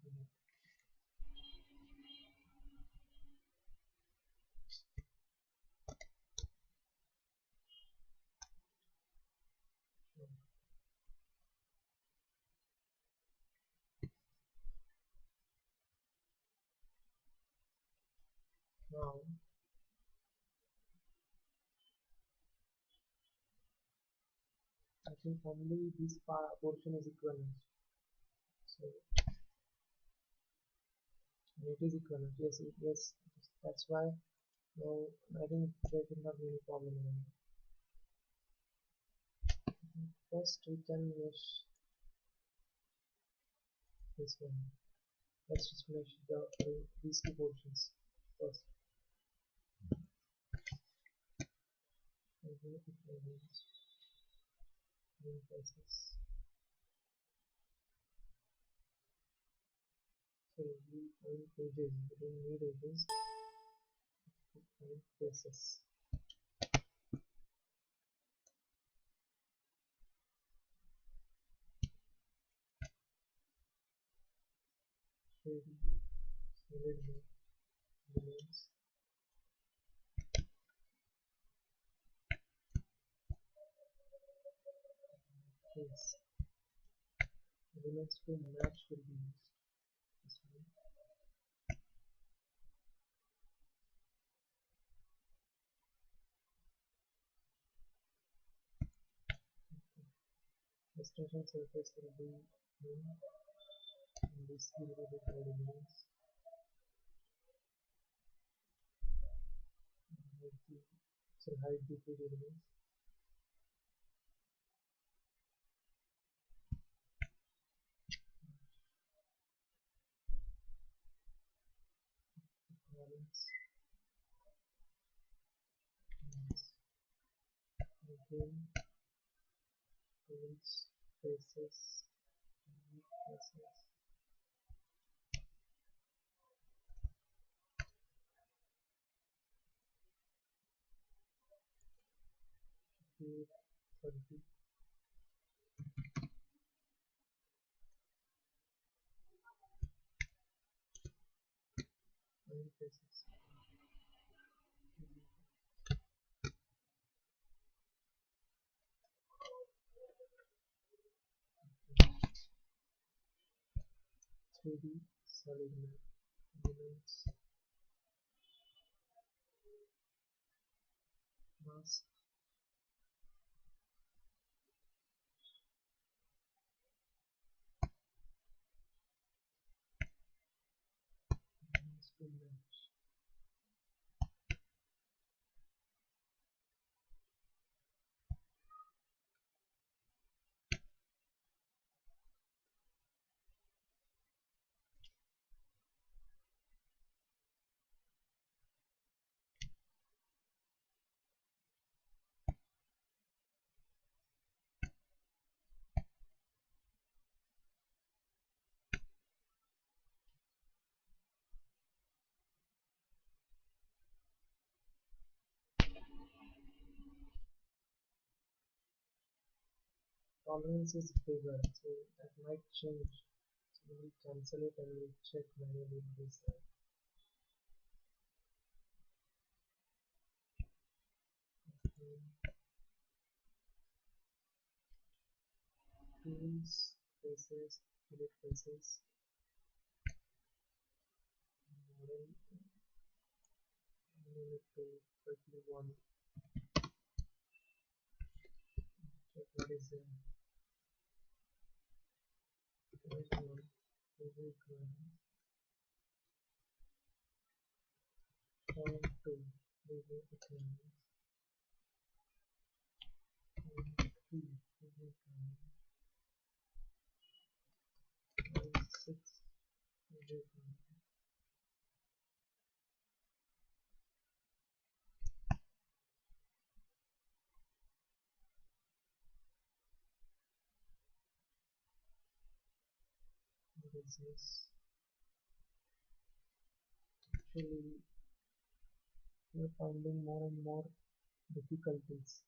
Delete. Now I think only this portion is equivalent. So it is equivalent. Yes, yes. That's why. No, I think there should not be any problem anymore. First, we can mesh this one. Let's just mesh these two portions first. Okay, places. So we find edges. We don't need edges. We find places. Shade solid elements. Yes, elements to match will be used. This one. Extension surface will be in, and this will be the guide elements. Hide the food elements. Balance. Yes. Again, tools, faces, faces. Here, 30 and faces. 3D solid map elements, mask, elements to match. Tolerance is bigger, so that might change. So we will cancel it and we'll check manually what is there. Tools, faces, delete faces, model, unit to quickly one, check what is there. There's one, basic one, point two, basic equipment, point three, basic equipment, point six, basic equipment. What is this? Actually, we're finding more and more difficulties.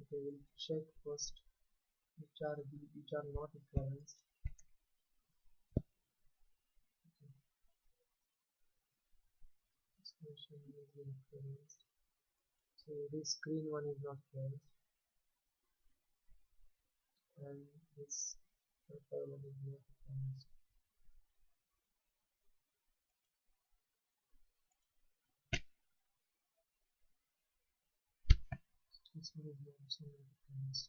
Okay, we'll check first which are not equivalents. Motion is influenced. So this green one is not cleansed, and this purple one is not cleansed. This one is also not cleansed.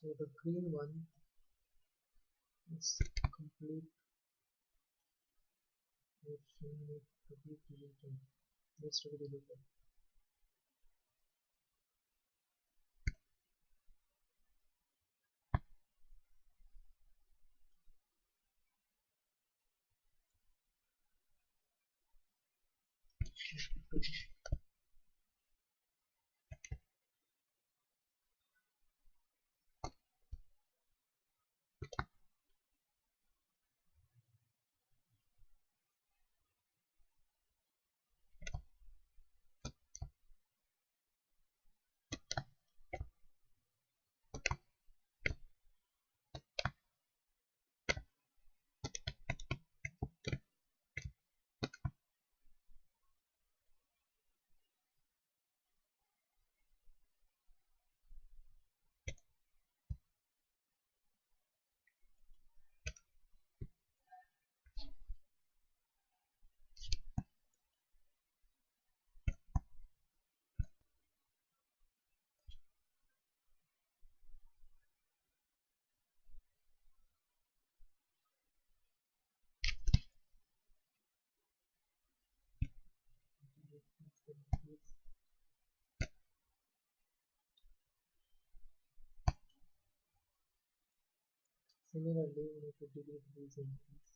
So the green one is complete motion need to be deleted. Needs to be deleted. Similarly, we need to delete these entries.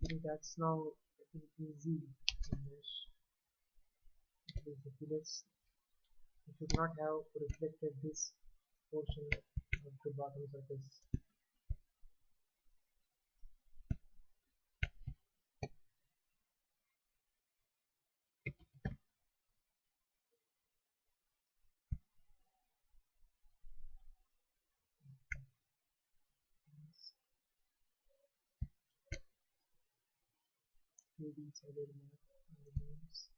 Okay. That's now it is easy to mesh. With the fillets, you should not have reflected this portion of the bottom surface. Maybe solid map elements.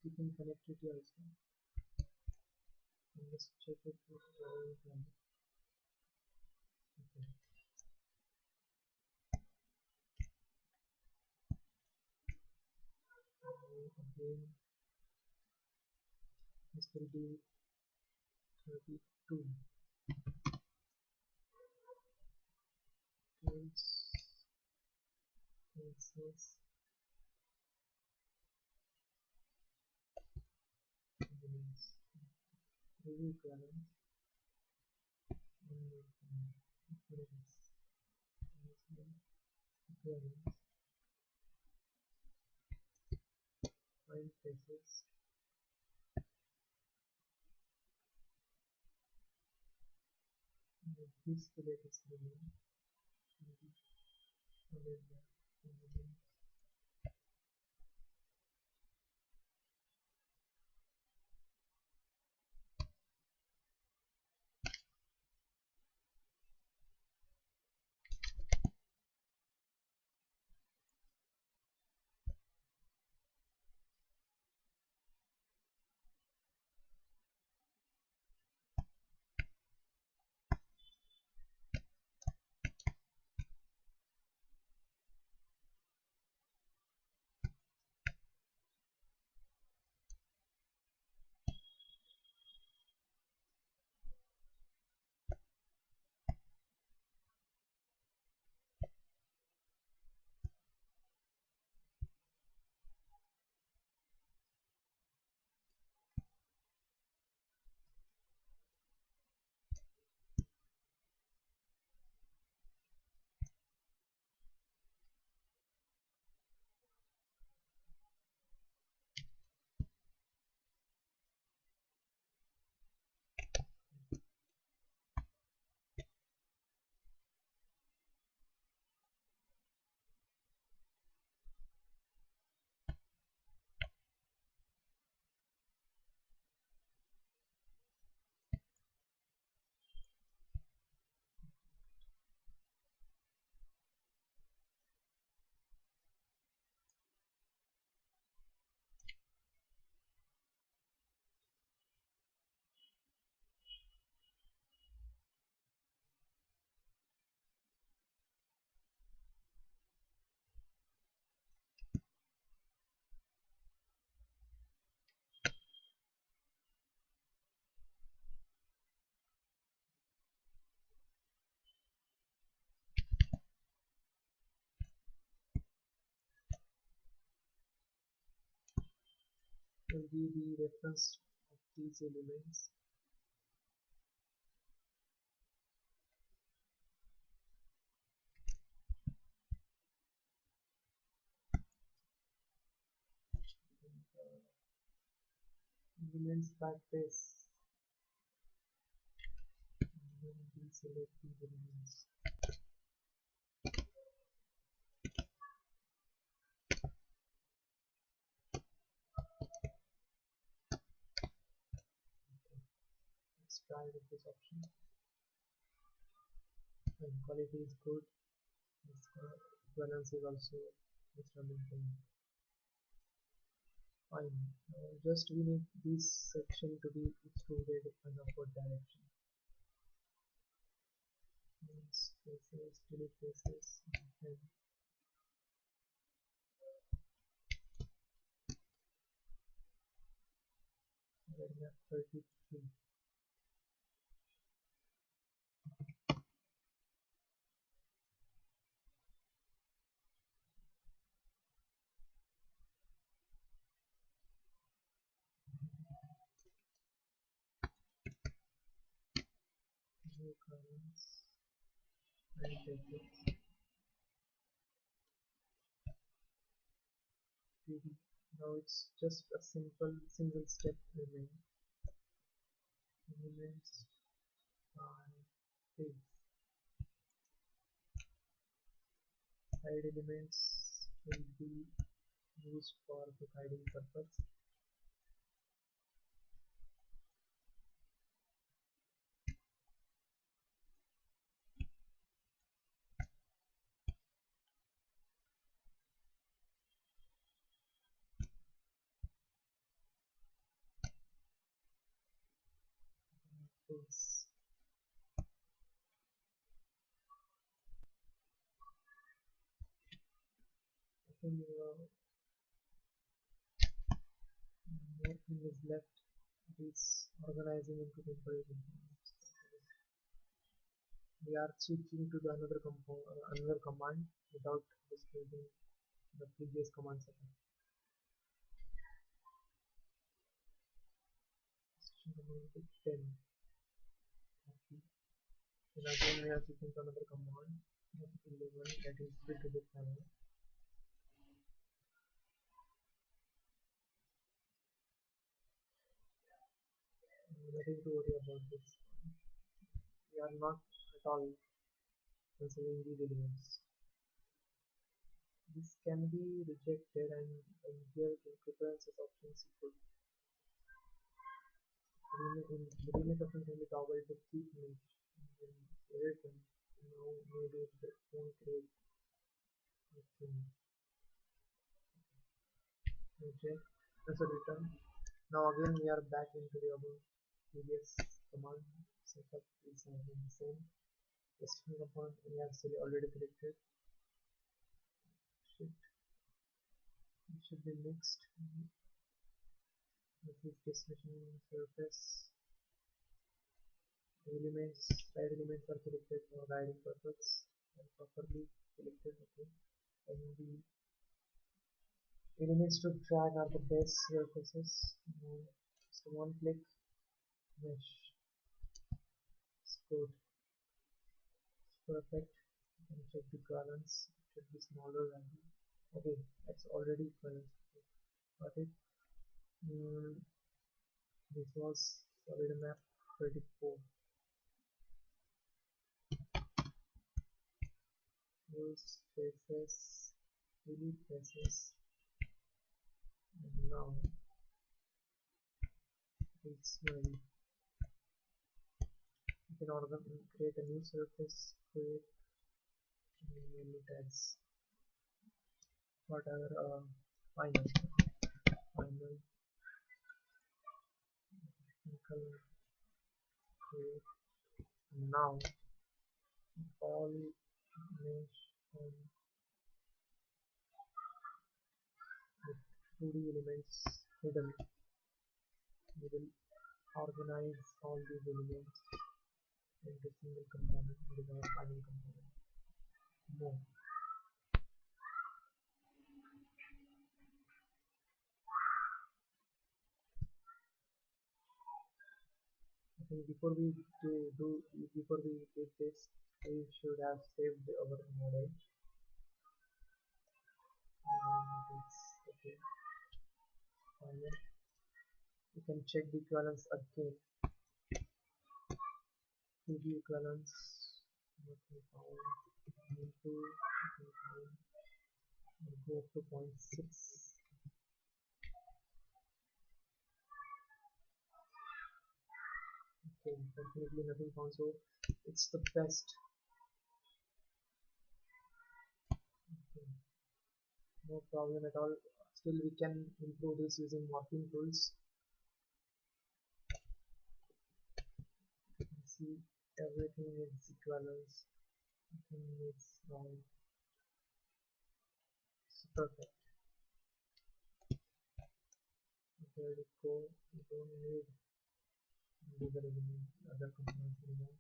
keeping connectivity also. And let's check it with value. Okay. Again, this will be 32. Tools, places, elements, review column, and elements, elements, find places, and this fillet is removed. Will be the reference of these elements. Elements backtrace. And then deselect these elements. Let's try with this option. And quality is good. This balance is also maintained. Fine. Now just we need this section to be extruded in upward direction. Spaces, delete faces, and red map 33. New columns and templates. 3D. Now it's just a simple single step remain. Elements by face. Hide elements will be used for the hiding purpose. things. I think more thing is left. It is organizing into temporary components. We are switching to the another command without disturbing the previous command setup. Switching command to 10. Okay. Then again we are switching to another command. That is 11, that is bit to bit panel. Nothing to worry about this. We are not at all considering these elements. This can be rejected and here the preferences options equal. The remake option can be toggled to keep mesh and then select them. Now maybe the phone create a thing. Reject. So return. Now again we are back into the above previous command setup is again the same. Testing component we have already selected. Should be mixed. This is destination surface. The elements, side elements are selected for guiding purpose and properly selected. Okay. And the elements to drag are the base surfaces. Just one click mesh. It's good. It's perfect. You can check the balance. It should be smaller value. Okay, that's already equal. Got it. This was solid map 34. Use faces, delete faces, and now it's ready. You can create a new surface, create and name it as whatever final technical create. And now all mesh on the 2D elements hidden. We will organize all these elements into single component, which is our final component. More. I think before we did this, we should have saved our model. It's okay. Final. You can check the equivalence again. 2D equivalence. Nothing found. Into nothing found. We'll go up to 0.6. Okay, unfortunately nothing found, so it's the best. Okay, no problem at all. Still we can improve this using morphing tools. You can see everything is equivalence, nothing is wrong. It's perfect. There we go. We don't need other components anymore.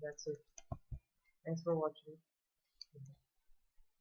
That's it. Thanks for watching.